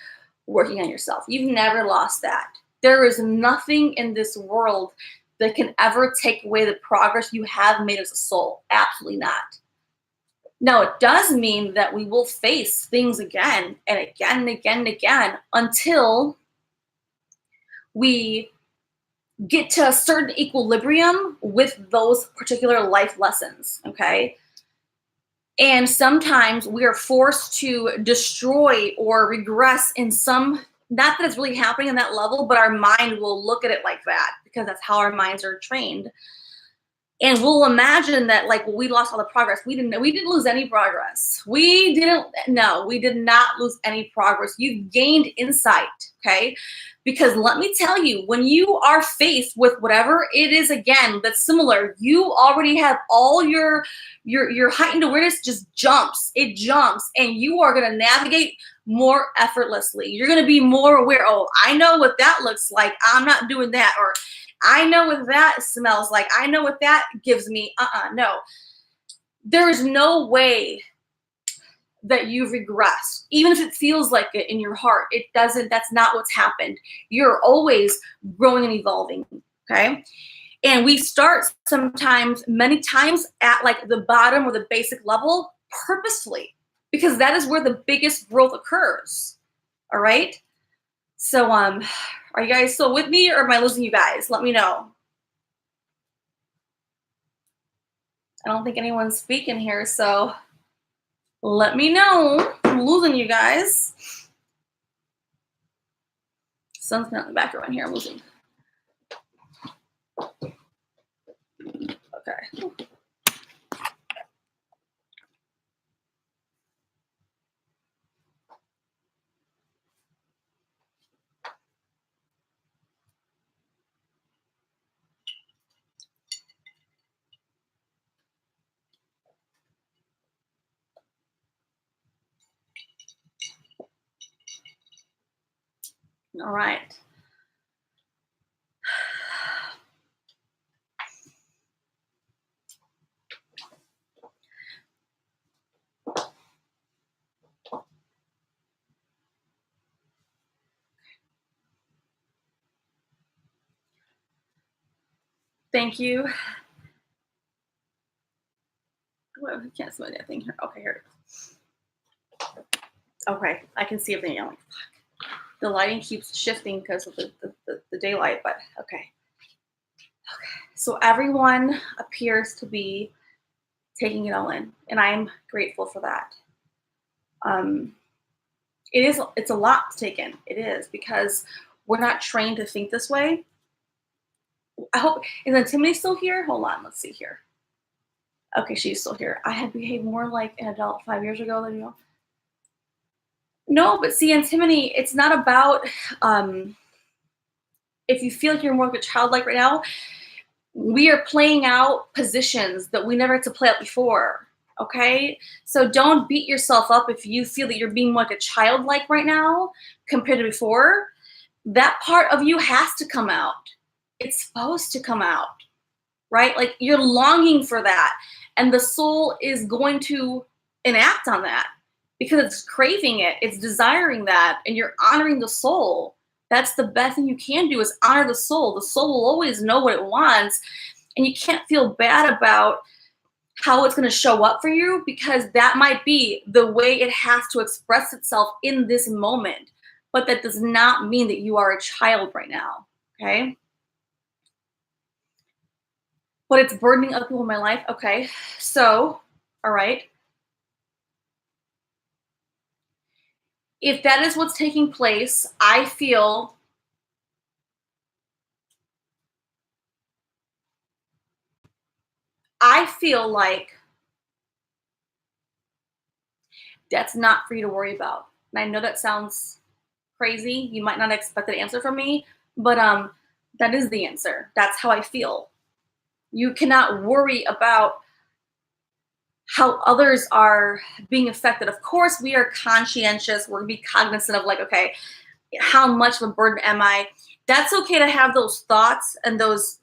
working on yourself. You've never lost that. There is nothing in this world that can ever take away the progress you have made as a soul. Absolutely not. Now, it does mean that we will face things again and again and again and again until we get to a certain equilibrium with those particular life lessons, okay? And sometimes we are forced to destroy or regress in some, not that it's really happening in that level, but our mind will look at it like that because that's how our minds are trained. And we'll imagine that like, well, we lost all the progress. We didn't lose any progress. We did not lose any progress. You've gained insight, okay? Because let me tell you, when you are faced with whatever it is again that's similar, you already have all your heightened awareness just jumps. It jumps, and you are going to navigate more effortlessly. You're going to be more aware. Oh, I know what that looks like. I'm not doing that. Or I know what that smells like. I know what that gives me. No. There is no way that you've regressed, even if it feels like it in your heart. It doesn't, that's not what's happened. You're always growing and evolving, okay? And we start sometimes, many times at like the bottom or the basic level purposefully, because that is where the biggest growth occurs, all right? So, are you guys still with me, or am I losing you guys? Let me know. I don't think anyone's speaking here, so let me know. I'm losing you guys. Sun's not in the background here. I'm losing. Okay. All right. Thank you. Well, I can't see that thing here. Okay, here. Okay, I can see everything. I'm like, fuck. The lighting keeps shifting because of the daylight, but okay. Okay. So everyone appears to be taking it all in, and I'm grateful for that. It's a lot to take in. It is, because we're not trained to think this way. I hope, is Antimony still here? Hold on, let's see here. Okay, she's still here. I had behaved more like an adult 5 years ago than you. No, but see, Antimony, it's not about if you feel like you're more like a childlike right now. We are playing out positions that we never had to play out before. Okay, so don't beat yourself up if you feel that you're being like a childlike right now compared to before. That part of you has to come out. It's supposed to come out, right? Like, you're longing for that, and the soul is going to enact on that because it's craving it, it's desiring that, and you're honoring the soul. That's the best thing you can do, is honor the soul. The soul will always know what it wants, and you can't feel bad about how it's going to show up for you, because that might be the way it has to express itself in this moment. But that does not mean that you are a child right now, okay? But it's burdening other people in my life. Okay, so, all right. If that is what's taking place, I feel like that's not for you to worry about. And I know that sounds crazy. You might not expect an answer from me, but that is the answer. That's how I feel. You cannot worry about how others are being affected. Of course, we are conscientious. We're going to be cognizant of, like, okay, how much of a burden am I? That's okay to have those thoughts and those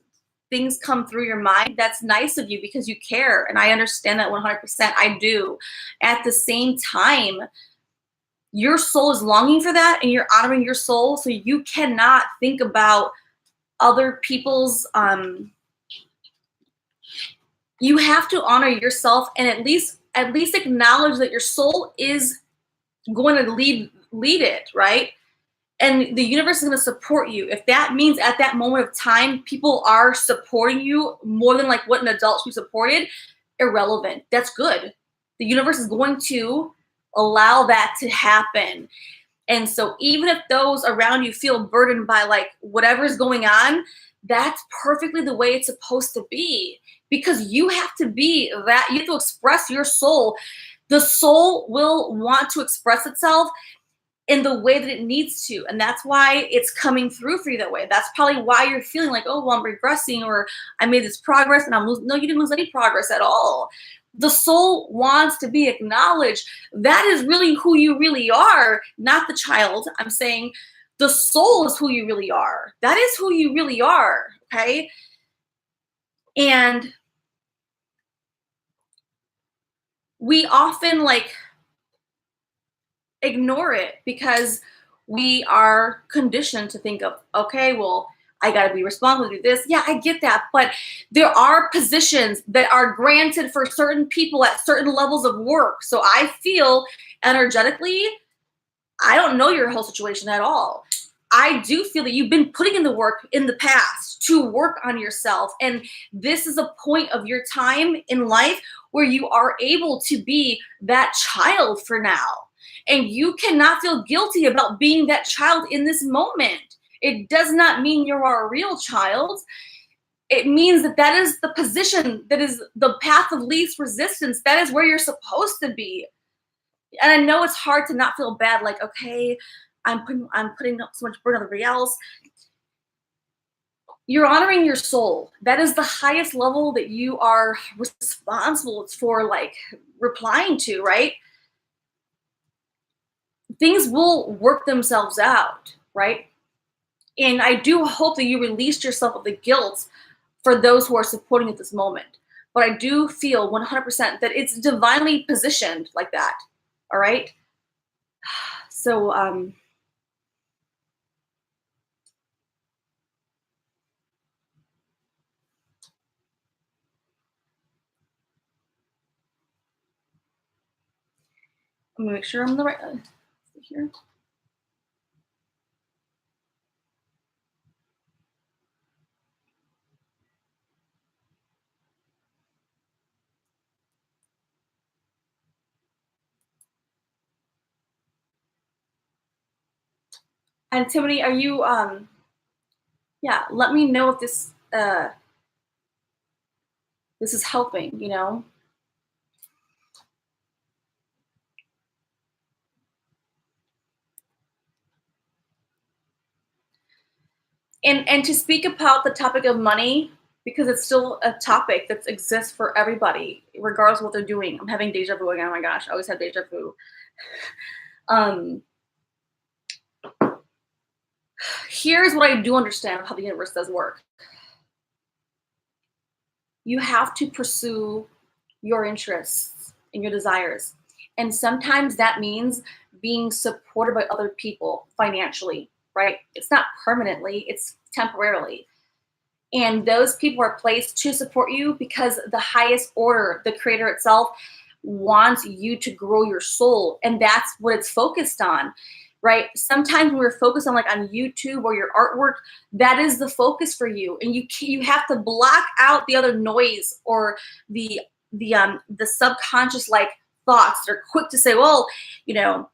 things come through your mind. That's nice of you because you care. And I understand that 100%. I do. At the same time, your soul is longing for that, and you're honoring your soul. So you cannot think about other people's, you have to honor yourself, and at least acknowledge that your soul is going to lead it, right? And the universe is going to support you. If that means at that moment of time people are supporting you more than like what an adult should be supported, irrelevant. That's good. The universe is going to allow that to happen. And so even if those around you feel burdened by like whatever's going on, that's perfectly the way it's supposed to be, because you have to be that. You have to express your soul. The soul will want to express itself in the way that it needs to. And that's why it's coming through for you that way. That's probably why you're feeling like, oh, well, I'm regressing, or I made this progress and I'm losing. No, you didn't lose any progress at all. The soul wants to be acknowledged. That is really who you really are, not the child. I'm saying the soul is who you really are. That is who you really are, okay? And we often like ignore it because we are conditioned to think of, okay, well, I got to be responsible to do this. Yeah, I get that. But there are positions that are granted for certain people at certain levels of work. So I feel energetically, I don't know your whole situation at all. I do feel that you've been putting in the work in the past to work on yourself. And this is a point of your time in life where you are able to be that child for now. And you cannot feel guilty about being that child in this moment. It does not mean you are a real child. It means that that is the position, that is the path of least resistance. That is where you're supposed to be. And I know it's hard to not feel bad, like, okay, I'm putting up so much burden on everybody else. You're honoring your soul. That is the highest level that you are responsible for, like, replying to, right? Things will work themselves out, right? And I do hope that you released yourself of the guilt for those who are supporting at this moment. But I do feel 100% that it's divinely positioned like that. All right. So, let me make sure I'm the right here. And Timothy, are you yeah, let me know if this is helping, you know? And to speak about the topic of money, because it's still a topic that exists for everybody, regardless of what they're doing. I'm having deja vu again. Oh my gosh, I always have deja vu. Um, Here's what I do understand of how the universe does work. You have to pursue your interests and your desires. And sometimes that means being supported by other people financially, right? It's not permanently, it's temporarily. And those people are placed to support you because the highest order, the creator itself, wants you to grow your soul. And that's what it's focused on, right? Sometimes when we're focused on, like, on YouTube or your artwork, that is the focus for you. And you have to block out the other noise or the subconscious, like, thoughts that are quick to say, well, you know,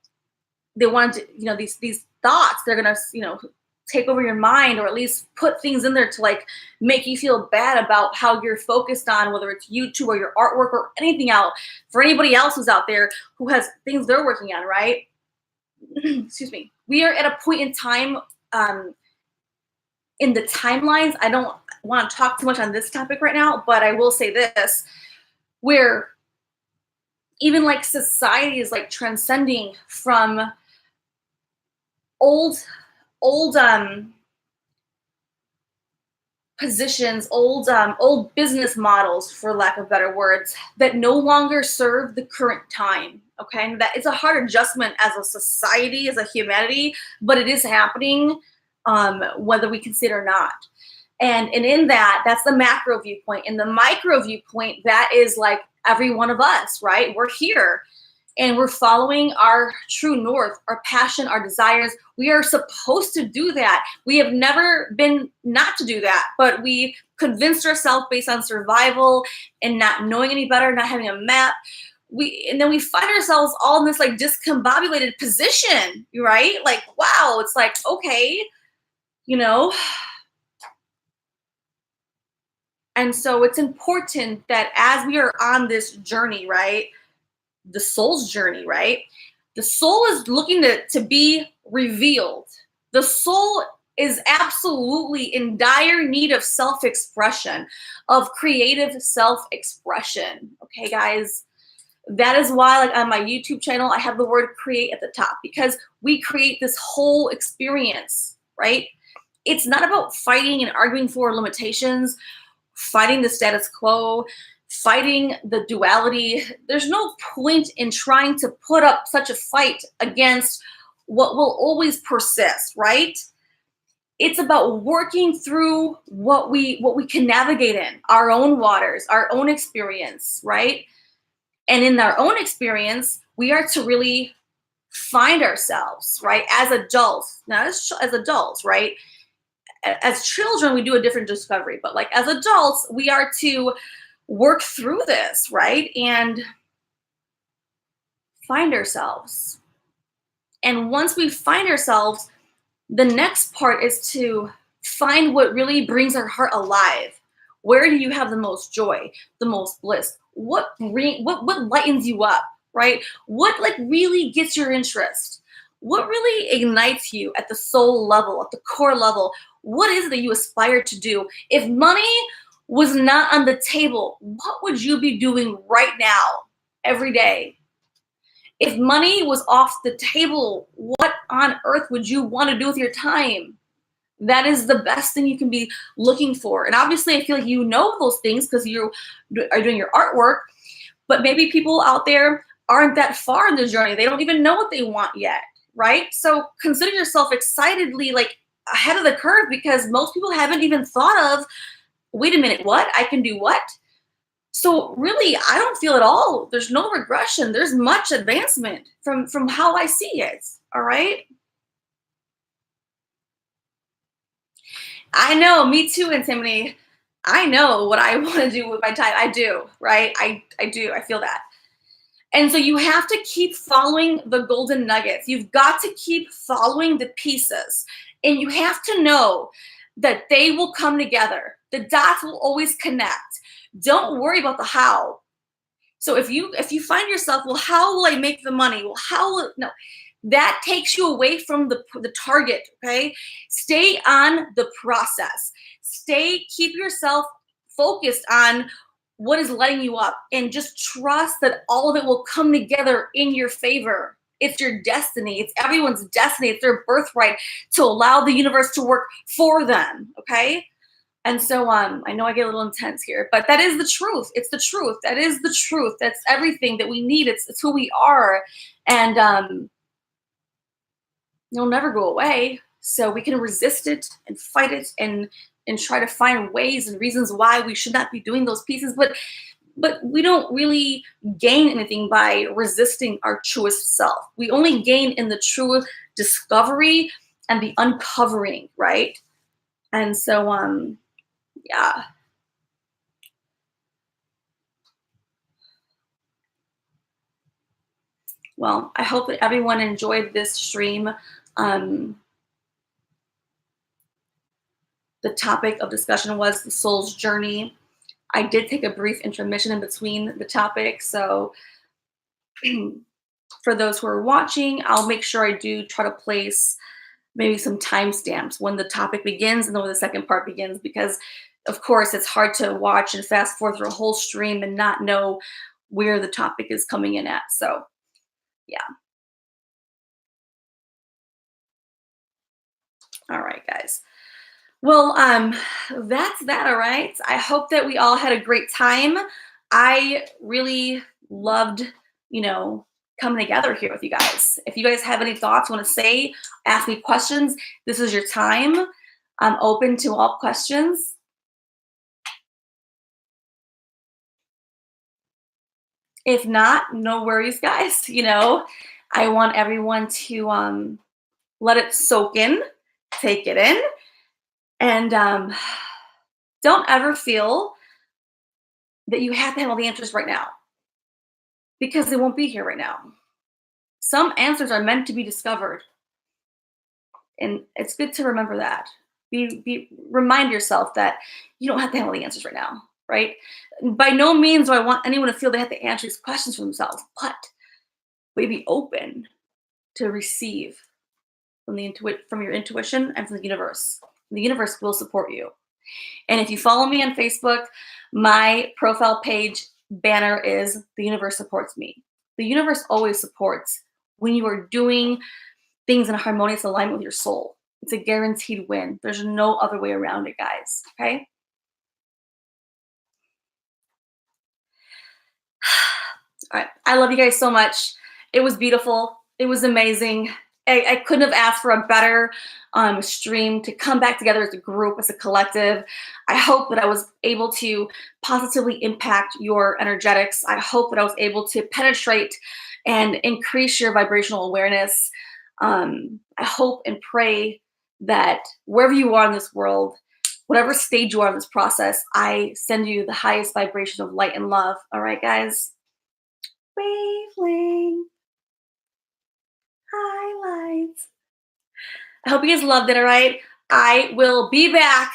they want to, you know, these thoughts, they're gonna, you know, take over your mind, or at least put things in there to, like, make you feel bad about how you're focused on, whether it's YouTube or your artwork or anything else. For anybody else who's out there who has things they're working on, right? Excuse me. We are at a point in time, in the timelines. I don't want to talk too much on this topic right now, but I will say this, where even, like, society is, like, transcending from old positions, old business models, for lack of better words, that no longer serve the current time. Okay, and that it's a hard adjustment as a society, as a humanity, but it is happening, whether we consider it or not. And in that, that's the macro viewpoint. In the micro viewpoint, that is, like, every one of us, right? We're here and we're following our true north, our passion, our desires. We are supposed to do that. We have never been not to do that, but we convinced ourselves based on survival and not knowing any better, not having a map. And then we find ourselves all in this, like, discombobulated position, right? Like, wow, it's like, okay, you know. And so it's important that as we are on this journey, right? The soul's journey, right? The soul is looking to be revealed. The soul is absolutely in dire need of self-expression, of creative self-expression. Okay, guys? That is why, like, on my YouTube channel, I have the word create at the top, because we create this whole experience, right? It's not about fighting and arguing for limitations, fighting the status quo, fighting the duality. There's no point in trying to put up such a fight against what will always persist, right? It's about working through what we can navigate in our own waters, our own experience, right? And in our own experience, we are to really find ourselves, right? As adults, not as adults, right? As children, we do a different discovery, but like as adults, we are to work through this, right? And find ourselves. And once we find ourselves, the next part is to find what really brings our heart alive. Where do you have the most joy, the most bliss? What lightens you up, right? What like really gets your interest? What really ignites you at the soul level, at the core level? What is it that you aspire to do? If money was not on the table, what would you be doing right now, every day? If money was off the table, what on earth would you want to do with your time? That is the best thing you can be looking for. And obviously, I feel like you know those things because you are doing your artwork, but maybe people out there aren't that far in the journey. They don't even know what they want yet, right? So consider yourself excitedly like ahead of the curve because most people haven't even thought of, wait a minute, what? I can do what? So really, I don't feel at all. There's no regression. There's much advancement from how I see it. All right. I know, me too, Antimony. I know what I want to do with my time. I do, right? I do. I feel that. And so you have to keep following the golden nuggets. You've got to keep following the pieces. And you have to know that they will come together. The dots will always connect. Don't worry about the how. So if you find yourself, well, how will I make the money? Well, how will no? That takes you away from the target, okay? Stay on the process. Keep yourself focused on what is lighting you up and just trust that all of it will come together in your favor. It's your destiny. It's everyone's destiny. It's their birthright to allow the universe to work for them, okay? And so I know I get a little intense here, but that is the truth. It's the truth. That is the truth. That's everything that we need. It's who we are. And it'll never go away. So we can resist it and fight it and try to find ways and reasons why we should not be doing those pieces. But we don't really gain anything by resisting our truest self. We only gain in the true discovery and the uncovering, right? And so yeah. Well, I hope that everyone enjoyed this stream. Um, the topic of discussion was the soul's journey. I did take a brief intermission in between the topics. So for those who are watching, I'll make sure I do try to place maybe some timestamps when the topic begins and then when the second part begins, because of course it's hard to watch and fast forward through a whole stream and not know where the topic is coming in at. So yeah. All right, guys. Well, that's that, all right? I hope that we all had a great time. I really loved, you know, coming together here with you guys. If you guys have any thoughts, want to say, ask me questions, this is your time. I'm open to all questions. If not, no worries, guys. You know, I want everyone to let it soak in, take it in, and don't ever feel that you have to have all the answers right now because they won't be here right now. Some answers are meant to be discovered, and it's good to remember that. Remind yourself that you don't have to have all the answers right now, right? By no means do I want anyone to feel they have to answer these questions for themselves, but be open to receive from your intuition and from the universe. The universe will support you. And if you follow me on Facebook, my profile page banner is "The Universe Supports Me." The universe always supports when you are doing things in harmonious alignment with your soul. It's a guaranteed win. There's no other way around it, guys. Okay? All right. I love you guys so much. It was beautiful. It was amazing. I couldn't have asked for a better stream to come back together as a group, as a collective. I hope that I was able to positively impact your energetics. I hope that I was able to penetrate and increase your vibrational awareness. I hope and pray that wherever you are in this world, whatever stage you are in this process, I send you the highest vibration of light and love. All right, guys? Wavelength highlights. I hope you guys loved it, all right? I will be back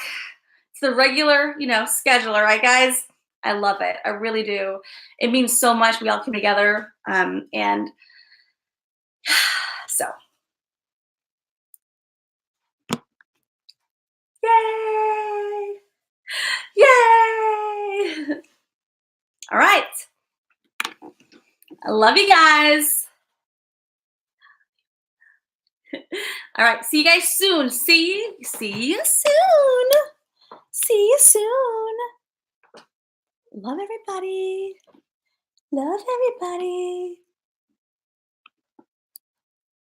to the regular, schedule, all right, guys? I love it. I really do. It means so much. We all came together. And so, yay! Yay! All right. I love you guys. All right. See you guys soon. See you soon. See you soon. Love everybody. Love everybody.